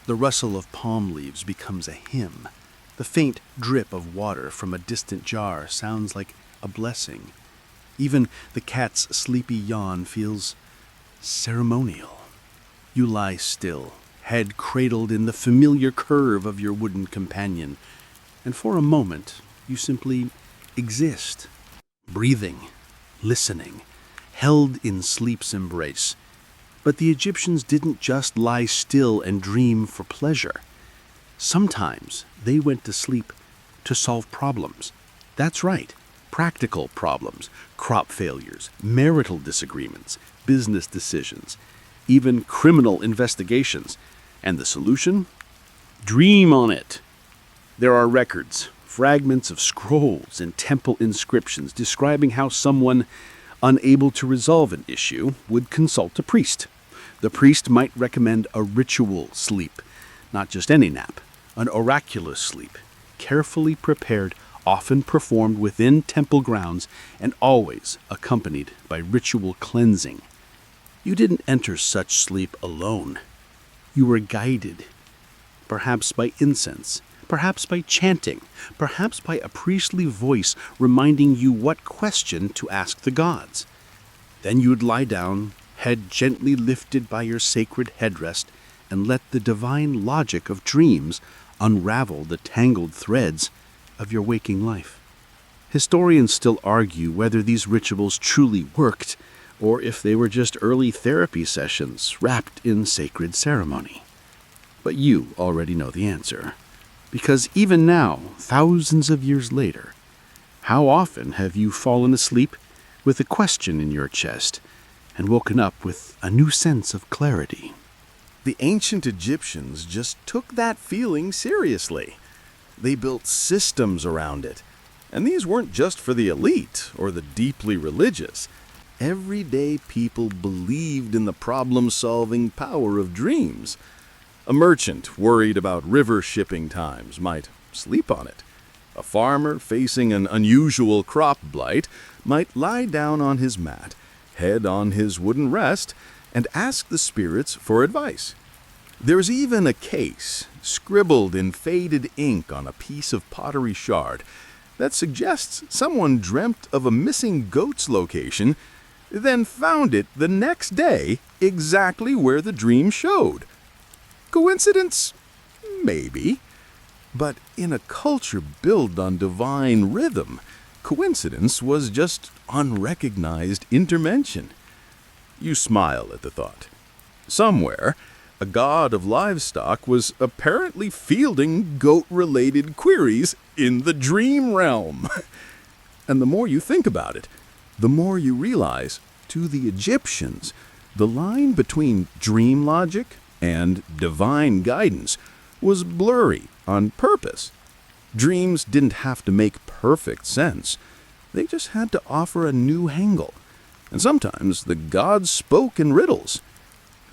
The rustle of palm leaves becomes a hymn. The faint drip of water from a distant jar sounds like a blessing. Even the cat's sleepy yawn feels ceremonial. You lie still, head cradled in the familiar curve of your wooden companion, and for a moment you simply exist. Breathing, listening, held in sleep's embrace. But the Egyptians didn't just lie still and dream for pleasure. Sometimes they went to sleep to solve problems. That's right, practical problems, crop failures, marital disagreements, business decisions, even criminal investigations. And the solution? Dream on it. There are records, fragments of scrolls and temple inscriptions describing how someone unable to resolve an issue would consult a priest. The priest might recommend a ritual sleep, not just any nap, an oracular sleep, carefully prepared, often performed within temple grounds, and always accompanied by ritual cleansing. You didn't enter such sleep alone. You were guided, perhaps by incense, perhaps by chanting, perhaps by a priestly voice reminding you what question to ask the gods. Then you'd lie down, head gently lifted by your sacred headrest, and let the divine logic of dreams unravel the tangled threads of your waking life. Historians still argue whether these rituals truly worked, or if they were just early therapy sessions wrapped in sacred ceremony. But you already know the answer. Because even now, thousands of years later, how often have you fallen asleep with a question in your chest and woken up with a new sense of clarity? The ancient Egyptians just took that feeling seriously. They built systems around it. And these weren't just for the elite or the deeply religious. Everyday people believed in the problem-solving power of dreams. A merchant worried about river shipping times might sleep on it. A farmer facing an unusual crop blight might lie down on his mat, head on his wooden rest, and ask the spirits for advice. There's even a case, scribbled in faded ink on a piece of pottery shard, that suggests someone dreamt of a missing goat's location, then found it the next day exactly where the dream showed. Coincidence? Maybe. But in a culture built on divine rhythm, coincidence was just unrecognized intervention. You smile at the thought. Somewhere, a god of livestock was apparently fielding goat-related queries in the dream realm. And the more you think about it, the more you realize, to the Egyptians, the line between dream logic and divine guidance was blurry on purpose. Dreams didn't have to make perfect sense. They just had to offer a new angle. And sometimes the gods spoke in riddles.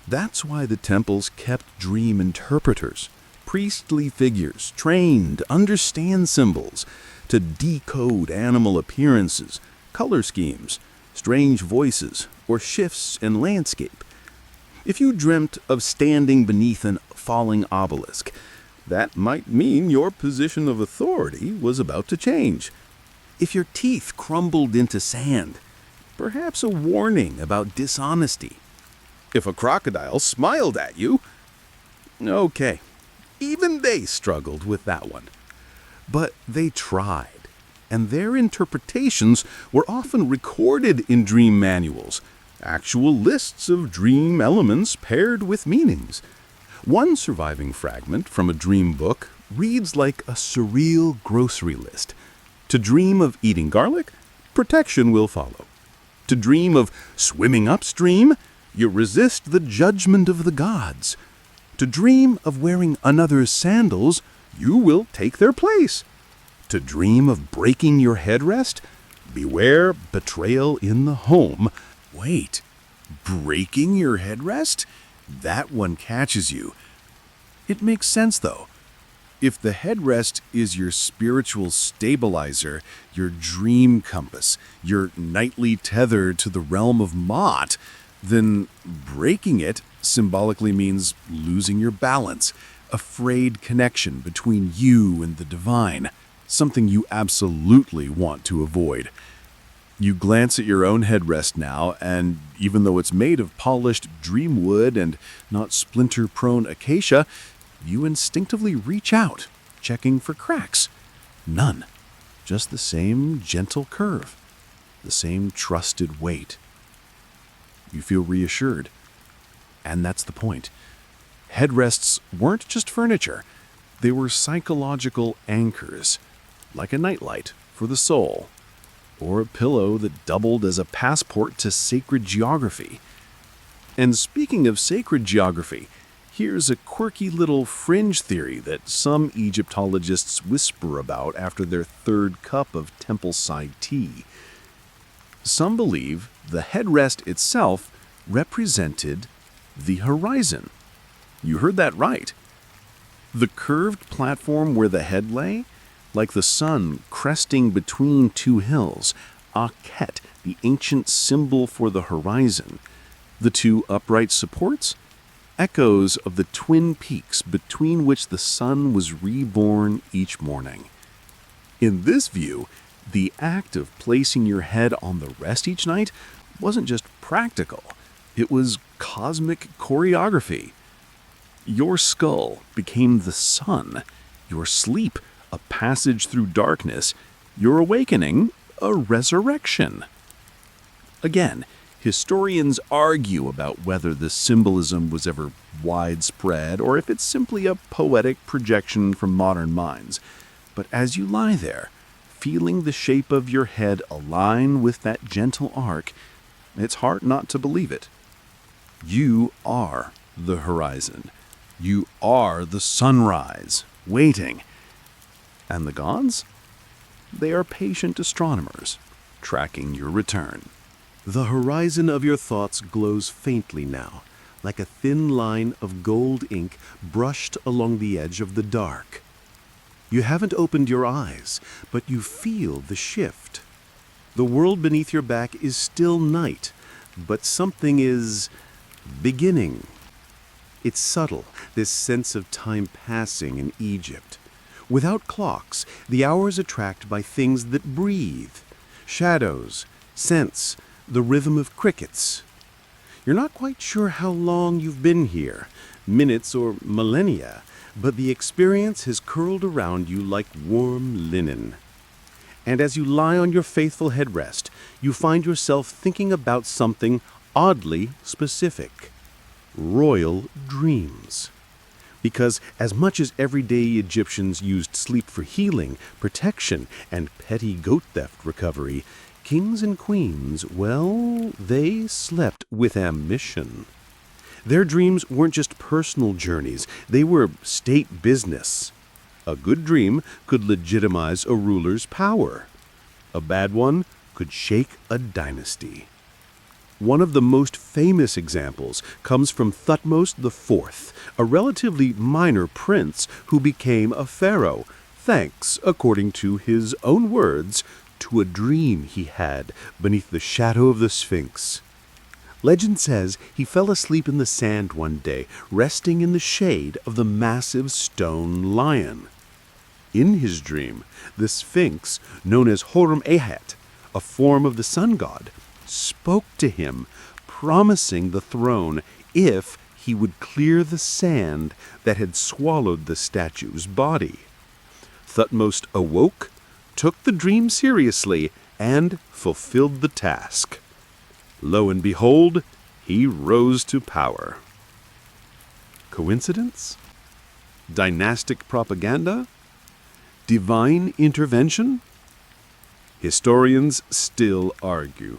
That's why the temples kept dream interpreters, priestly figures trained to understand symbols, to decode animal appearances, color schemes, strange voices, or shifts in landscape. If you dreamt of standing beneath an falling obelisk, that might mean your position of authority was about to change. If your teeth crumbled into sand, perhaps a warning about dishonesty. If a crocodile smiled at you, okay, even they struggled with that one. But they tried, and their interpretations were often recorded in dream manuals, actual lists of dream elements paired with meanings. One surviving fragment from a dream book reads like a surreal grocery list. To dream of eating garlic, protection will follow. To dream of swimming upstream, you resist the judgment of the gods. To dream of wearing another's sandals, you will take their place. To dream of breaking your headrest, beware betrayal in the home. Wait, breaking your headrest? That one catches you. It makes sense, though. If the headrest is your spiritual stabilizer, your dream compass, your nightly tether to the realm of Mot, then breaking it symbolically means losing your balance, a frayed connection between you and the divine, something you absolutely want to avoid. You glance at your own headrest now, and even though it's made of polished dream wood and not splinter-prone acacia, you instinctively reach out, checking for cracks. None. Just the same gentle curve, the same trusted weight. You feel reassured. And that's the point. Headrests weren't just furniture. They were psychological anchors, like a nightlight for the soul, or a pillow that doubled as a passport to sacred geography. And speaking of sacred geography, here's a quirky little fringe theory that some Egyptologists whisper about after their third cup of temple-side tea. Some believe the headrest itself represented the horizon. You heard that right. The curved platform where the head lay, like the sun cresting between two hills, Akhet, the ancient symbol for the horizon. The two upright supports, echoes of the twin peaks between which the sun was reborn each morning. In this view, the act of placing your head on the rest each night wasn't just practical, it was cosmic choreography. Your skull became the sun, your sleep a passage through darkness, your awakening a resurrection. Again, historians argue about whether the symbolism was ever widespread or if it's simply a poetic projection from modern minds. But as you lie there, feeling the shape of your head align with that gentle arc, it's hard not to believe it. You are the horizon. You are the sunrise, waiting. And the gods? They are patient astronomers, tracking your return. The horizon of your thoughts glows faintly now, like a thin line of gold ink brushed along the edge of the dark. You haven't opened your eyes, but you feel the shift. The world beneath your back is still night, but something is beginning. It's subtle, this sense of time passing in Egypt. Without clocks, the hours are tracked by things that breathe. Shadows, scents, the rhythm of crickets. You're not quite sure how long you've been here, minutes or millennia, but the experience has curled around you like warm linen. And as you lie on your faithful headrest, you find yourself thinking about something oddly specific. Royal dreams. Because as much as everyday Egyptians used sleep for healing, protection, and petty goat theft recovery, kings and queens, well, they slept with ambition. Their dreams weren't just personal journeys, they were state business. A good dream could legitimize a ruler's power. A bad one could shake a dynasty. One of the most famous examples comes from Thutmose IV, a relatively minor prince who became a pharaoh, thanks, according to his own words, to a dream he had beneath the shadow of the Sphinx. Legend says he fell asleep in the sand one day, resting in the shade of the massive stone lion. In his dream, the Sphinx, known as Horem-Ehet, a form of the sun god, spoke to him, promising the throne if he would clear the sand that had swallowed the statue's body. Thutmose awoke, took the dream seriously, and fulfilled the task. Lo and behold, he rose to power. Coincidence? Dynastic propaganda? Divine intervention? Historians still argue.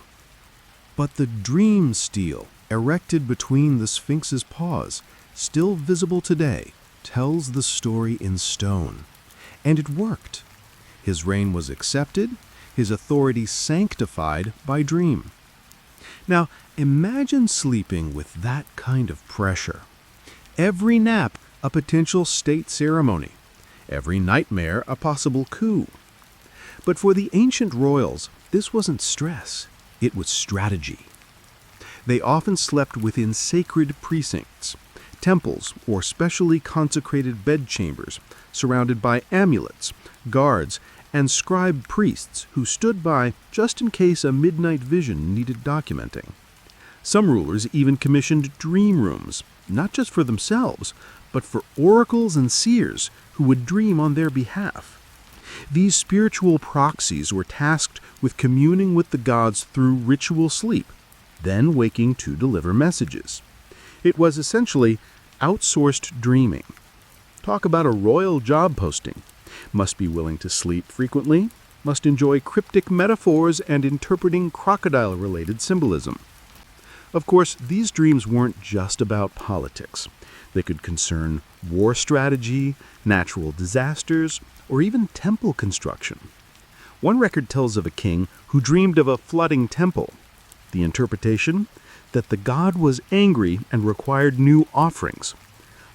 But the dream stele, erected between the Sphinx's paws, still visible today, tells the story in stone. And it worked. His reign was accepted, his authority sanctified by dream. Now, imagine sleeping with that kind of pressure. Every nap a potential state ceremony. Every nightmare a possible coup. But for the ancient royals, this wasn't stress, it was strategy. They often slept within sacred precincts, temples or specially consecrated bedchambers, surrounded by amulets, guards, and scribe priests who stood by just in case a midnight vision needed documenting. Some rulers even commissioned dream rooms, not just for themselves, but for oracles and seers who would dream on their behalf. These spiritual proxies were tasked with communing with the gods through ritual sleep, then waking to deliver messages. It was essentially outsourced dreaming. Talk about a royal job posting. Must be willing to sleep frequently, must enjoy cryptic metaphors and interpreting crocodile-related symbolism. Of course, these dreams weren't just about politics. They could concern war strategy, natural disasters, or even temple construction. One record tells of a king who dreamed of a flooding temple. The interpretation? That the god was angry and required new offerings.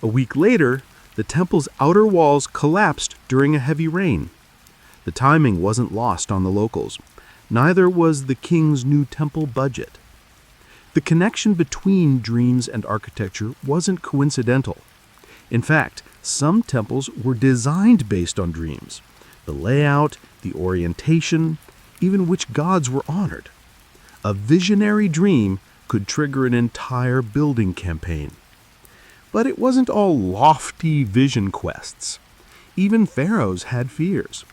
A week later, the temple's outer walls collapsed during a heavy rain. The timing wasn't lost on the locals. Neither was the king's new temple budget. The connection between dreams and architecture wasn't coincidental. In fact, some temples were designed based on dreams. The layout, the orientation, even which gods were honored. A visionary dream could trigger an entire building campaign. But it wasn't all lofty vision quests. Even pharaohs had fears.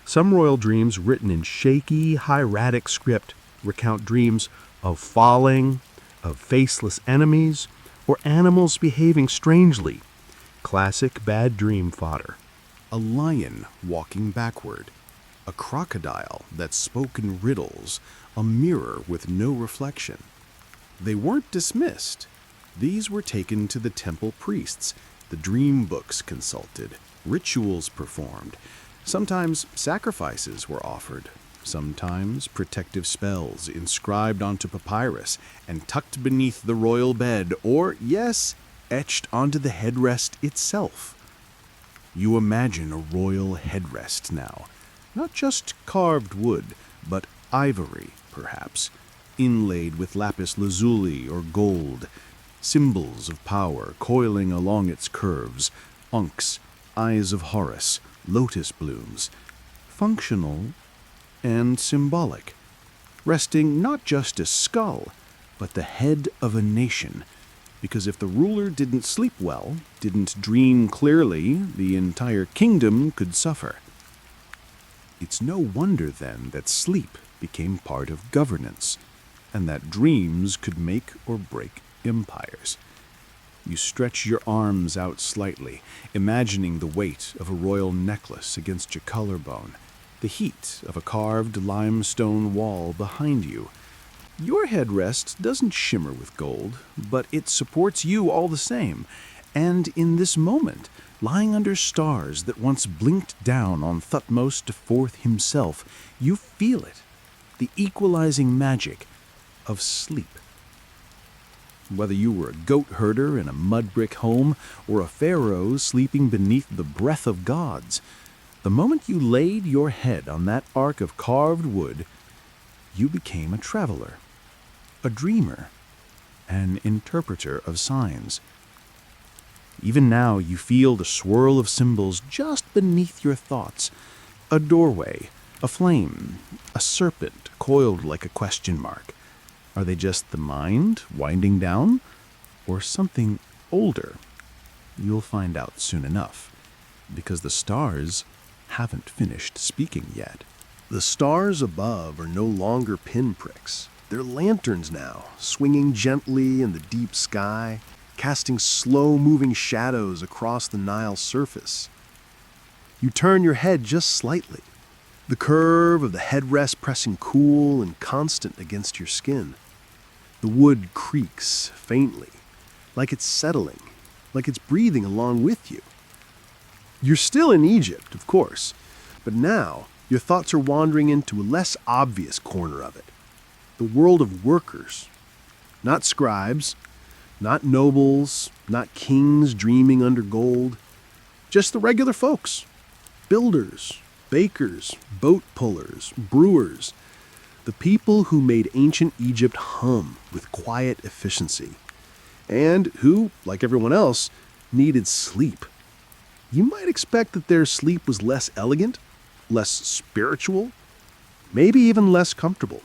Some royal dreams written in shaky, hieratic script recount dreams of falling, of faceless enemies, or animals behaving strangely. Classic bad dream fodder. A lion walking backward, a crocodile that spoke in riddles, a mirror with no reflection. They weren't dismissed. These were taken to the temple priests, the dream books consulted, rituals performed. Sometimes sacrifices were offered, sometimes protective spells inscribed onto papyrus and tucked beneath the royal bed, or, yes, etched onto the headrest itself. You imagine a royal headrest now, not just carved wood, but ivory, perhaps, inlaid with lapis lazuli or gold, symbols of power coiling along its curves, unks, eyes of Horus, lotus blooms, functional and symbolic, resting not just a skull, but the head of a nation, because if the ruler didn't sleep well, didn't dream clearly, the entire kingdom could suffer. It's no wonder, then, that sleep became part of governance, and that dreams could make or break empires. You stretch your arms out slightly, imagining the weight of a royal necklace against your collarbone, the heat of a carved limestone wall behind you. Your headrest doesn't shimmer with gold, but it supports you all the same, and in this moment, lying under stars that once blinked down on Thutmose IV himself, you feel it, the equalizing magic of sleep. Whether you were a goat herder in a mud brick home or a pharaoh sleeping beneath the breath of gods, the moment you laid your head on that ark of carved wood, you became a traveler, a dreamer, an interpreter of signs. Even now you feel the swirl of symbols just beneath your thoughts, a doorway, a flame, a serpent coiled like a question mark. Are they just the mind winding down, or something older? You'll find out soon enough, because the stars haven't finished speaking yet. The stars above are no longer pinpricks. They're lanterns now, swinging gently in the deep sky, casting slow-moving shadows across the Nile surface. You turn your head just slightly, the curve of the headrest pressing cool and constant against your skin. The wood creaks faintly, like it's settling, like it's breathing along with you. You're still in Egypt, of course, but now your thoughts are wandering into a less obvious corner of it. The world of workers. Not scribes, not nobles, not kings dreaming under gold. Just the regular folks. Builders, bakers, boat pullers, brewers. The people who made ancient Egypt hum with quiet efficiency. And who, like everyone else, needed sleep. You might expect that their sleep was less elegant, less spiritual, maybe even less comfortable.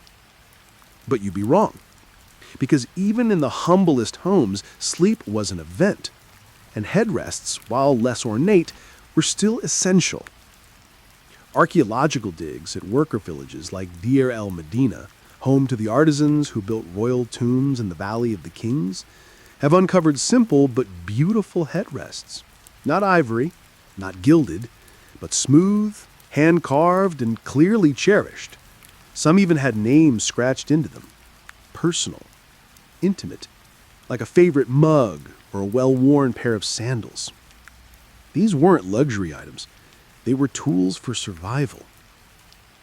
But you'd be wrong, because even in the humblest homes, sleep was an event, and headrests, while less ornate, were still essential. Archaeological digs at worker villages like Deir el-Medina, home to the artisans who built royal tombs in the Valley of the Kings, have uncovered simple but beautiful headrests. Not ivory, not gilded, but smooth, hand-carved, and clearly cherished. Some even had names scratched into them. Personal, intimate, like a favorite mug or a well-worn pair of sandals. These weren't luxury items. They were tools for survival.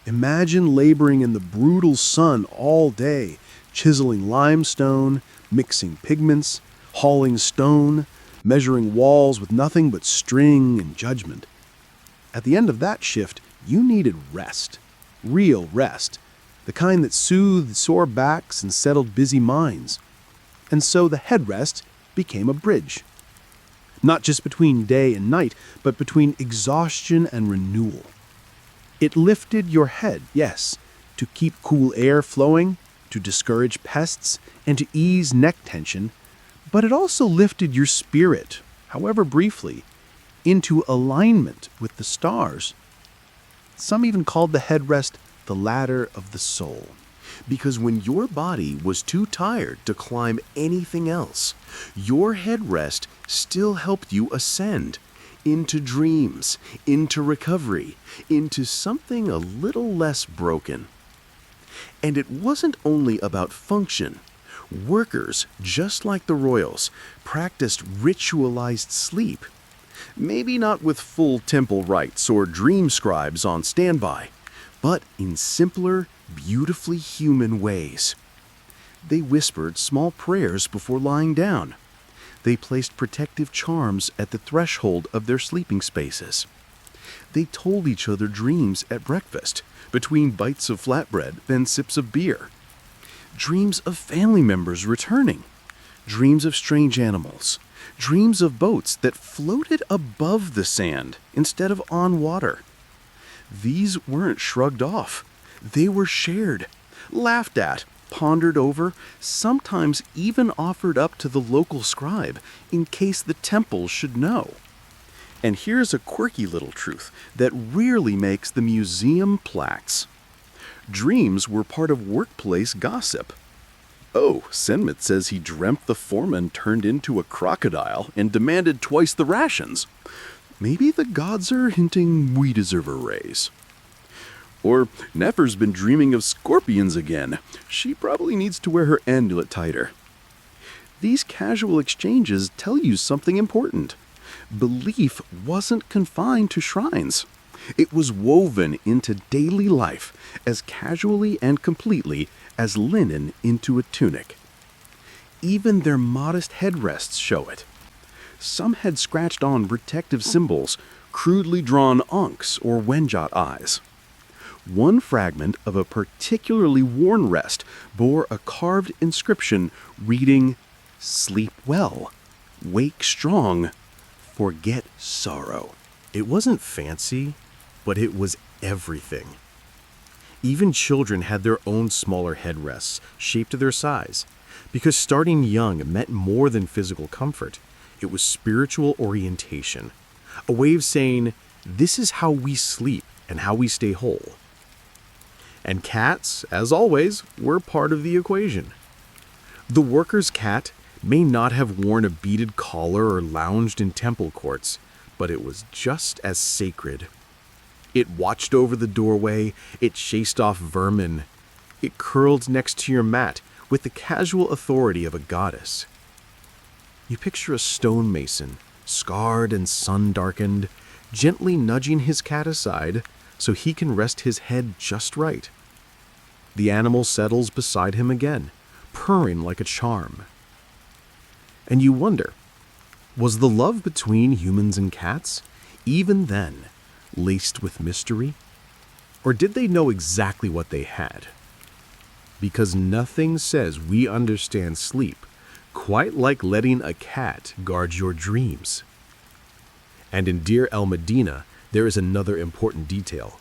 Imagine laboring in the brutal sun all day, chiseling limestone, mixing pigments, hauling stone, measuring walls with nothing but string and judgment. At the end of that shift, you needed rest, real rest, the kind that soothed sore backs and settled busy minds. And so the headrest became a bridge. Not just between day and night, but between exhaustion and renewal. It lifted your head, yes, to keep cool air flowing, to discourage pests, and to ease neck tension, but it also lifted your spirit, however briefly, into alignment with the stars. Some even called the headrest the ladder of the soul. Because when your body was too tired to climb anything else, your headrest still helped you ascend into dreams, into recovery, into something a little less broken. And it wasn't only about function. Workers, just like the royals, practiced ritualized sleep. Maybe not with full temple rites or dream scribes on standby, but in simpler, beautifully human ways. They whispered small prayers before lying down. They placed protective charms at the threshold of their sleeping spaces. They told each other dreams at breakfast, between bites of flatbread and sips of beer. Dreams of family members returning. dreams of strange animals, dreams of boats that floated above the sand instead of on water. These weren't shrugged off. They were shared, laughed at, pondered over, sometimes even offered up to the local scribe in case the temple should know. And here's a quirky little truth that rarely makes the museum plaques. Dreams were part of workplace gossip. Oh, Senmit says he dreamt the foreman turned into a crocodile and demanded twice the rations. Maybe the gods are hinting we deserve a raise. Or Nefer's been dreaming of scorpions again. She probably needs to wear her amulet tighter. These casual exchanges tell you something important. Belief wasn't confined to shrines. It was woven into daily life as casually and completely as linen into a tunic. Even their modest headrests show it. Some had scratched on protective symbols, crudely drawn ankhs or wenjot eyes. One fragment of a particularly worn rest bore a carved inscription reading, "Sleep well, wake strong, forget sorrow." It wasn't fancy, but it was everything. Even children had their own smaller headrests, shaped to their size, because starting young meant more than physical comfort. It was spiritual orientation, a way of saying, this is how we sleep and how we stay whole. And cats, as always, were part of the equation. The worker's cat may not have worn a beaded collar or lounged in temple courts, but it was just as sacred. It watched over the doorway, it chased off vermin, it curled next to your mat with the casual authority of a goddess. You picture a stonemason, scarred and sun-darkened, gently nudging his cat aside so he can rest his head just right. The animal settles beside him again, purring like a charm. And you wonder, was the love between humans and cats, even then, laced with mystery? Or did they know exactly what they had? Because nothing says we understand sleep quite like letting a cat guard your dreams. And in Deir el-Medina, there is another important detail.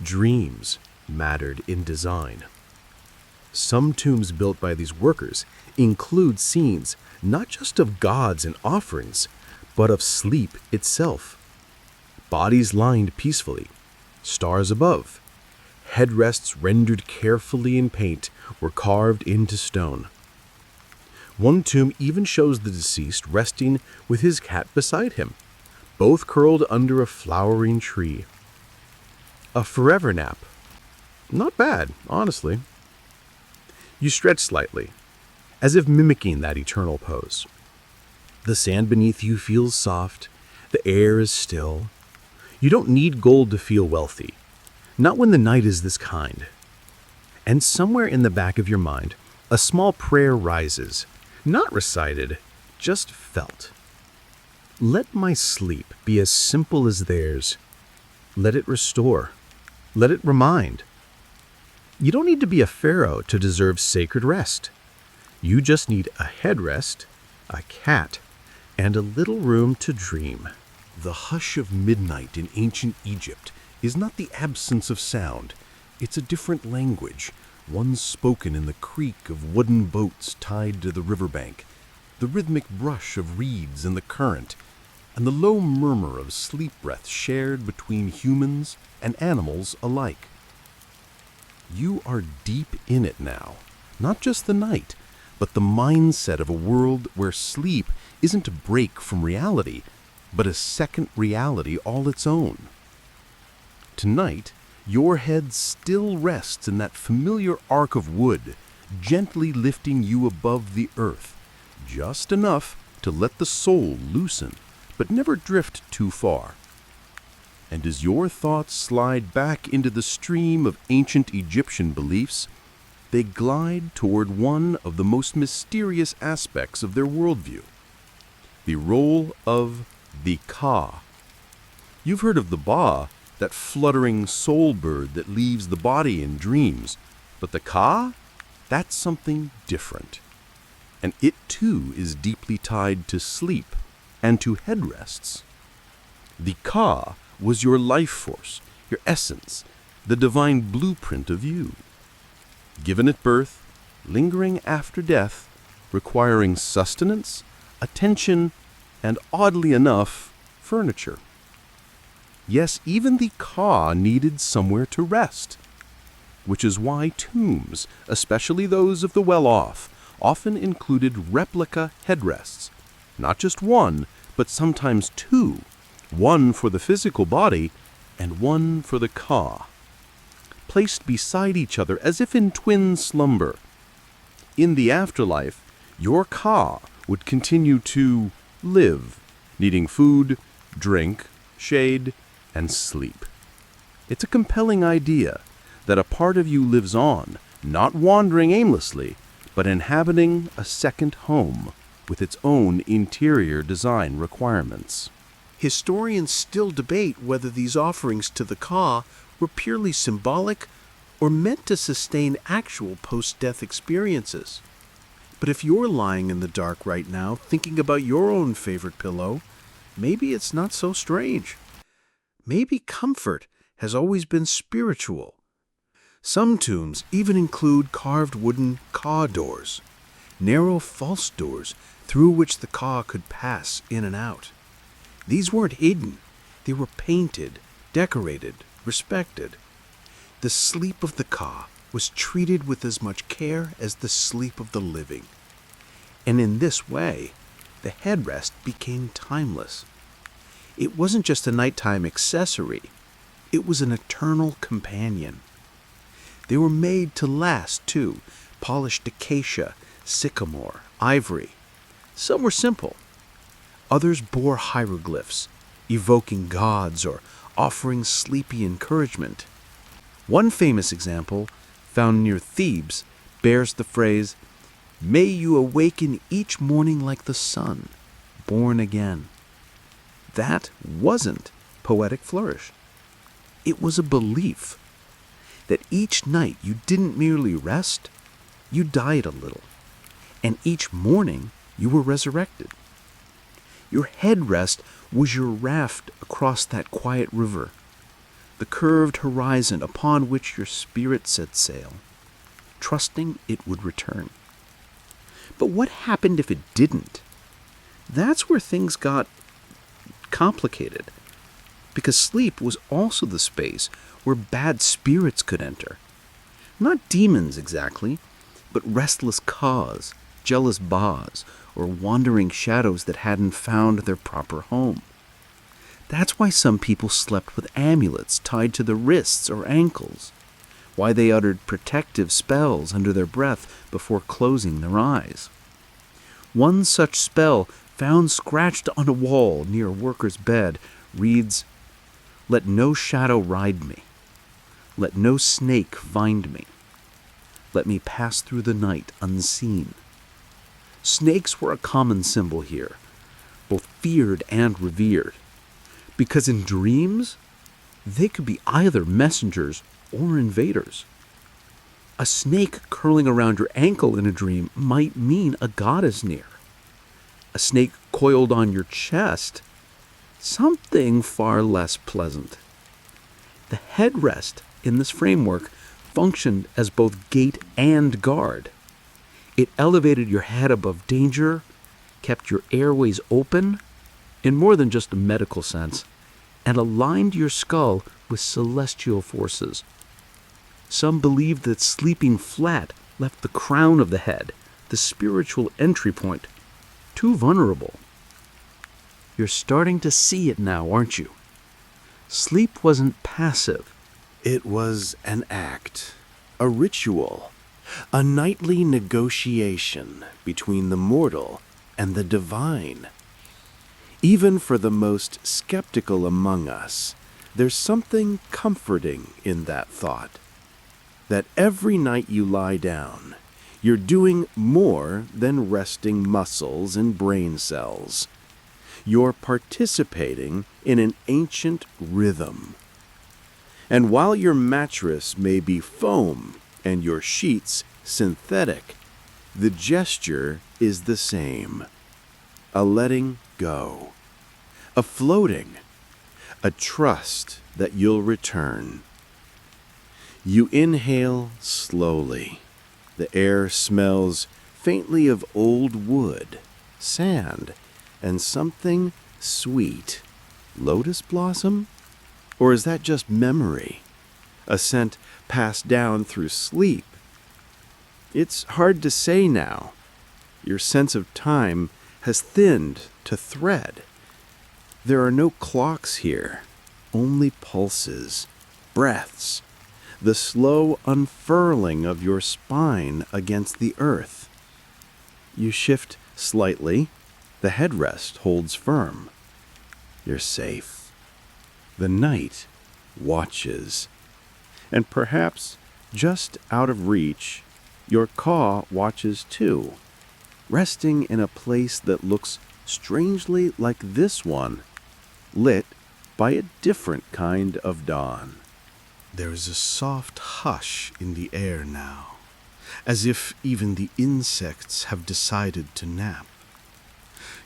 Dreams mattered in design. Some tombs built by these workers include scenes not just of gods and offerings, but of sleep itself. Bodies lined peacefully, stars above, headrests rendered carefully in paint were carved into stone. One tomb even shows the deceased resting with his cat beside him, both curled under a flowering tree. A forever nap. Not bad, honestly. You stretch slightly, as if mimicking that eternal pose. The sand beneath you feels soft, the air is still. You don't need gold to feel wealthy, not when the night is this kind. And somewhere in the back of your mind, a small prayer rises, not recited, just felt. Let my sleep be as simple as theirs. Let it restore. Let it remind. You don't need to be a pharaoh to deserve sacred rest. You just need a headrest, a cat, and a little room to dream. The hush of midnight in ancient Egypt is not the absence of sound. It's a different language, one spoken in the creak of wooden boats tied to the riverbank, the rhythmic brush of reeds in the current, and the low murmur of sleep breath shared between humans and animals alike. You are deep in it now, not just the night, but the mindset of a world where sleep isn't a break from reality, but a second reality all its own. Tonight, your head still rests in that familiar arc of wood, gently lifting you above the earth, just enough to let the soul loosen, but never drift too far. And as your thoughts slide back into the stream of ancient Egyptian beliefs, they glide toward one of the most mysterious aspects of their worldview, the role of the Ka. You've heard of the Ba, that fluttering soul bird that leaves the body in dreams, but the Ka? That's something different. and it too is deeply tied to sleep and to headrests. The Ka was your life force, your essence, the divine blueprint of you. Given at birth, lingering after death, requiring sustenance, attention, and oddly enough, furniture. Yes, even the Ka needed somewhere to rest, which is why tombs, especially those of the well-off, often included replica headrests, not just one, but sometimes two, one for the physical body and one for the Ka, placed beside each other as if in twin slumber. In the afterlife, your Ka would continue to live, needing food, drink, shade, and sleep. It's a compelling idea that a part of you lives on, not wandering aimlessly, but inhabiting a second home with its own interior design requirements. Historians still debate whether these offerings to the Ka were purely symbolic or meant to sustain actual post-death experiences. But if you're lying in the dark right now thinking about your own favorite pillow, maybe it's not so strange. Maybe comfort has always been spiritual. Some tombs even include carved wooden Ka doors, narrow false doors through which the Ka could pass in and out. These weren't hidden. They were painted, decorated, respected. The sleep of the Ka was treated with as much care as the sleep of the living. And in this way, the headrest became timeless. It wasn't just a nighttime accessory. It was an eternal companion. They were made to last, too, polished acacia, sycamore, ivory. Some were simple. Others bore hieroglyphs, evoking gods or offering sleepy encouragement. One famous example, found near Thebes, bears the phrase, "May you awaken each morning like the sun, born again." That wasn't poetic flourish. It was a belief that each night you didn't merely rest, you died a little, and each morning you were resurrected. Your headrest was your raft across that quiet river, the curved horizon upon which your spirit set sail, trusting it would return. But what happened if it didn't? That's where things got complicated, because sleep was also the space where bad spirits could enter. Not demons exactly, but restless Kas, jealous Bas, or wandering shadows that hadn't found their proper home. That's why some people slept with amulets tied to their wrists or ankles, why they uttered protective spells under their breath before closing their eyes. One such spell, found scratched on a wall near a worker's bed, reads, "Let no shadow ride me. Let no snake find me. Let me pass through the night unseen." Snakes were a common symbol here, both feared and revered, because in dreams, they could be either messengers or invaders. A snake curling around your ankle in a dream might mean a god is near. A snake coiled on your chest, something far less pleasant. The headrest in this framework functioned as both gate and guard. It elevated your head above danger, kept your airways open, in more than just a medical sense, and aligned your skull with celestial forces. Some believed that sleeping flat left the crown of the head, the spiritual entry point, too vulnerable. You're starting to see it now, aren't you? Sleep wasn't passive. It was an act, a ritual, a nightly negotiation between the mortal and the divine. Even for the most skeptical among us, there's something comforting in that thought. That every night you lie down, you're doing more than resting muscles and brain cells. You're participating in an ancient rhythm. And while your mattress may be foam and your sheets synthetic, the gesture is the same. A letting go, a floating, a trust that you'll return. You inhale slowly. The air smells faintly of old wood, sand, and something sweet. Lotus blossom? Or is that just memory? A scent passed down through sleep? It's hard to say now. Your sense of time has thinned to thread. There are no clocks here, only pulses, breaths, the slow unfurling of your spine against the earth. You shift slightly, the headrest holds firm. You're safe. The night watches. And perhaps, just out of reach, your caw watches too, resting in a place that looks strangely like this one, lit by a different kind of dawn. There is a soft hush in the air now, as if even the insects have decided to nap.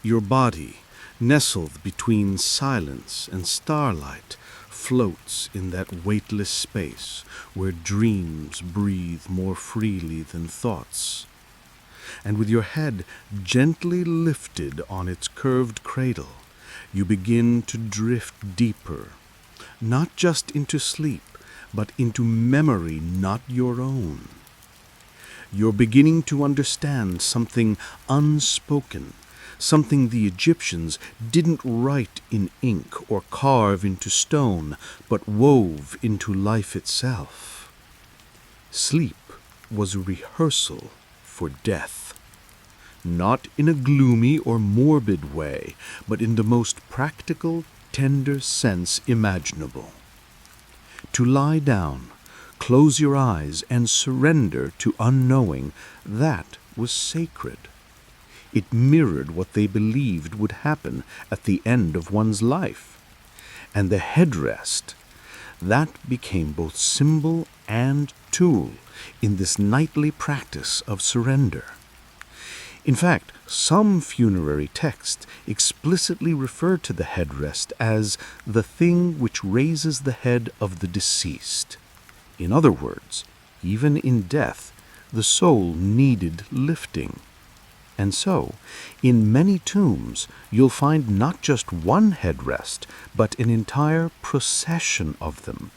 Your body, nestled between silence and starlight, floats in that weightless space where dreams breathe more freely than thoughts. And with your head gently lifted on its curved cradle, you begin to drift deeper, not just into sleep, but into memory not your own. You're beginning to understand something unspoken, something the Egyptians didn't write in ink or carve into stone, but wove into life itself. Sleep was a rehearsal for death. Not in a gloomy or morbid way, but in the most practical, tender sense imaginable. To lie down, close your eyes, and surrender to unknowing, that was sacred. It mirrored what they believed would happen at the end of one's life. And the headrest, that became both symbol and tool in this nightly practice of surrender. In fact, some funerary texts explicitly refer to the headrest as the thing which raises the head of the deceased. In other words, even in death, the soul needed lifting. And so, in many tombs, you'll find not just one headrest, but an entire procession of them,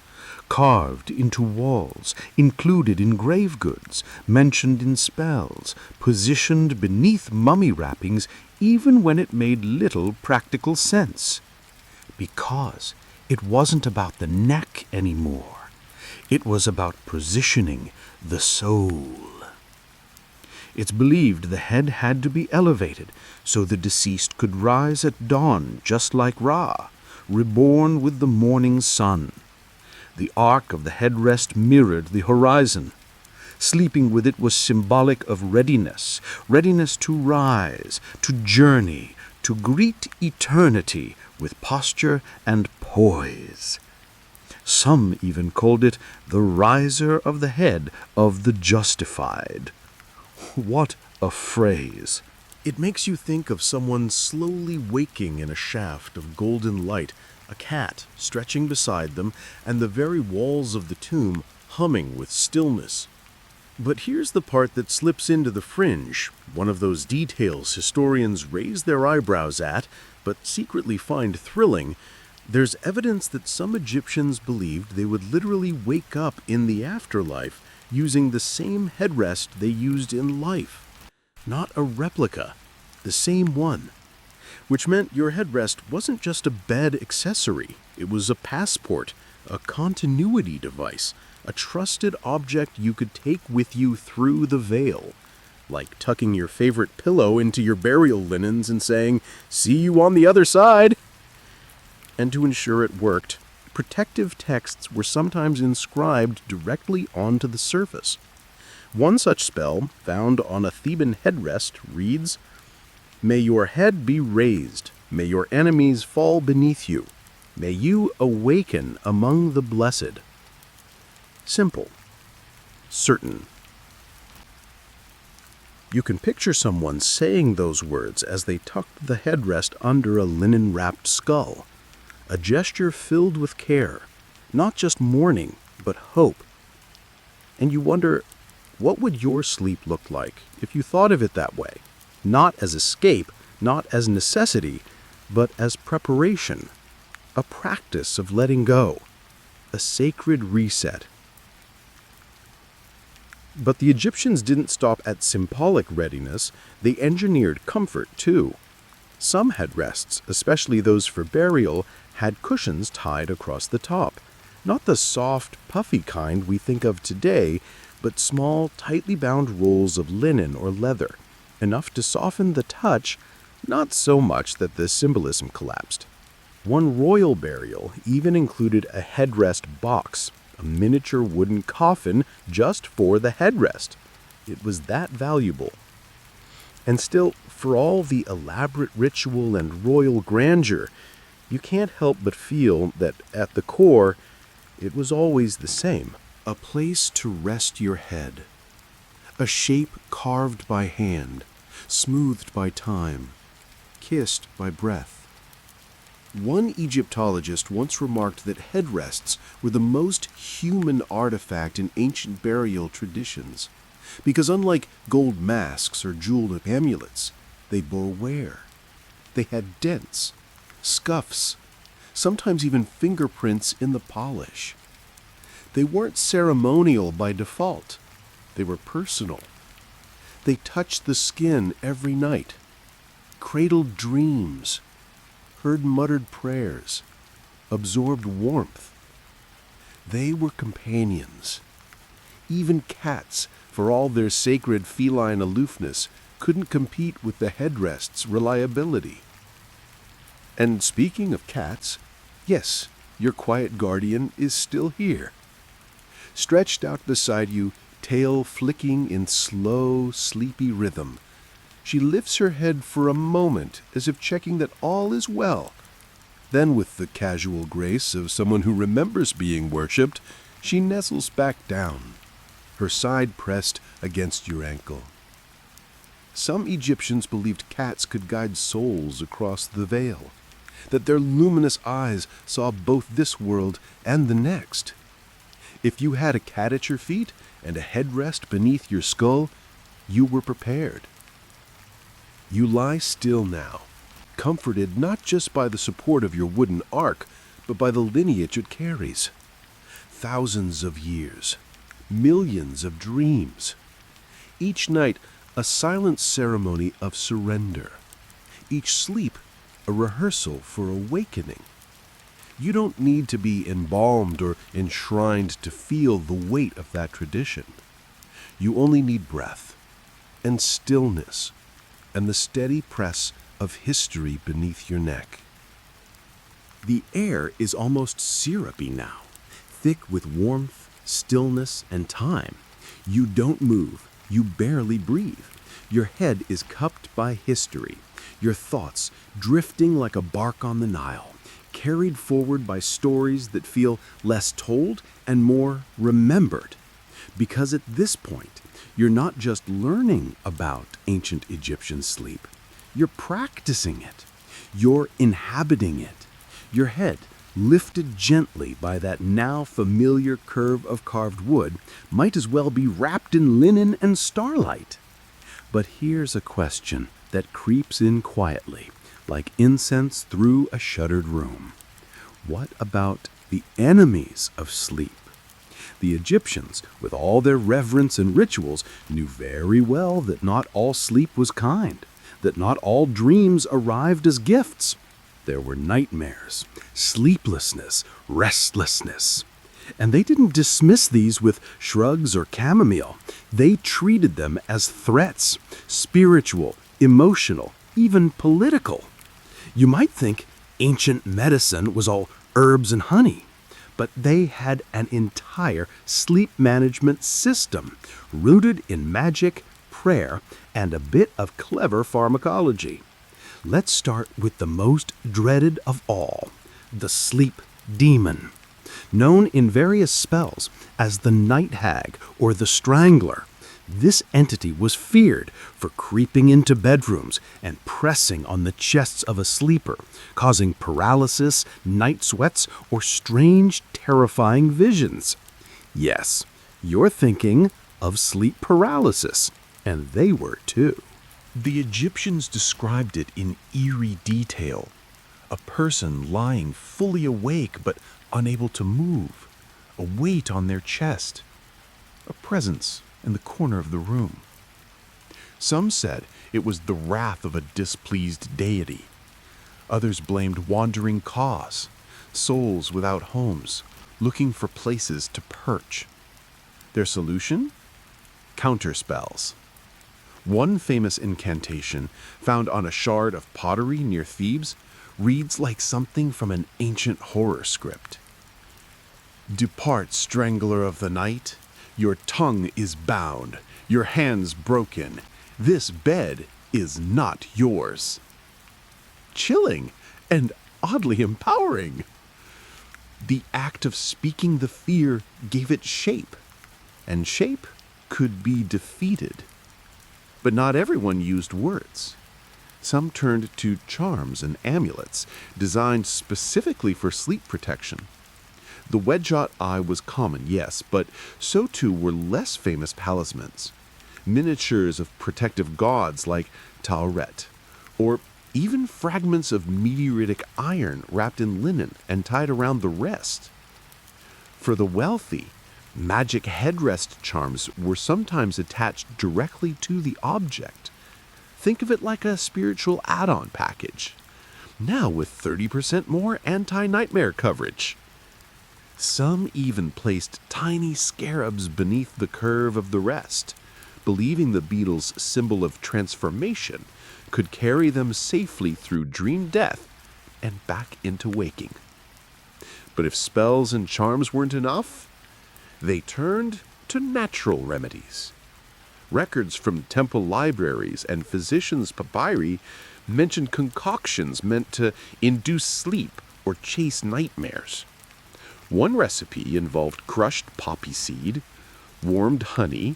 carved into walls, included in grave goods, mentioned in spells, positioned beneath mummy wrappings, even when it made little practical sense. Because it wasn't about the neck anymore. It was about positioning the soul. It's believed the head had to be elevated so the deceased could rise at dawn just like Ra, reborn with the morning sun. The arc of the headrest mirrored the horizon. Sleeping with it was symbolic of readiness, readiness to rise, to journey, to greet eternity with posture and poise. Some even called it the riser of the head of the justified. What a phrase! It makes you think of someone slowly waking in a shaft of golden light, a cat stretching beside them, and the very walls of the tomb humming with stillness. But here's the part that slips into the fringe, one of those details historians raise their eyebrows at, but secretly find thrilling. There's evidence that some Egyptians believed they would literally wake up in the afterlife using the same headrest they used in life. Not a replica, the same one. Which meant your headrest wasn't just a bed accessory. It was a passport, a continuity device, a trusted object you could take with you through the veil. Like tucking your favorite pillow into your burial linens and saying, "See you on the other side!" And to ensure it worked, protective texts were sometimes inscribed directly onto the surface. One such spell, found on a Theban headrest, reads, "May your head be raised, may your enemies fall beneath you, may you awaken among the blessed." Simple. Certain. You can picture someone saying those words as they tucked the headrest under a linen-wrapped skull, a gesture filled with care, not just mourning, but hope. And you wonder, what would your sleep look like if you thought of it that way? Not as escape, not as necessity, but as preparation, a practice of letting go, a sacred reset. But the Egyptians didn't stop at symbolic readiness, they engineered comfort too. Some headrests, especially those for burial, had cushions tied across the top. Not the soft, puffy kind we think of today, but small, tightly bound rolls of linen or leather, enough to soften the touch, not so much that the symbolism collapsed. One royal burial even included a headrest box, a miniature wooden coffin just for the headrest. It was that valuable. And still, for all the elaborate ritual and royal grandeur, you can't help but feel that at the core, it was always the same. A place to rest your head. A shape carved by hand, smoothed by time, kissed by breath. One Egyptologist once remarked that headrests were the most human artifact in ancient burial traditions, because unlike gold masks or jeweled amulets, they bore wear. They had dents, scuffs, sometimes even fingerprints in the polish. They weren't ceremonial by default. They were personal. They touched the skin every night, cradled dreams, heard muttered prayers, absorbed warmth. They were companions. Even cats, for all their sacred feline aloofness, couldn't compete with the headrest's reliability. And speaking of cats, yes, your quiet guardian is still here. Stretched out beside you, tail flicking in slow, sleepy rhythm, she lifts her head for a moment as if checking that all is well. Then, with the casual grace of someone who remembers being worshipped, she nestles back down, her side pressed against your ankle. Some Egyptians believed cats could guide souls across the veil, that their luminous eyes saw both this world and the next. If you had a cat at your feet and a headrest beneath your skull, you were prepared. You lie still now, comforted not just by the support of your wooden ark, but by the lineage it carries. Thousands of years, millions of dreams. Each night, a silent ceremony of surrender. Each sleep, a rehearsal for awakening. You don't need to be embalmed or enshrined to feel the weight of that tradition. You only need breath and stillness and the steady press of history beneath your neck. The air is almost syrupy now, thick with warmth, stillness, and time. You don't move, you barely breathe. Your head is cupped by history, your thoughts drifting like a bark on the Nile, carried forward by stories that feel less told and more remembered. Because at this point, you're not just learning about ancient Egyptian sleep, you're practicing it. You're inhabiting it. Your head, lifted gently by that now familiar curve of carved wood, might as well be wrapped in linen and starlight. But here's a question that creeps in quietly, like incense through a shuttered room. What about the enemies of sleep? The Egyptians, with all their reverence and rituals, knew very well that not all sleep was kind, that not all dreams arrived as gifts. There were nightmares, sleeplessness, restlessness. And they didn't dismiss these with shrugs or chamomile. They treated them as threats, spiritual, emotional, even political. You might think ancient medicine was all herbs and honey, but they had an entire sleep management system rooted in magic, prayer, and a bit of clever pharmacology. Let's start with the most dreaded of all, the sleep demon, known in various spells as the night hag or the strangler. This entity was feared for creeping into bedrooms and pressing on the chests of a sleeper, causing paralysis, night sweats, or strange, terrifying visions. Yes, you're thinking of sleep paralysis, and they were too. The Egyptians described it in eerie detail. A person lying fully awake but unable to move, a weight on their chest, a presence in the corner of the room. Some said it was the wrath of a displeased deity. Others blamed wandering kaws, souls without homes, looking for places to perch. Their solution? Counterspells. One famous incantation, found on a shard of pottery near Thebes, reads like something from an ancient horror script. "Depart, strangler of the night. Your tongue is bound, your hands broken. This bed is not yours." Chilling and oddly empowering. The act of speaking the fear gave it shape, and shape could be defeated. But not everyone used words. Some turned to charms and amulets designed specifically for sleep protection. The wedge-shot eye was common, yes, but so too were less famous talismans, miniatures of protective gods like Tauret, or even fragments of meteoritic iron wrapped in linen and tied around the wrist. For the wealthy, magic headrest charms were sometimes attached directly to the object. Think of it like a spiritual add-on package, now with 30% more anti-nightmare coverage. Some even placed tiny scarabs beneath the curve of the rest, believing the beetle's symbol of transformation could carry them safely through dream death and back into waking. But if spells and charms weren't enough, they turned to natural remedies. Records from temple libraries and physicians' papyri mentioned concoctions meant to induce sleep or chase nightmares. One recipe involved crushed poppy seed, warmed honey,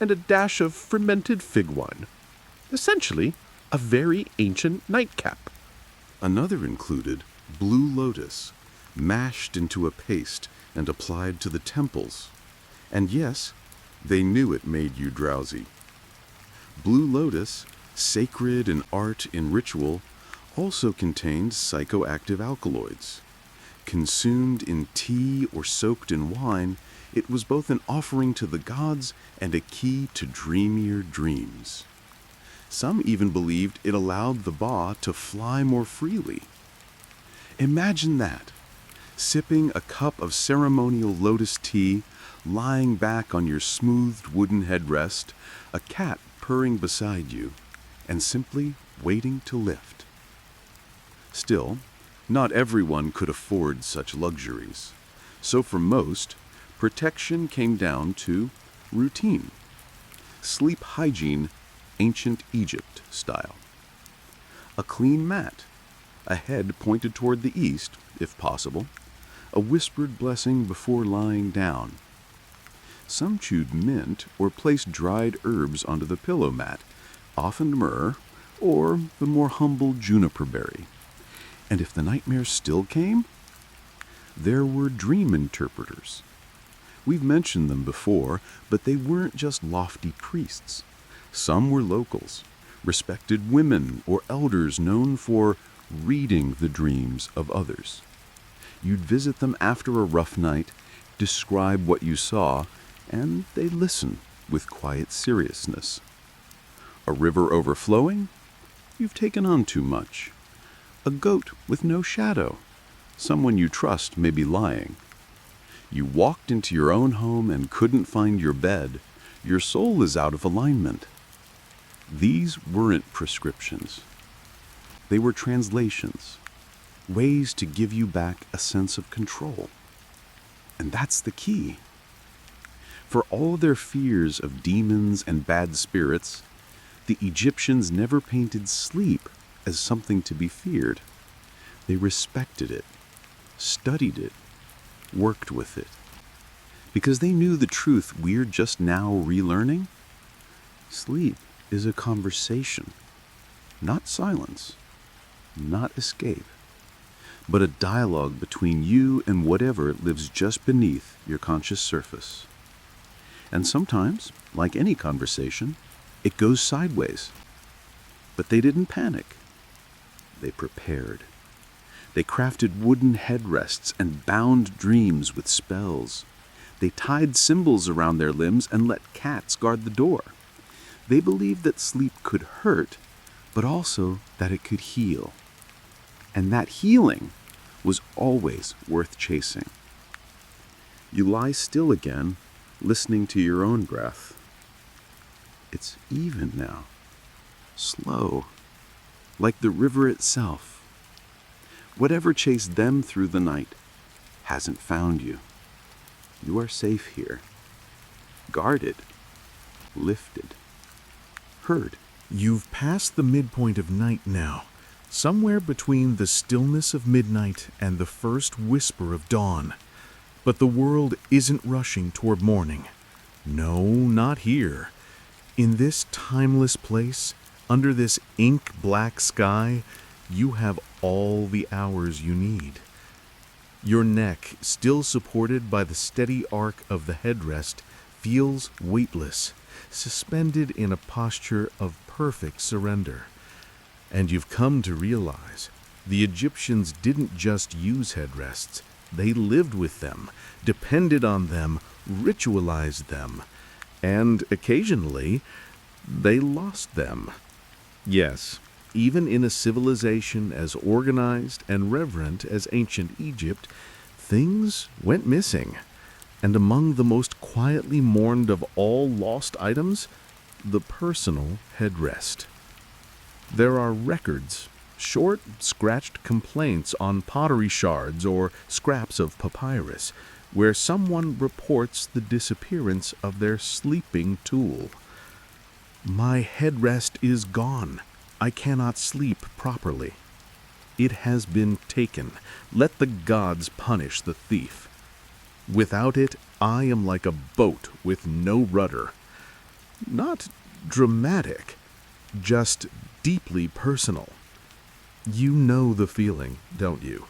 and a dash of fermented fig wine. Essentially, a very ancient nightcap. Another included blue lotus, mashed into a paste and applied to the temples. And yes, they knew it made you drowsy. Blue lotus, sacred in art and ritual, also contained psychoactive alkaloids. Consumed in tea or soaked in wine, it was both an offering to the gods and a key to dreamier dreams. Some even believed it allowed the ba to fly more freely. Imagine that, sipping a cup of ceremonial lotus tea, lying back on your smoothed wooden headrest, a cat purring beside you, and simply waiting to lift. Still, not everyone could afford such luxuries, so for most, protection came down to routine. Sleep hygiene, ancient Egypt style. A clean mat, a head pointed toward the east, if possible, a whispered blessing before lying down. Some chewed mint or placed dried herbs onto the pillow mat, often myrrh or the more humble juniper berry. And if the nightmares still came, there were dream interpreters. We've mentioned them before, but they weren't just lofty priests. Some were locals, respected women or elders known for reading the dreams of others. You'd visit them after a rough night, describe what you saw, and they'd listen with quiet seriousness. A river overflowing? You've taken on too much. A goat with no shadow? Someone you trust may be lying. You walked into your own home and couldn't find your bed. Your soul is out of alignment. These weren't prescriptions. They were translations, ways to give you back a sense of control. And that's the key. For all their fears of demons and bad spirits, the Egyptians never painted sleep as something to be feared. They respected it, studied it, worked with it. Because they knew the truth we're just now relearning. Sleep is a conversation, not silence, not escape, but a dialogue between you and whatever lives just beneath your conscious surface. And sometimes, like any conversation, it goes sideways. But they didn't panic. They prepared. They crafted wooden headrests and bound dreams with spells. They tied symbols around their limbs and let cats guard the door. They believed that sleep could hurt, but also that it could heal. And that healing was always worth chasing. You lie still again, listening to your own breath. It's even now, slow, like the river itself. Whatever chased them through the night hasn't found you. You are safe here, guarded, lifted, heard. You've passed the midpoint of night now, somewhere between the stillness of midnight and the first whisper of dawn. But the world isn't rushing toward morning. No, not here. In this timeless place, under this ink-black sky, you have all the hours you need. Your neck, still supported by the steady arc of the headrest, feels weightless, suspended in a posture of perfect surrender. And you've come to realize the Egyptians didn't just use headrests. They lived with them, depended on them, ritualized them, and occasionally they lost them. Yes, even in a civilization as organized and reverent as ancient Egypt, things went missing. And among the most quietly mourned of all lost items, the personal headrest. There are records, short, scratched complaints on pottery shards or scraps of papyrus, where someone reports the disappearance of their sleeping tool. My headrest is gone. I cannot sleep properly. It has been taken. Let the gods punish the thief. Without it, I am like a boat with no rudder. Not dramatic, just deeply personal. You know the feeling, don't you?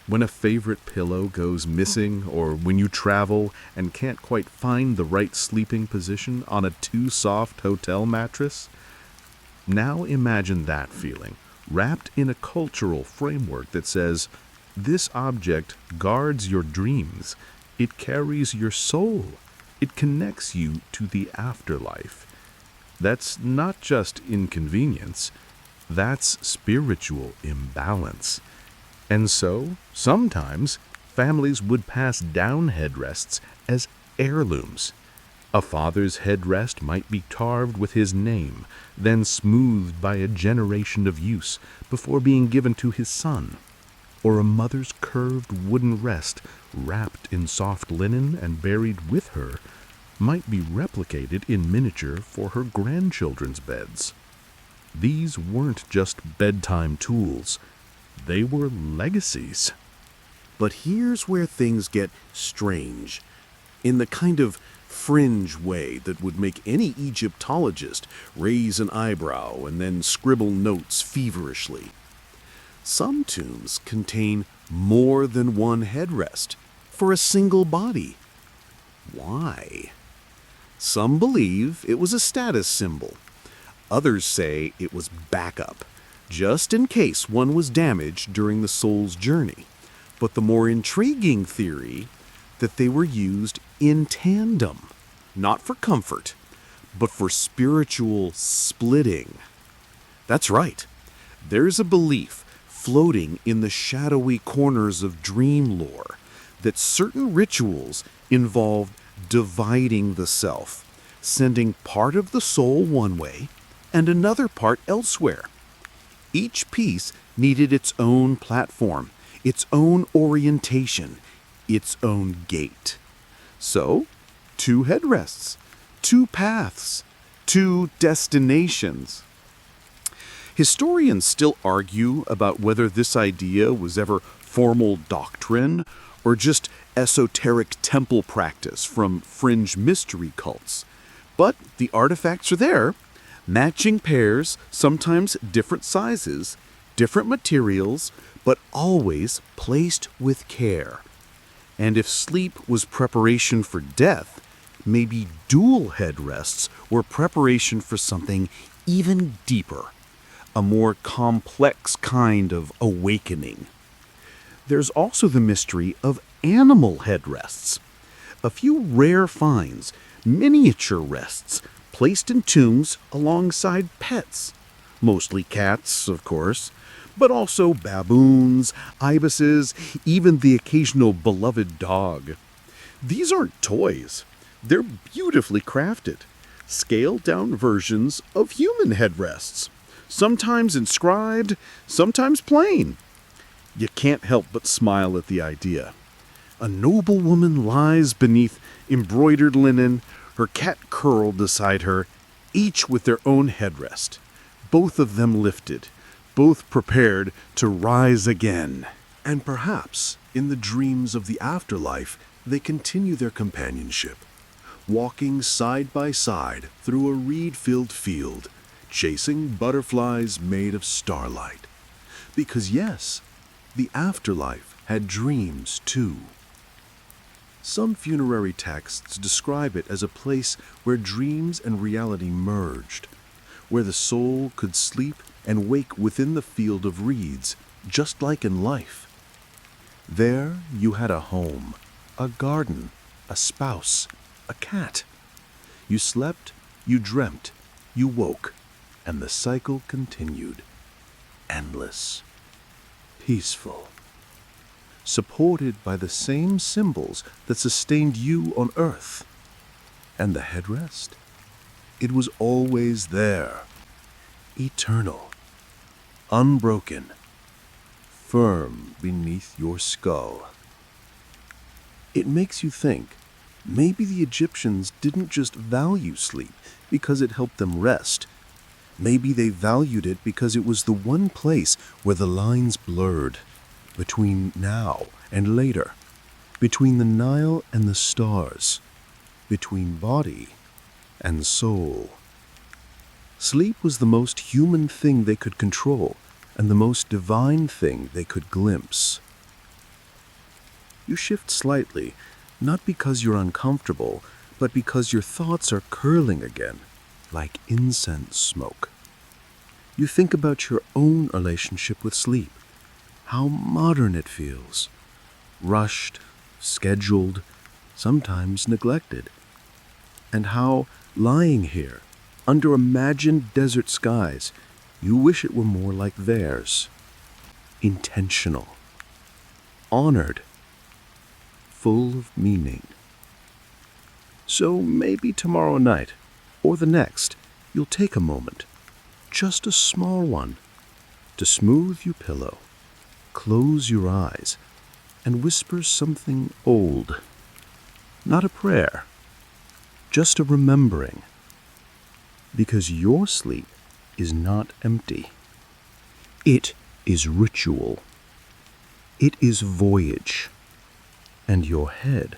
When a favorite pillow goes missing, or when you travel and can't quite find the right sleeping position on a too soft hotel mattress? Now imagine that feeling, wrapped in a cultural framework that says, this object guards your dreams. It carries your soul. It connects you to the afterlife. That's not just inconvenience. That's spiritual imbalance. And so, sometimes, families would pass down headrests as heirlooms. A father's headrest might be carved with his name, then smoothed by a generation of use before being given to his son. Or a mother's curved wooden rest, wrapped in soft linen and buried with her, might be replicated in miniature for her grandchildren's beds. These weren't just bedtime tools. They were legacies. But here's where things get strange, in the kind of fringe way that would make any Egyptologist raise an eyebrow and then scribble notes feverishly. Some tombs contain more than one headrest for a single body. Why? Some believe it was a status symbol. Others say it was backup, just in case one was damaged during the soul's journey. But the more intriguing theory, that they were used in tandem, not for comfort, but for spiritual splitting. That's right. There's a belief floating in the shadowy corners of dream lore that certain rituals involved dividing the self, sending part of the soul one way and another part elsewhere. Each piece needed its own platform, its own orientation, its own gate. So, 2 headrests, 2 paths, 2 destinations. Historians still argue about whether this idea was ever formal doctrine or just esoteric temple practice from fringe mystery cults. But the artifacts are there, matching pairs, sometimes different sizes, different materials, but always placed with care. And if sleep was preparation for death, maybe dual headrests were preparation for something even deeper, a more complex kind of awakening. There's also the mystery of animal headrests. A few rare finds, miniature rests, placed in tombs alongside pets. Mostly cats, of course, but also baboons, ibises, even the occasional beloved dog. These aren't toys. They're beautifully crafted, scaled-down versions of human headrests, sometimes inscribed, sometimes plain. You can't help but smile at the idea. A noble woman lies beneath embroidered linen, her cat curled beside her, each with their own headrest, both of them lifted, both prepared to rise again. And perhaps, in the dreams of the afterlife, they continue their companionship, walking side by side through a reed-filled field, chasing butterflies made of starlight. Because yes, the afterlife had dreams too. Some funerary texts describe it as a place where dreams and reality merged, where the soul could sleep and wake within the field of reeds, just like in life. There you had a home, a garden, a spouse, a cat. You slept, you dreamt, you woke, and the cycle continued. Endless, peaceful, supported by the same symbols that sustained you on earth. And the headrest? It was always there, eternal, unbroken, firm beneath your skull. It makes you think, maybe the Egyptians didn't just value sleep because it helped them rest. Maybe they valued it because it was the one place where the lines blurred, between now and later, between the Nile and the stars, between body and soul. Sleep was the most human thing they could control, and the most divine thing they could glimpse. You shift slightly, not because you're uncomfortable, but because your thoughts are curling again, like incense smoke. You think about your own relationship with sleep, how modern it feels, rushed, scheduled, sometimes neglected, and how, lying here, under imagined desert skies, you wish it were more like theirs. Intentional, honored, full of meaning. So maybe tomorrow night, or the next, you'll take a moment, just a small one, to smooth your pillow, close your eyes, and whisper something old. Not a prayer, just a remembering. Because your sleep is not empty. It is ritual. It is voyage. And your head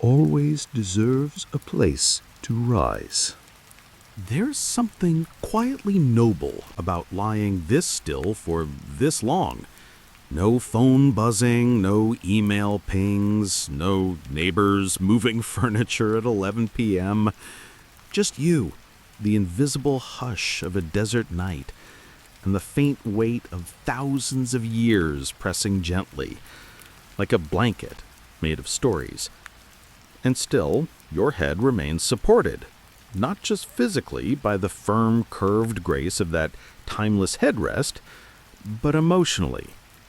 always deserves a place to rise. There's something quietly noble about lying this still for this long. No phone buzzing, no email pings, no neighbors moving furniture at 11 p.m. Just you, the invisible hush of a desert night, and the faint weight of thousands of years pressing gently, like a blanket made of stories. And still, your head remains supported, not just physically by the firm, curved grace of that timeless headrest, but emotionally,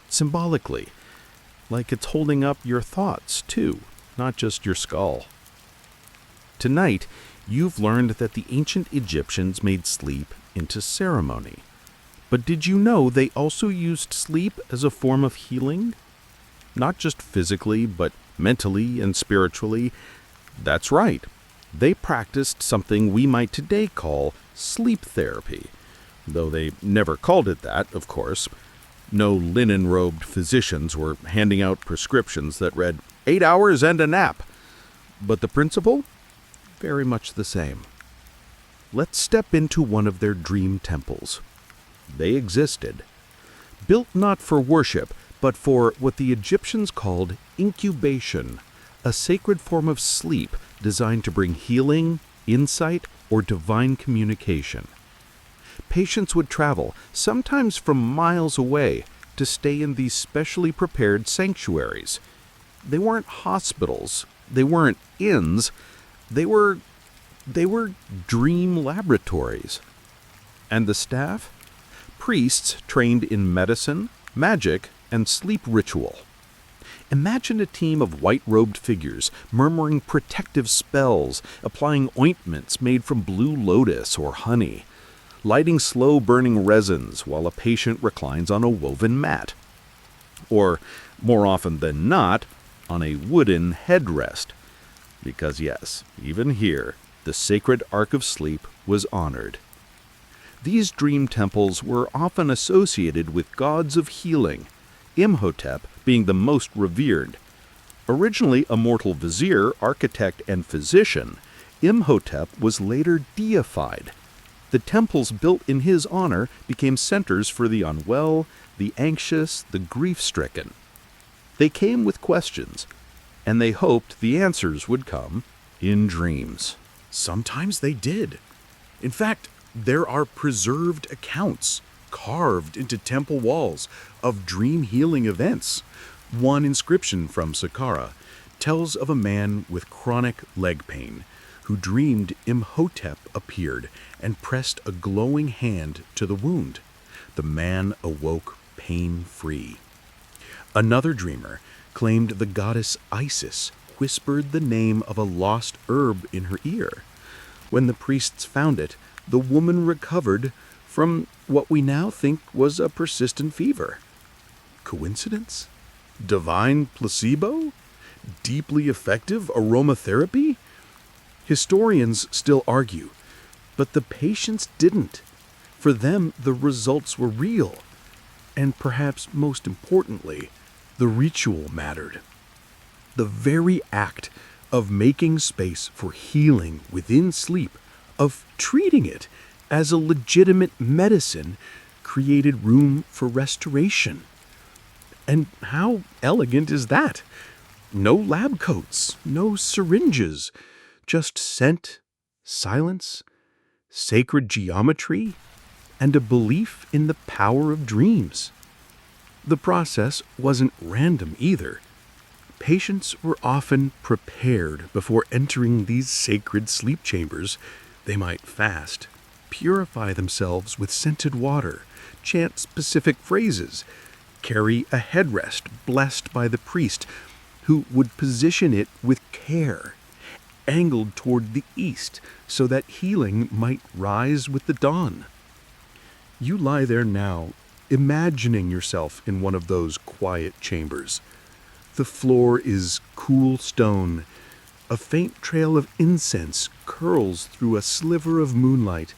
symbolically, like it's holding up your thoughts, too, not just your skull. Tonight, you've learned that the ancient Egyptians made sleep into ceremony. But did you know they also used sleep as a form of healing? Not just physically, but mentally and spiritually. That's right. They practiced something we might today call sleep therapy, though they never called it that, of course. No linen-robed physicians were handing out prescriptions that read 8 hours and a nap. But the principle? Very much the same. let's step into one of their dream temples. They existed. Built not for worship, but for what the Egyptians called incubation, a sacred form of sleep designed to bring healing, insight, or divine communication. Patients would travel, sometimes from miles away, to stay in these specially prepared sanctuaries. They weren't hospitals, they weren't inns, they were dream laboratories. And the staff? Priests trained in medicine, magic, and sleep ritual. Imagine a team of white-robed figures murmuring protective spells, applying ointments made from blue lotus or honey, lighting slow-burning resins while a patient reclines on a woven mat. Or, more often than not, on a wooden headrest. Because yes, even here, the sacred ark of sleep was honored. These dream temples were often associated with gods of healing, Imhotep being the most revered. Originally a mortal vizier, architect, and physician, Imhotep was later deified. The temples built in his honor became centers for the unwell, the anxious, the grief-stricken. They came with questions, and they hoped the answers would come in dreams. Sometimes they did. In fact, there are preserved accounts carved into temple walls of dream healing events. One inscription from Saqqara tells of a man with chronic leg pain who dreamed Imhotep appeared and pressed a glowing hand to the wound. The man awoke pain-free. Another dreamer claimed the goddess Isis whispered the name of a lost herb in her ear. When the priests found it, the woman recovered from what we now think was a persistent fever. Coincidence? Divine placebo? Deeply effective aromatherapy? Historians still argue, but the patients didn't. For them, the results were real. And perhaps most importantly, the ritual mattered. The very act of making space for healing within sleep, of treating it as a legitimate medicine, created room for restoration. And how elegant is that? No lab coats, no syringes, just scent, silence, sacred geometry, and a belief in the power of dreams. The process wasn't random either. Patients were often prepared before entering these sacred sleep chambers. They might fast, purify themselves with scented water, chant specific phrases, carry a headrest blessed by the priest, who would position it with care, angled toward the east so that healing might rise with the dawn. You lie there now, imagining yourself in one of those quiet chambers. The floor is cool stone. A faint trail of incense curls through a sliver of moonlight.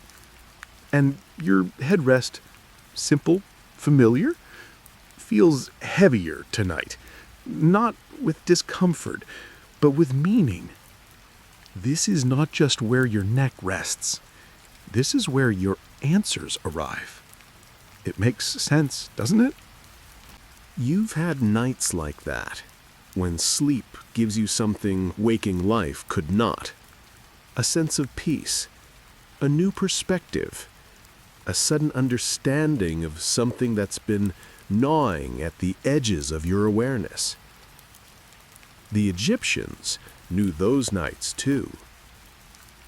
And your headrest, simple, familiar, feels heavier tonight. Not with discomfort, but with meaning. This is not just where your neck rests. This is where your answers arrive. It makes sense, doesn't it? You've had nights like that, when sleep gives you something waking life could not. A sense of peace, a new perspective, a sudden understanding of something that's been gnawing at the edges of your awareness. The Egyptians knew those nights too.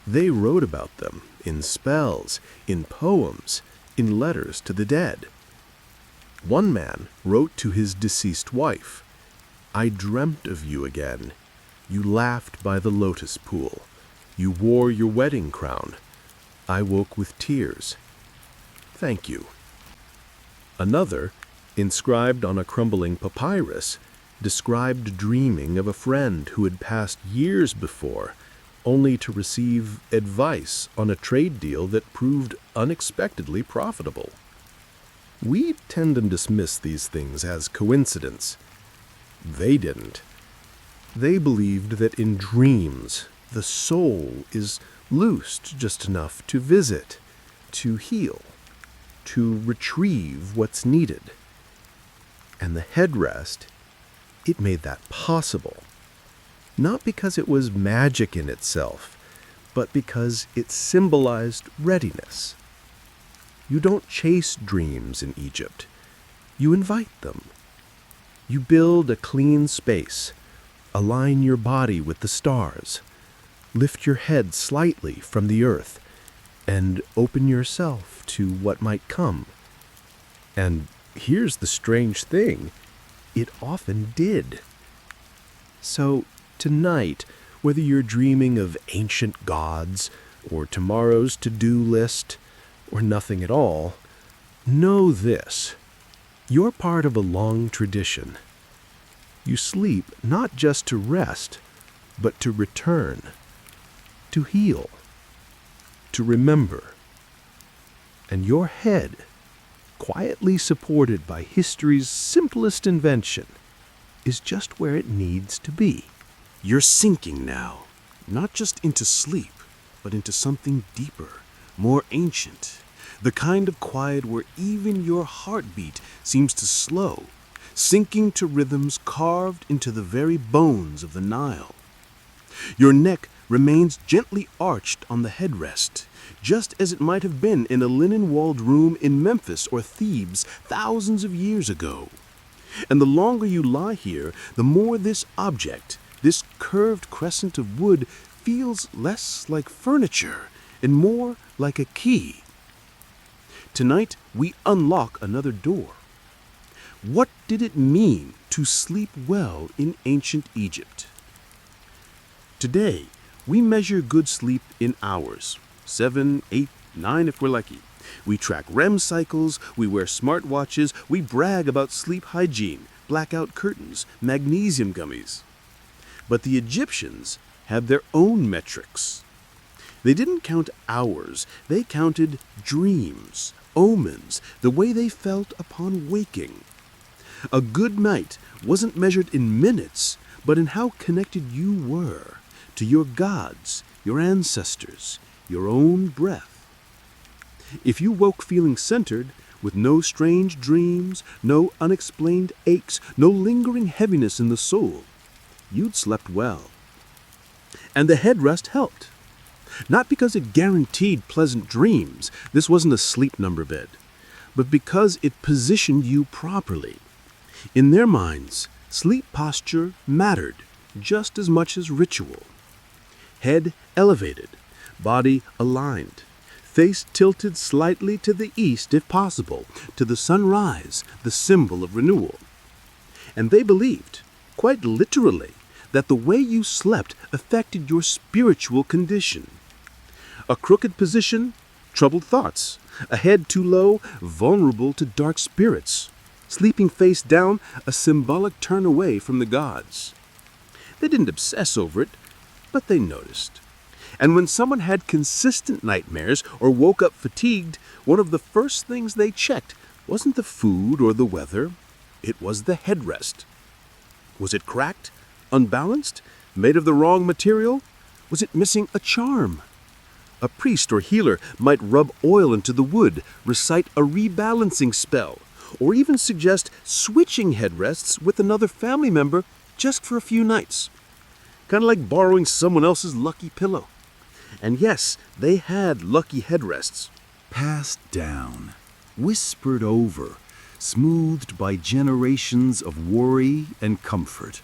They wrote about them in spells, in poems, in letters to the dead. One man wrote to his deceased wife, "I dreamt of you again. You laughed by the lotus pool. You wore your wedding crown. I woke with tears. Thank you." Another, inscribed on a crumbling papyrus, described dreaming of a friend who had passed years before, only to receive advice on a trade deal that proved unexpectedly profitable. We tend to dismiss these things as coincidence. They didn't. They believed that in dreams, the soul is loosed just enough to visit, to heal, to retrieve what's needed. And the headrest, it made that possible. Not because it was magic in itself, but because it symbolized readiness. You don't chase dreams in Egypt. You invite them. You build a clean space, align your body with the stars, lift your head slightly from the earth, and open yourself to what might come. And here's the strange thing, it often did. So tonight, whether you're dreaming of ancient gods, or tomorrow's to-do list, or nothing at all, know this. You're part of a long tradition. You sleep not just to rest, but to return, to heal, to remember. And your head, quietly supported by history's simplest invention, is just where it needs to be. You're sinking now, not just into sleep, but into something deeper, more ancient. The kind of quiet where even your heartbeat seems to slow, sinking to rhythms carved into the very bones of the Nile. Your neck remains gently arched on the headrest, just as it might have been in a linen-walled room in Memphis or Thebes thousands of years ago. And the longer you lie here, the more this object, this curved crescent of wood, feels less like furniture and more like a key. Tonight, we unlock another door. What did it mean to sleep well in ancient Egypt? Today, we measure good sleep in hours, 7, 8, 9 if we're lucky. We track REM cycles, we wear smartwatches, we brag about sleep hygiene, blackout curtains, magnesium gummies. But the Egyptians had their own metrics. They didn't count hours, they counted dreams, omens, the way they felt upon waking. A good night wasn't measured in minutes, but in how connected you were to your gods, your ancestors, your own breath. If you woke feeling centered, with no strange dreams, no unexplained aches, no lingering heaviness in the soul, you'd slept well. And the headrest helped. Not because it guaranteed pleasant dreams, this wasn't a sleep number bed, but because it positioned you properly. In their minds, sleep posture mattered just as much as ritual. Head elevated, body aligned, face tilted slightly to the east if possible, to the sunrise, the symbol of renewal. And they believed, quite literally, that the way you slept affected your spiritual condition. A crooked position, troubled thoughts. A head too low, vulnerable to dark spirits. Sleeping face down, a symbolic turn away from the gods. They didn't obsess over it, but they noticed. And when someone had consistent nightmares or woke up fatigued, one of the first things they checked wasn't the food or the weather, it was the headrest. Was it cracked, unbalanced, made of the wrong material? Was it missing a charm? A priest or healer might rub oil into the wood, recite a rebalancing spell, or even suggest switching headrests with another family member just for a few nights. Kind of like borrowing someone else's lucky pillow. And yes, they had lucky headrests. Passed down, whispered over, smoothed by generations of worry and comfort.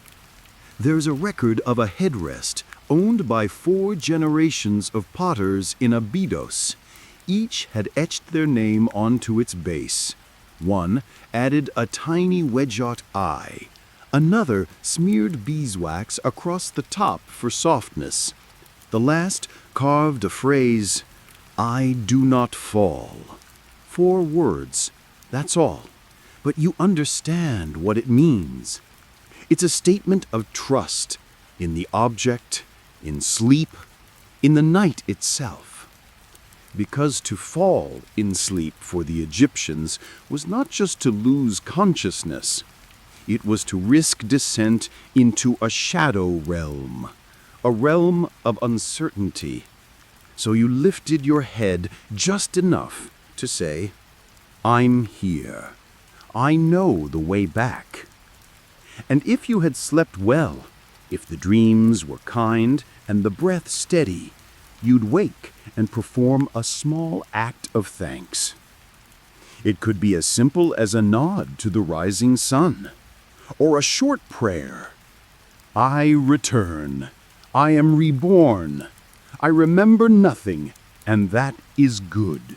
There's a record of a headrest owned by 4 generations of potters in Abydos. Each had etched their name onto its base. One added a tiny wedgeot eye. Another smeared beeswax across the top for softness. The last carved a phrase, "I do not fall." 4 words, that's all. But you understand what it means. It's a statement of trust in the object, in sleep, in the night itself. Because to fall in sleep for the Egyptians was not just to lose consciousness. It was to risk descent into a shadow realm, a realm of uncertainty, so you lifted your head just enough to say, "I'm here. I know the way back." And if you had slept well, if the dreams were kind and the breath steady, you'd wake and perform a small act of thanks. It could be as simple as a nod to the rising sun, or a short prayer. "I return. I am reborn. I remember nothing, and that is good."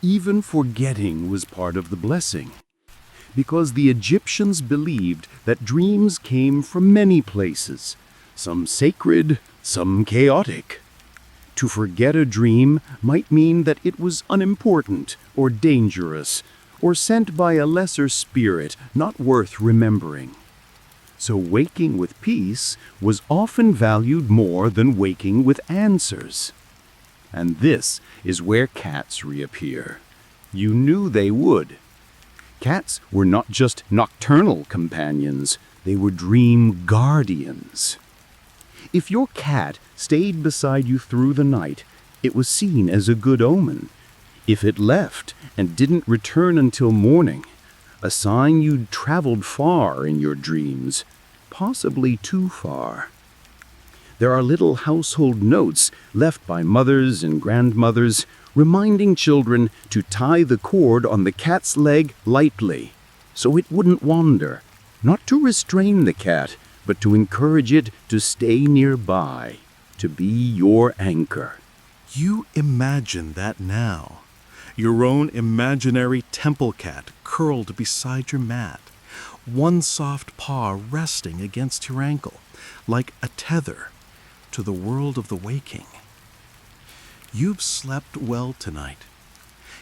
Even forgetting was part of the blessing, because the Egyptians believed that dreams came from many places, some sacred, some chaotic. To forget a dream might mean that it was unimportant or dangerous, or sent by a lesser spirit not worth remembering. So waking with peace was often valued more than waking with answers. And this is where cats reappear. You knew they would. Cats were not just nocturnal companions, they were dream guardians. If your cat stayed beside you through the night, it was seen as a good omen. If it left and didn't return until morning, a sign you'd traveled far in your dreams, possibly too far. There are little household notes left by mothers and grandmothers reminding children to tie the cord on the cat's leg lightly so it wouldn't wander, not to restrain the cat, but to encourage it to stay nearby, to be your anchor. You imagine that now. Your own imaginary temple cat curled beside your mat, one soft paw resting against your ankle, like a tether to the world of the waking. You've slept well tonight.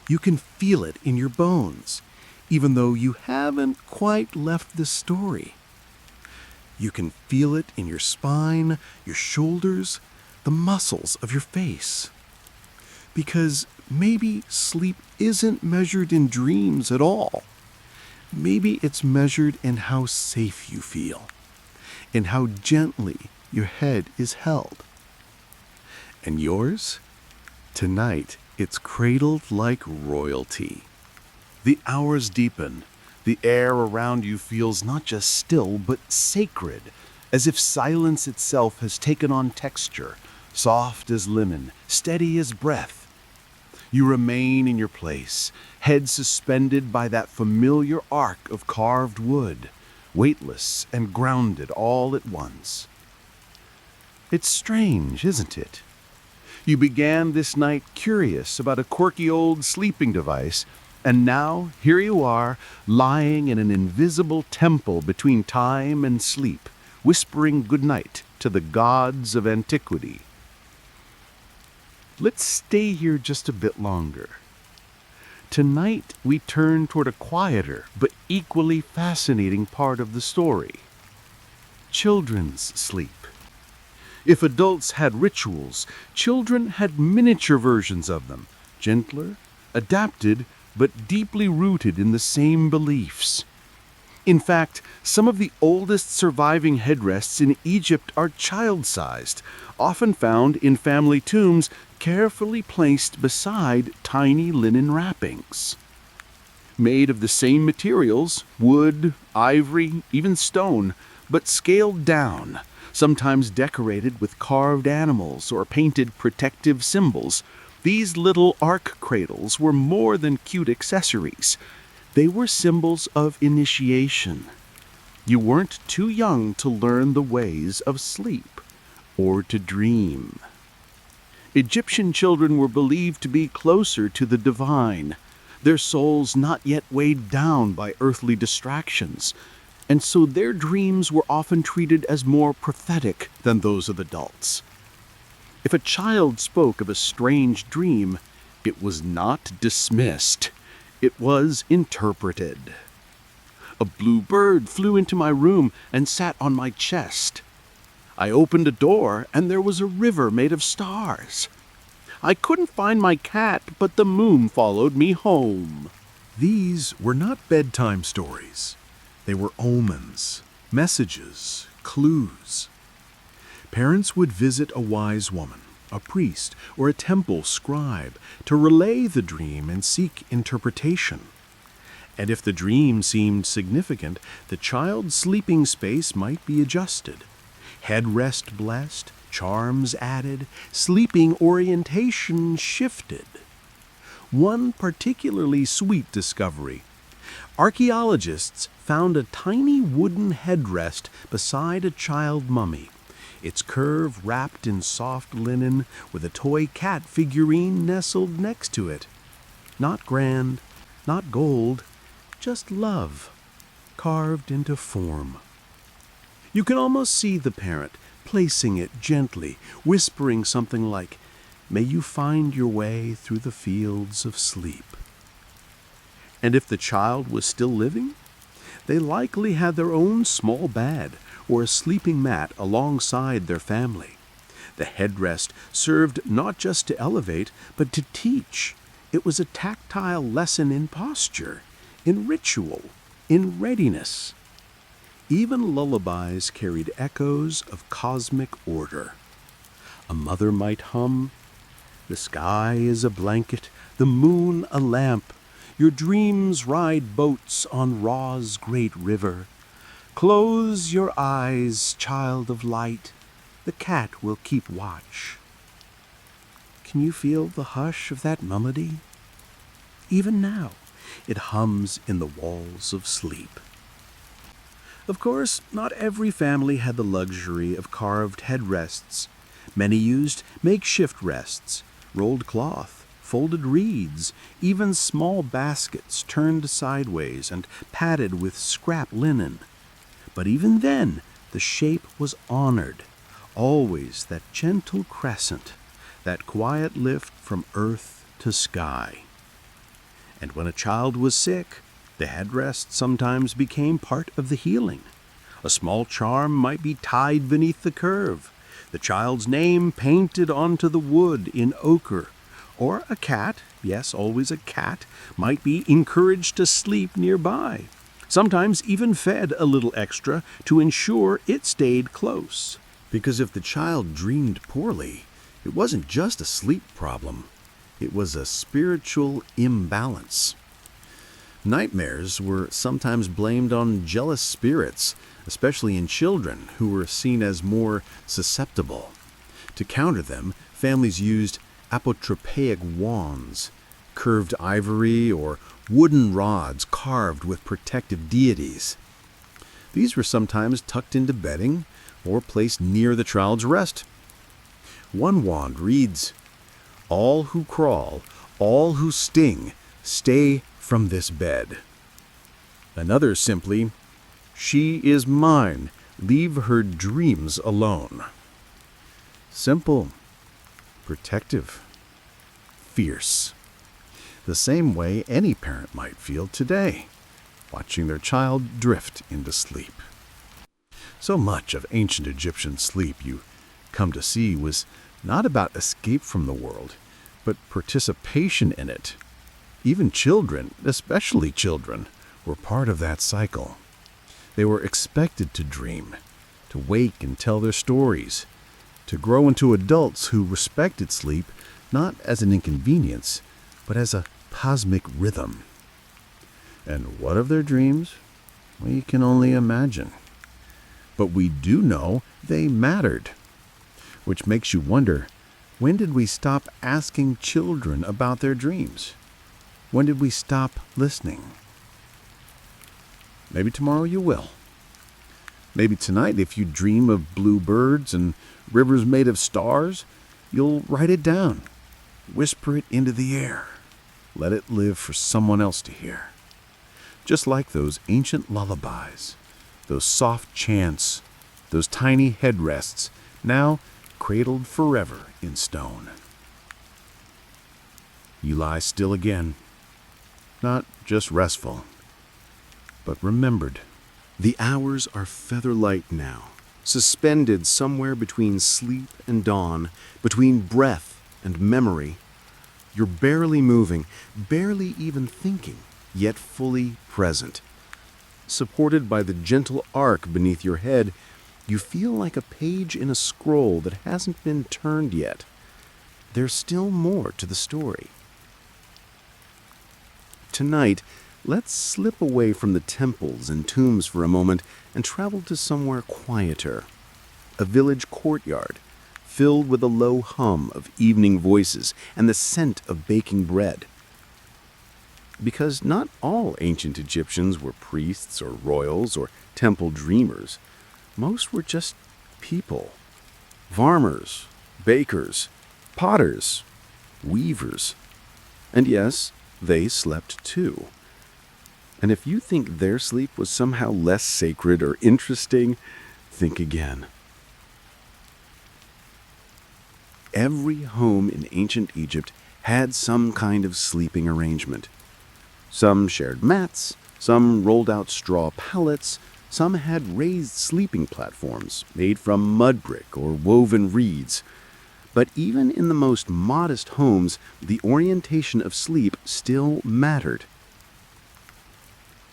You can feel it in your bones, even though you haven't quite left the story. You can feel it in your spine, your shoulders, the muscles of your face. Because maybe sleep isn't measured in dreams at all. Maybe it's measured in how safe you feel, in how gently your head is held. And yours? Tonight, it's cradled like royalty. The hours deepen. The air around you feels not just still, but sacred, as if silence itself has taken on texture, soft as lemon, steady as breath. You remain in your place, head suspended by that familiar arc of carved wood, weightless and grounded all at once. It's strange, isn't it? You began this night curious about a quirky old sleeping device, and now here you are, lying in an invisible temple between time and sleep, whispering goodnight to the gods of antiquity. Let's stay here just a bit longer. Tonight we turn toward a quieter but equally fascinating part of the story: children's sleep. If adults had rituals, children had miniature versions of them, gentler, adapted, but deeply rooted in the same beliefs. In fact, some of the oldest surviving headrests in Egypt are child-sized, often found in family tombs carefully placed beside tiny linen wrappings. Made of the same materials, wood, ivory, even stone, but scaled down, sometimes decorated with carved animals or painted protective symbols, these little ark cradles were more than cute accessories. They were symbols of initiation. You weren't too young to learn the ways of sleep or to dream. Egyptian children were believed to be closer to the divine, their souls not yet weighed down by earthly distractions, and so their dreams were often treated as more prophetic than those of adults. If a child spoke of a strange dream, it was not dismissed. It was interpreted. A blue bird flew into my room and sat on my chest. I opened a door, and there was a river made of stars. I couldn't find my cat, but the moon followed me home. These were not bedtime stories. They were omens, messages, clues. Parents would visit a wise woman, a priest, or a temple scribe to relay the dream and seek interpretation. And if the dream seemed significant, the child's sleeping space might be adjusted. Headrest blessed, charms added, sleeping orientation shifted. One particularly sweet discovery. Archaeologists found a tiny wooden headrest beside a child mummy, its curve wrapped in soft linen with a toy cat figurine nestled next to it. Not grand, not gold, just love, carved into form. You can almost see the parent placing it gently, whispering something like, "May you find your way through the fields of sleep." And if the child was still living, they likely had their own small bed or a sleeping mat alongside their family. The headrest served not just to elevate, but to teach. It was a tactile lesson in posture, in ritual, in readiness. Even lullabies carried echoes of cosmic order. A mother might hum, "The sky is a blanket, the moon a lamp. Your dreams ride boats on Ra's great river. Close your eyes, child of light, the cat will keep watch." Can you feel the hush of that melody? Even now, it hums in the walls of sleep. Of course, not every family had the luxury of carved headrests. Many used makeshift rests, rolled cloth, folded reeds, even small baskets turned sideways and padded with scrap linen. But even then, the shape was honored, always that gentle crescent, that quiet lift from earth to sky. And when a child was sick, the headrest sometimes became part of the healing. A small charm might be tied beneath the curve, the child's name painted onto the wood in ochre, or a cat, yes, always a cat, might be encouraged to sleep nearby, sometimes even fed a little extra to ensure it stayed close. Because if the child dreamed poorly, it wasn't just a sleep problem. It was a spiritual imbalance. Nightmares were sometimes blamed on jealous spirits, especially in children who were seen as more susceptible. To counter them, families used apotropaic wands, curved ivory, or wooden rods carved with protective deities. These were sometimes tucked into bedding or placed near the child's rest. One wand reads, "All who crawl, all who sting, stay from this bed." Another simply, "She is mine, leave her dreams alone." Simple, protective, fierce. The same way any parent might feel today, watching their child drift into sleep. So much of ancient Egyptian sleep, you come to see, was not about escape from the world, but participation in it. Even children, especially children, were part of that cycle. They were expected to dream, to wake and tell their stories, to grow into adults who respected sleep not as an inconvenience, but as a cosmic rhythm. And what of their dreams? We can only imagine. But we do know they mattered. Which makes you wonder, when did we stop asking children about their dreams? When did we stop listening? Maybe tomorrow you will. Maybe tonight, if you dream of blue birds and rivers made of stars, you'll write it down. Whisper it into the air. Let it live for someone else to hear. Just like those ancient lullabies, those soft chants, those tiny headrests, now cradled forever in stone. You lie still again, not just restful, but remembered. The hours are featherlight now, suspended somewhere between sleep and dawn, between breath and memory. You're barely moving, barely even thinking, yet fully present. Supported by the gentle arc beneath your head, you feel like a page in a scroll that hasn't been turned yet, there's still more to the story. Tonight, let's slip away from the temples and tombs for a moment and travel to somewhere quieter. A village courtyard, filled with a low hum of evening voices and the scent of baking bread. Because not all ancient Egyptians were priests or royals or temple dreamers. Most were just people. Farmers, bakers, potters, weavers. And yes, they slept too. And if you think their sleep was somehow less sacred or interesting, think again. Every home in ancient Egypt had some kind of sleeping arrangement. Some shared mats, some rolled out straw pallets, some had raised sleeping platforms made from mud brick or woven reeds. But even in the most modest homes, the orientation of sleep still mattered.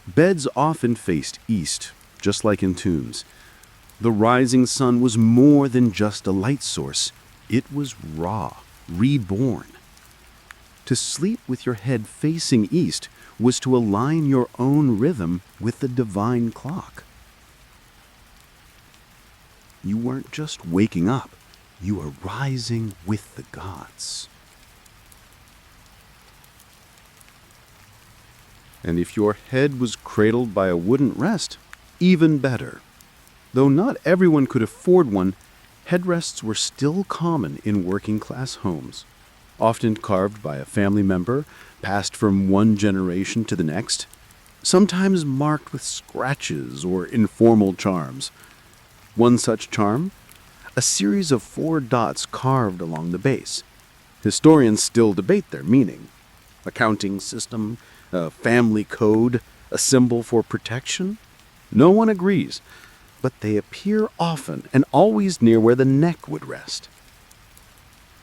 Beds often faced east, just like in tombs. The rising sun was more than just a light source. It was Ra, reborn. To sleep with your head facing east was to align your own rhythm with the divine clock. You weren't just waking up, you were rising with the gods. And if your head was cradled by a wooden rest, even better. Though not everyone could afford one, headrests were still common in working-class homes, often carved by a family member, passed from one generation to the next, sometimes marked with scratches or informal charms. One such charm? A series of 4 dots carved along the base. Historians still debate their meaning. A counting system, a family code, a symbol for protection? No one agrees, but they appear often and always near where the neck would rest.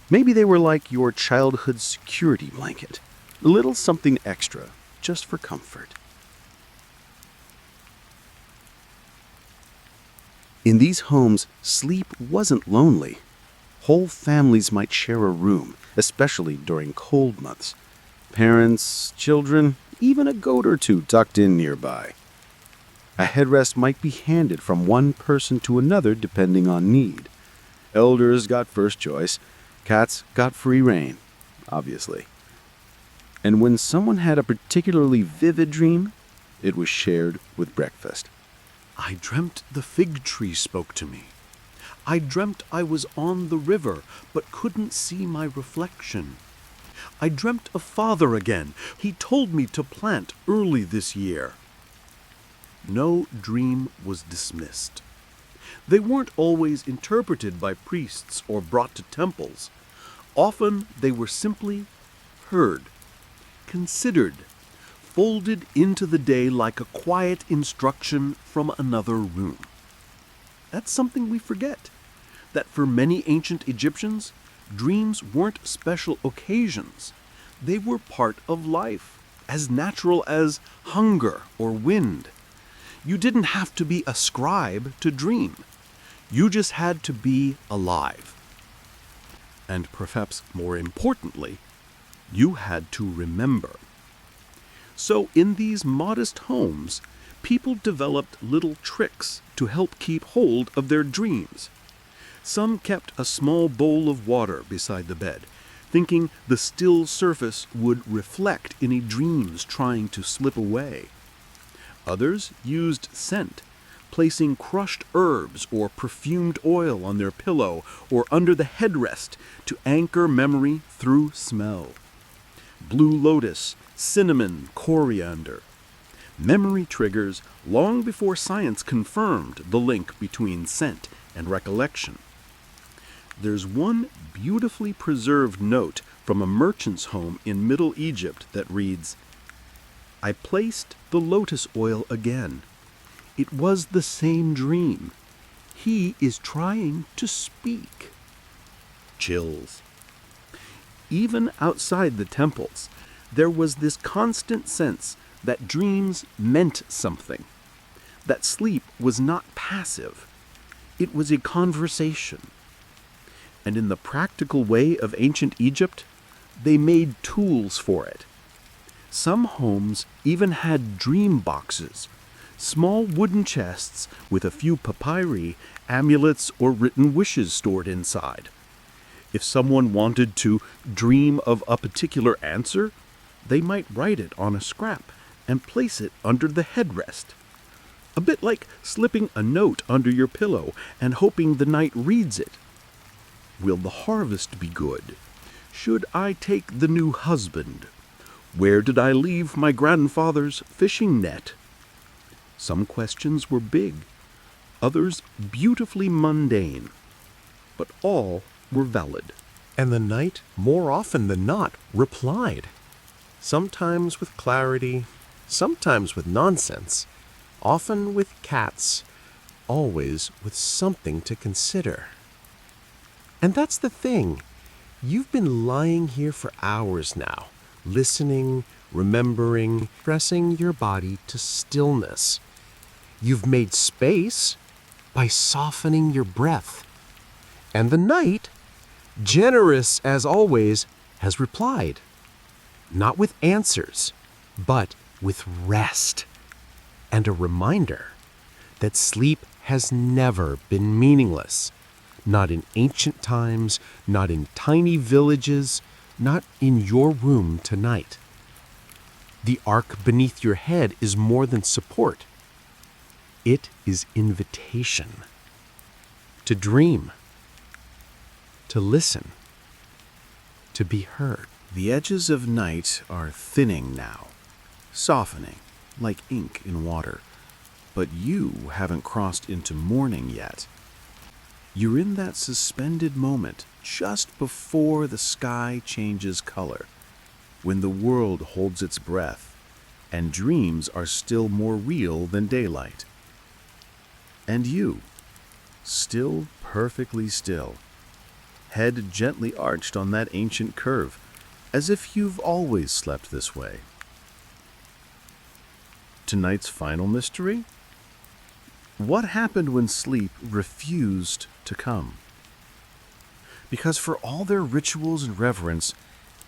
Maybe they were like your childhood security blanket, a little something extra, just for comfort. In these homes, sleep wasn't lonely. Whole families might share a room, especially during cold months. Parents, children, even a goat or two tucked in nearby. A headrest might be handed from one person to another depending on need. Elders got first choice. Cats got free rein, obviously. And when someone had a particularly vivid dream, it was shared with breakfast. I dreamt the fig tree spoke to me. I dreamt I was on the river, but couldn't see my reflection. I dreamt of Father again. He told me to plant early this year. No dream was dismissed. They weren't always interpreted by priests or brought to temples. Often they were simply heard, considered, folded into the day like a quiet instruction from another room. That's something we forget, that for many ancient Egyptians, dreams weren't special occasions. They were part of life, as natural as hunger or wind. You didn't have to be a scribe to dream. You just had to be alive. And perhaps more importantly, you had to remember. So in these modest homes, people developed little tricks to help keep hold of their dreams. Some kept a small bowl of water beside the bed, thinking the still surface would reflect any dreams trying to slip away. Others used scent, placing crushed herbs or perfumed oil on their pillow or under the headrest to anchor memory through smell. Blue lotus, cinnamon, coriander. Memory triggers long before science confirmed the link between scent and recollection. There's one beautifully preserved note from a merchant's home in Middle Egypt that reads, "I placed the lotus oil again. It was the same dream. He is trying to speak." Chills. Even outside the temples, there was this constant sense that dreams meant something, that sleep was not passive. It was a conversation. And in the practical way of ancient Egypt, they made tools for it. Some homes even had dream boxes, small wooden chests with a few papyri, amulets, or written wishes stored inside. If someone wanted to dream of a particular answer, they might write it on a scrap and place it under the headrest. A bit like slipping a note under your pillow and hoping the night reads it. Will the harvest be good? Should I take the new husband? Where did I leave my grandfather's fishing net? Some questions were big, others beautifully mundane, but all were valid. And the night, more often than not, replied. Sometimes with clarity, sometimes with nonsense, often with cats, always with something to consider. And that's the thing. You've been lying here for hours now, listening, remembering, pressing your body to stillness. You've made space by softening your breath. And the night, generous as always, has replied. Not with answers, but with rest. And a reminder that sleep has never been meaningless. Not in ancient times, not in tiny villages, not in your room tonight. The ark beneath your head is more than support. It is invitation. To dream. To listen. To be heard. The edges of night are thinning now, softening like ink in water, but you haven't crossed into morning yet. You're in that suspended moment just before the sky changes color, when the world holds its breath, and dreams are still more real than daylight. And you, still perfectly still, head gently arched on that ancient curve, as if you've always slept this way. Tonight's final mystery? What happened when sleep refused to come? Because for all their rituals and reverence,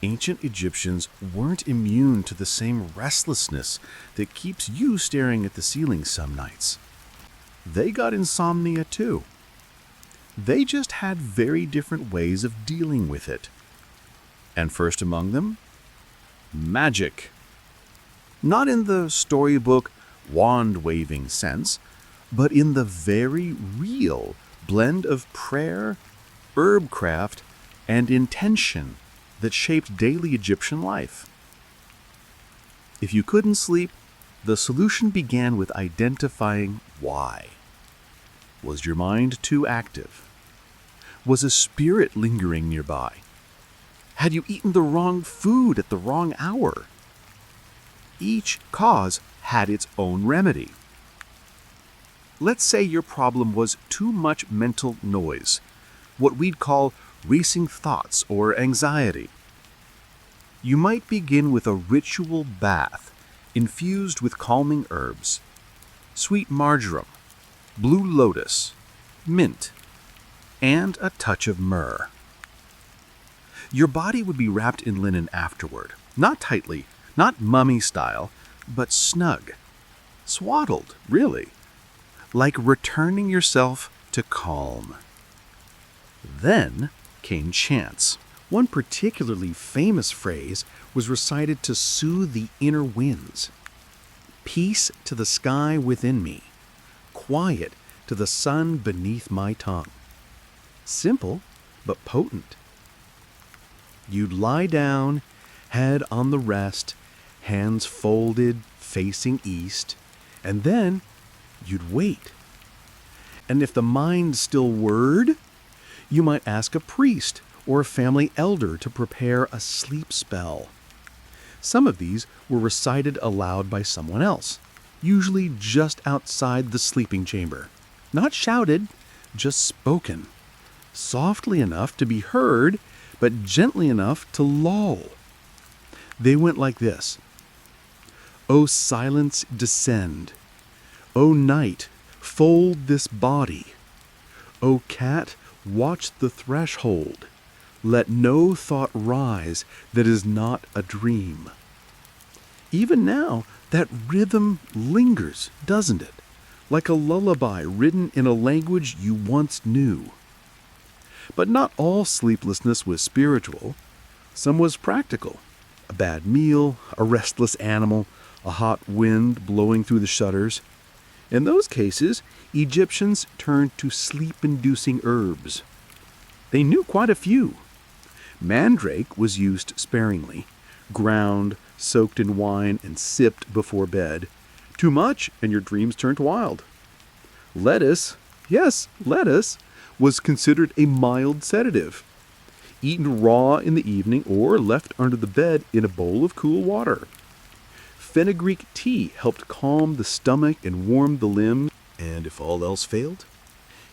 ancient Egyptians weren't immune to the same restlessness that keeps you staring at the ceiling some nights. They got insomnia too. They just had very different ways of dealing with it. And first among them, magic. Not in the storybook, wand-waving sense, but in the very real blend of prayer, herbcraft, and intention that shaped daily Egyptian life. If you couldn't sleep, the solution began with identifying why. Was your mind too active? Was a spirit lingering nearby? Had you eaten the wrong food at the wrong hour? Each cause had its own remedy. Let's say your problem was too much mental noise, what we'd call racing thoughts or anxiety. You might begin with a ritual bath infused with calming herbs, sweet marjoram, blue lotus, mint, and a touch of myrrh. Your body would be wrapped in linen afterward, not tightly, not mummy style, but snug, swaddled, really, like returning yourself to calm. Then came chants. One particularly famous phrase was recited to soothe the inner winds. Peace to the sky within me, quiet to the sun beneath my tongue. Simple, but potent. You'd lie down, head on the rest, hands folded, facing east, and then you'd wait. And if the mind still whirred, you might ask a priest or a family elder to prepare a sleep spell. Some of these were recited aloud by someone else, usually just outside the sleeping chamber. Not shouted, just spoken, softly enough to be heard, but gently enough to lull. They went like this. O silence, descend. O night, fold this body. O cat, Watch the threshold. Let no thought rise that is not a dream. Even now, that rhythm lingers, doesn't it? Like a lullaby written in a language you once knew. But not all sleeplessness was spiritual. Some was practical. A bad meal, a restless animal, a hot wind blowing through the shutters. In those cases, Egyptians turned to sleep-inducing herbs. They knew quite a few. Mandrake was used sparingly, ground, soaked in wine, and sipped before bed. Too much, and your dreams turned wild. Lettuce, yes, lettuce, was considered a mild sedative, eaten raw in the evening or left under the bed in a bowl of cool water. Fenugreek tea helped calm the stomach and warm the limbs, And if all else failed,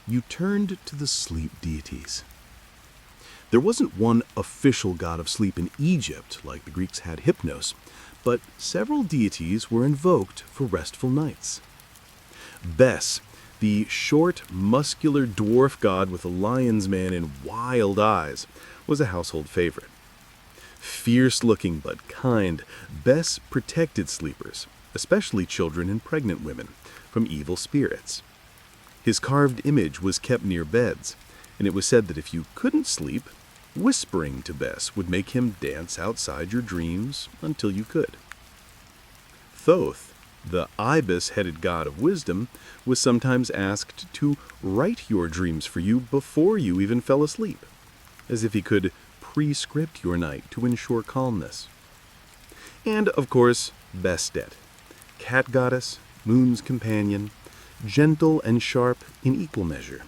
you turned to the sleep deities. There wasn't one official god of sleep in Egypt like the Greeks had Hypnos, but several deities were invoked for restful nights. Bes, the short, muscular dwarf god with a lion's mane and wild eyes, was a household favorite. Fierce-looking but kind, Bes protected sleepers, especially children and pregnant women, from evil spirits. His carved image was kept near beds, and it was said that if you couldn't sleep, whispering to Bes would make him dance outside your dreams until you could. Thoth, the ibis-headed god of wisdom, was sometimes asked to write your dreams for you before you even fell asleep, as if he could pre-script your night to ensure calmness. And, of course, Bastet, cat goddess, moon's companion, gentle and sharp in equal measure.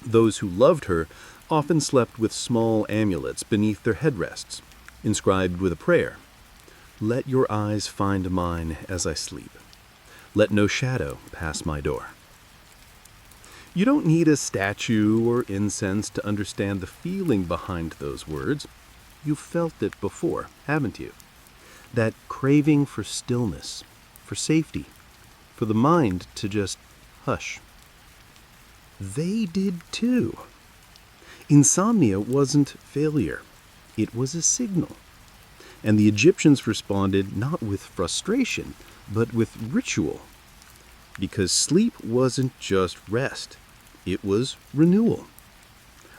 Those who loved her often slept with small amulets beneath their headrests, inscribed with a prayer. Let your eyes find mine as I sleep. Let no shadow pass my door. You don't need a statue or incense to understand the feeling behind those words. You've felt it before, haven't you? That craving for stillness, for safety, for the mind to just hush. They did too. Insomnia wasn't failure. It was a signal. And the Egyptians responded not with frustration, but with ritual. Because sleep wasn't just rest. It was renewal.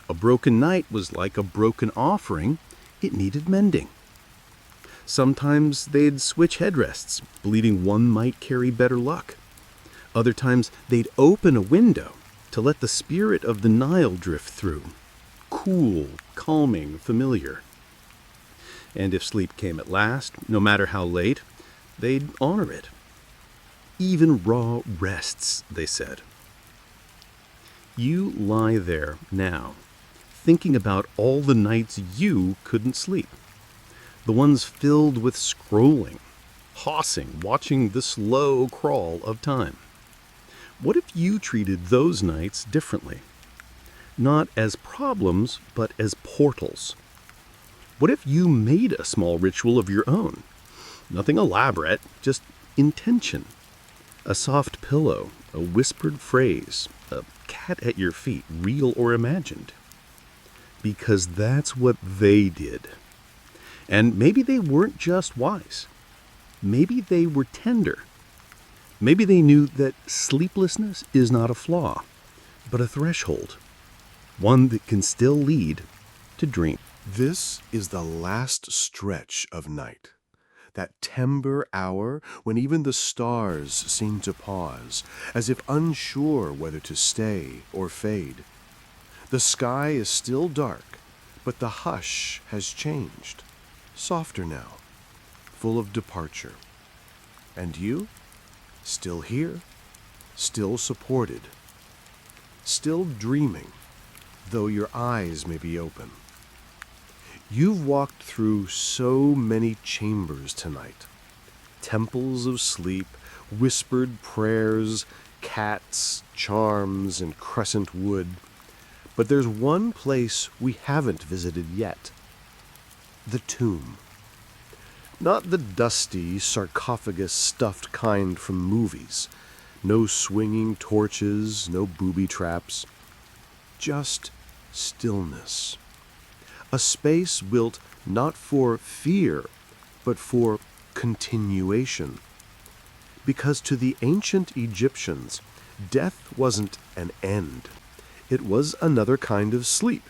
A broken night was like a broken offering. It needed mending. Sometimes they'd switch headrests, believing one might carry better luck. Other times they'd open a window to let the spirit of the Nile drift through. Cool, calming, familiar. And if sleep came at last, no matter how late, they'd honor it. Even raw rests, they said. You lie there now, thinking about all the nights you couldn't sleep. The ones filled with scrolling, hossing, watching the slow crawl of time. What if you treated those nights differently? Not as problems, but as portals. What if you made a small ritual of your own? Nothing elaborate, just intention. A soft pillow, a whispered phrase, a cat at your feet, real or imagined. Because that's what they did. And maybe they weren't just wise. Maybe they were tender. Maybe they knew that sleeplessness is not a flaw, but a threshold. One that can still lead to dream. This is the last stretch of night. That timber hour when even the stars seem to pause, as if unsure whether to stay or fade. The sky is still dark, but the hush has changed. Softer now, full of departure. And you? Still here, still supported, still dreaming, though your eyes may be open. You've walked through so many chambers tonight. Temples of sleep, whispered prayers, cats, charms, and crescent wood. But there's one place we haven't visited yet. The tomb. Not the dusty, sarcophagus-stuffed kind from movies. No swinging torches, no booby traps. Just stillness. A space built not for fear, but for continuation. Because to the ancient Egyptians, death wasn't an end. It was another kind of sleep,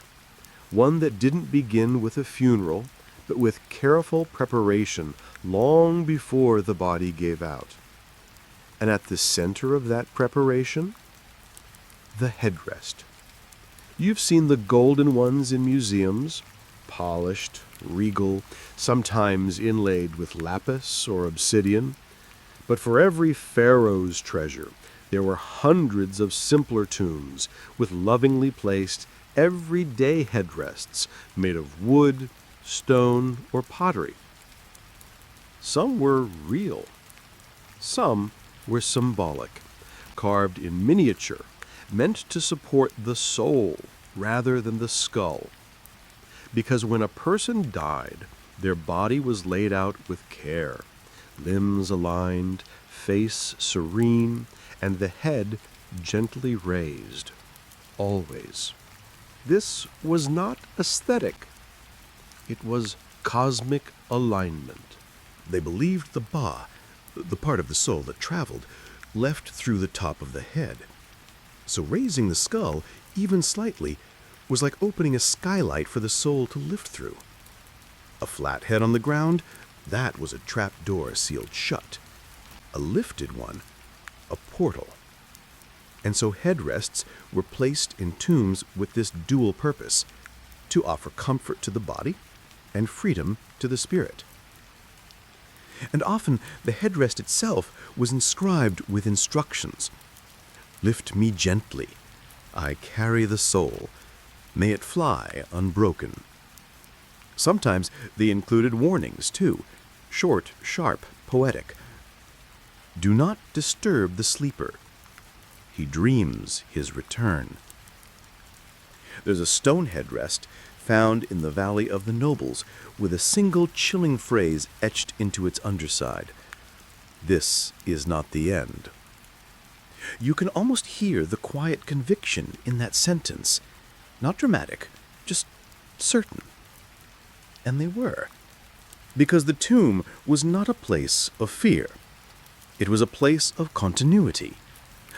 one that didn't begin with a funeral, but with careful preparation long before the body gave out. And at the center of that preparation, the headrest. You've seen the golden ones in museums, polished, regal, sometimes inlaid with lapis or obsidian. But for every pharaoh's treasure, there were hundreds of simpler tombs with lovingly placed, everyday headrests made of wood, stone, or pottery. Some were real. Some were symbolic, carved in miniature, meant to support the soul rather than the skull. Because when a person died, their body was laid out with care, limbs aligned, face serene, and the head gently raised, always. This was not aesthetic. It was cosmic alignment. They believed the ba, the part of the soul that traveled, left through the top of the head. So raising the skull, even slightly, was like opening a skylight for the soul to lift through. A flat head on the ground, that was a trap door sealed shut. A lifted one, a portal. And so headrests were placed in tombs with this dual purpose, to offer comfort to the body and freedom to the spirit. And often the headrest itself was inscribed with instructions. Lift me gently. I carry the soul. May it fly unbroken. Sometimes they included warnings, too, short, sharp, poetic. Do not disturb the sleeper. He dreams his return. There's a stone headrest found in the Valley of the Nobles with a single chilling phrase etched into its underside. This is not the end. You can almost hear the quiet conviction in that sentence. Not dramatic, just certain. And they were. Because the tomb was not a place of fear. It was a place of continuity.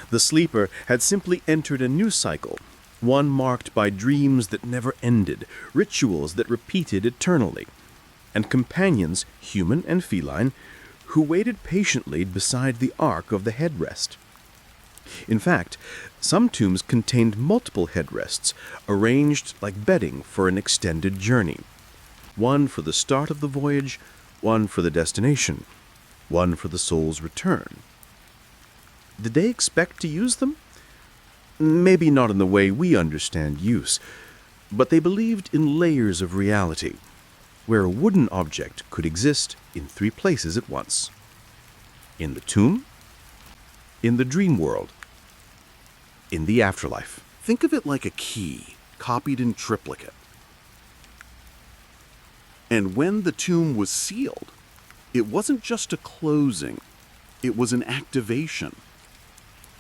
The sleeper had simply entered a new cycle, one marked by dreams that never ended, rituals that repeated eternally, and companions, human and feline, who waited patiently beside the ark of the headrest. In fact, some tombs contained multiple headrests, arranged like bedding for an extended journey. One for the start of the voyage, one for the destination, one for the soul's return. Did they expect to use them? Maybe not in the way we understand use, but they believed in layers of reality, where a wooden object could exist in 3 places at once. In the tomb, in the dream world, in the afterlife. Think of it like a key, copied in triplicate. And when the tomb was sealed, it wasn't just a closing, it was an activation.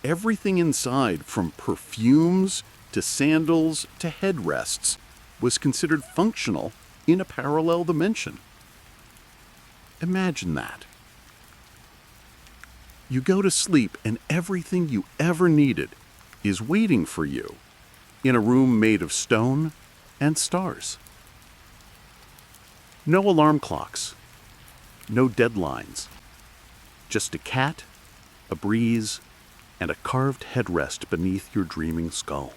Everything inside, from perfumes to sandals to headrests, was considered functional in a parallel dimension. Imagine that. You go to sleep and everything you ever needed is waiting for you in a room made of stone and stars. No alarm clocks, no deadlines, just a cat, a breeze, and a carved headrest beneath your dreaming skull.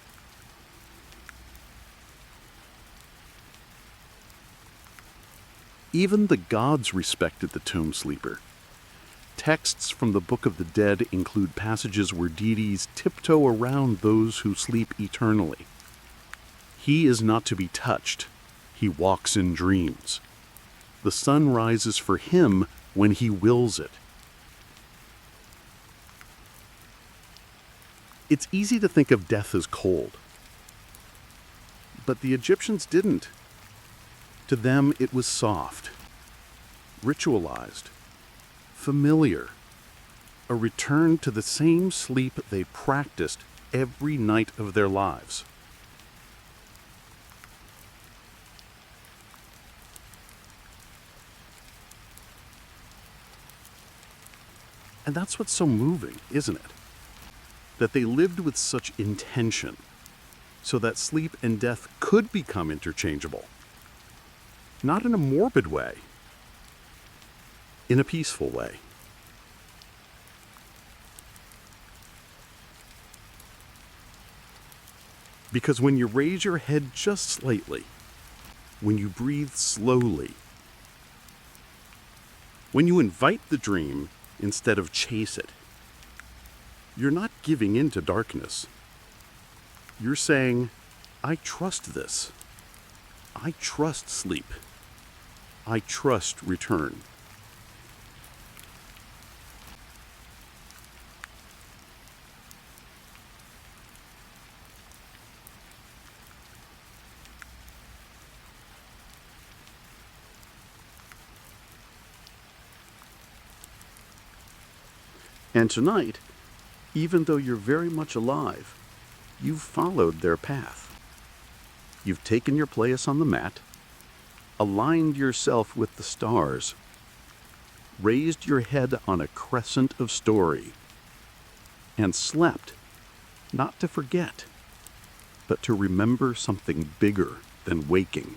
Even the gods respected the tomb sleeper. Texts from the Book of the Dead include passages where deities tiptoe around those who sleep eternally. He is not to be touched. He walks in dreams. The sun rises for him when he wills it. It's easy to think of death as cold. But the Egyptians didn't. To them, it was soft, ritualized, familiar, a return to the same sleep they practiced every night of their lives. And that's what's so moving, isn't it? That they lived with such intention, so that sleep and death could become interchangeable. Not in a morbid way, in a peaceful way. Because when you raise your head just slightly, when you breathe slowly, when you invite the dream instead of chase it, you're not giving in to darkness. You're saying, I trust this. I trust sleep. I trust return. And tonight, even though you're very much alive, you've followed their path. You've taken your place on the mat, aligned yourself with the stars, raised your head on a crescent of story, and slept, not to forget, but to remember something bigger than waking.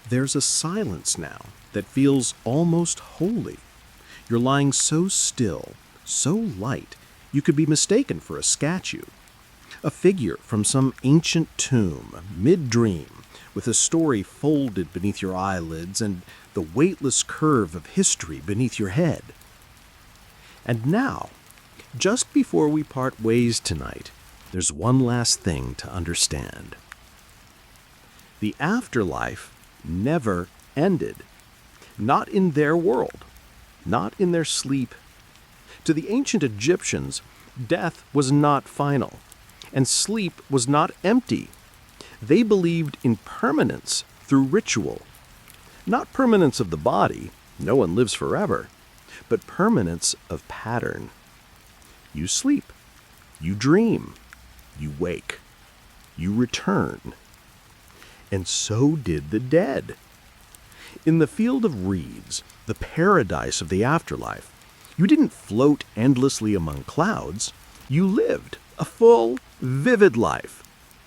There's a silence now that feels almost holy. You're lying so still, so light, you could be mistaken for a statue. A figure from some ancient tomb, mid-dream, with a story folded beneath your eyelids and the weightless curve of history beneath your head. And now, just before we part ways tonight, there's one last thing to understand. The afterlife never ended. Not in their world, not in their sleep. To the ancient Egyptians, death was not final, and sleep was not empty. They believed in permanence through ritual. Not permanence of the body, no one lives forever, but permanence of pattern. You sleep, you dream, you wake, you return. And so did the dead. In the field of reeds, the paradise of the afterlife, you didn't float endlessly among clouds. You lived a full, vivid life,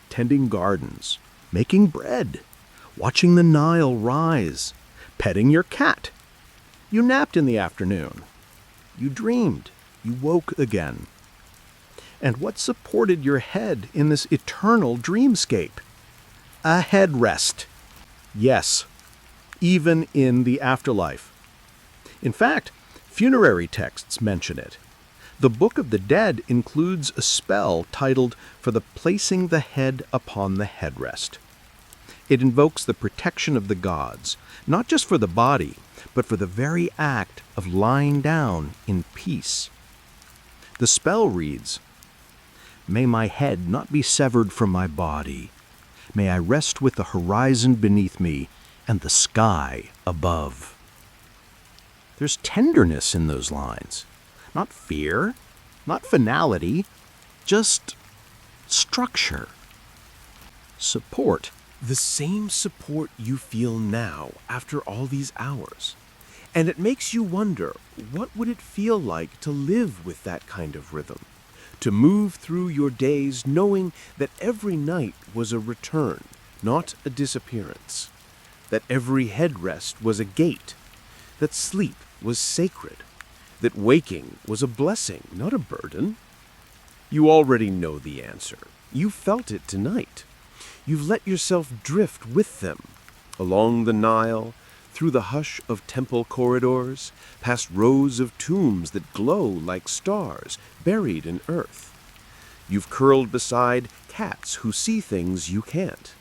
tending gardens, making bread, watching the Nile rise, petting your cat. You napped in the afternoon. You dreamed. You woke again. And what supported your head in this eternal dreamscape? A headrest. Yes, even in the afterlife. In fact, funerary texts mention it. The Book of the Dead includes a spell titled For the Placing the Head Upon the Headrest. It invokes the protection of the gods, not just for the body, but for the very act of lying down in peace. The spell reads, May my head not be severed from my body. May I rest with the horizon beneath me and the sky above. There's tenderness in those lines. Not fear, not finality, just structure. Support. The same support you feel now after all these hours. And it makes you wonder, what would it feel like to live with that kind of rhythm? To move through your days knowing that every night was a return, not a disappearance. That every headrest was a gate. That sleep was sacred. That waking was a blessing, not a burden. You already know the answer. You felt it tonight. You've let yourself drift with them, along the Nile, through the hush of temple corridors, past rows of tombs that glow like stars buried in earth. You've curled beside cats who see things you can't.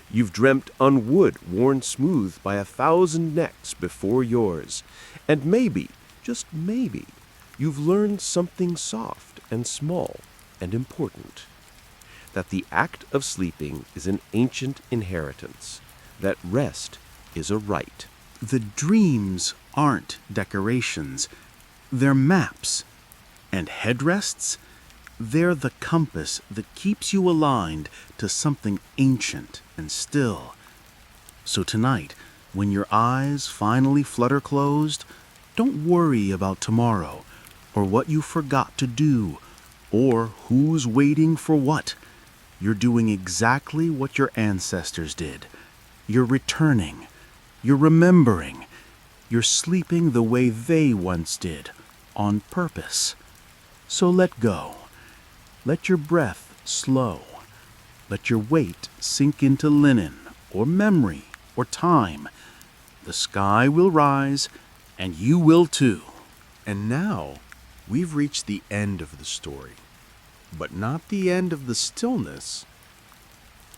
You've dreamt on wood worn smooth by 1,000 necks before yours, and maybe, just maybe, you've learned something soft and small and important. That the act of sleeping is an ancient inheritance, that rest is a rite. The dreams aren't decorations, they're maps. And headrests, they're the compass that keeps you aligned to something ancient and still. So tonight, when your eyes finally flutter closed, don't worry about tomorrow or what you forgot to do, or who's waiting for what. You're doing exactly what your ancestors did. You're returning. You're remembering. You're sleeping the way they once did, on purpose. So let go. Let your breath slow. Let your weight sink into linen, or memory, or time. The sky will rise, and you will too. And now, we've reached the end of the story, but not the end of the stillness.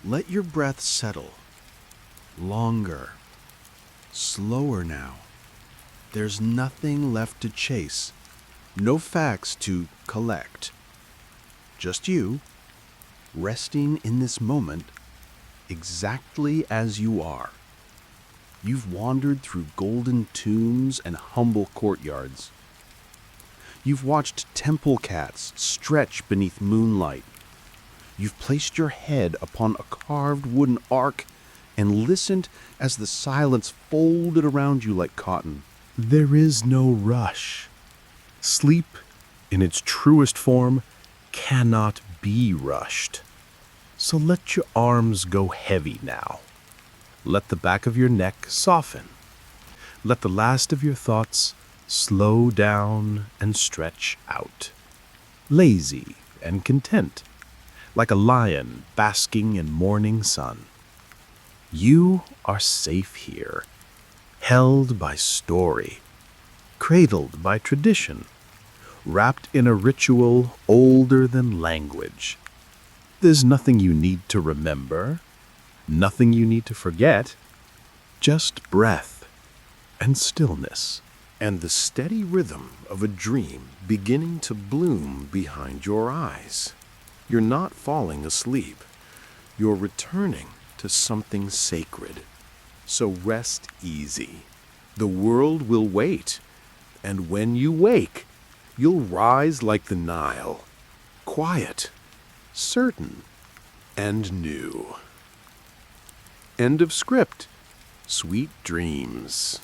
Let your breath settle. Longer. Slower now. There's nothing left to chase. No facts to collect. Just you, resting in this moment, exactly as you are. You've wandered through golden tombs and humble courtyards. You've watched temple cats stretch beneath moonlight. You've placed your head upon a carved wooden ark and listened as the silence folded around you like cotton. There is no rush. Sleep, in its truest form, cannot be rushed. So let your arms go heavy now. Let the back of your neck soften. Let the last of your thoughts slow down and stretch out. Lazy and content, like a lion basking in morning sun. You are safe here, held by story, cradled by tradition, wrapped in a ritual older than language. There's nothing you need to remember, nothing you need to forget, just breath and stillness. And the steady rhythm of a dream beginning to bloom behind your eyes. You're not falling asleep. You're returning to something sacred. So rest easy. The world will wait. And when you wake, you'll rise like the Nile. Quiet, certain, and new. End of script. Sweet dreams.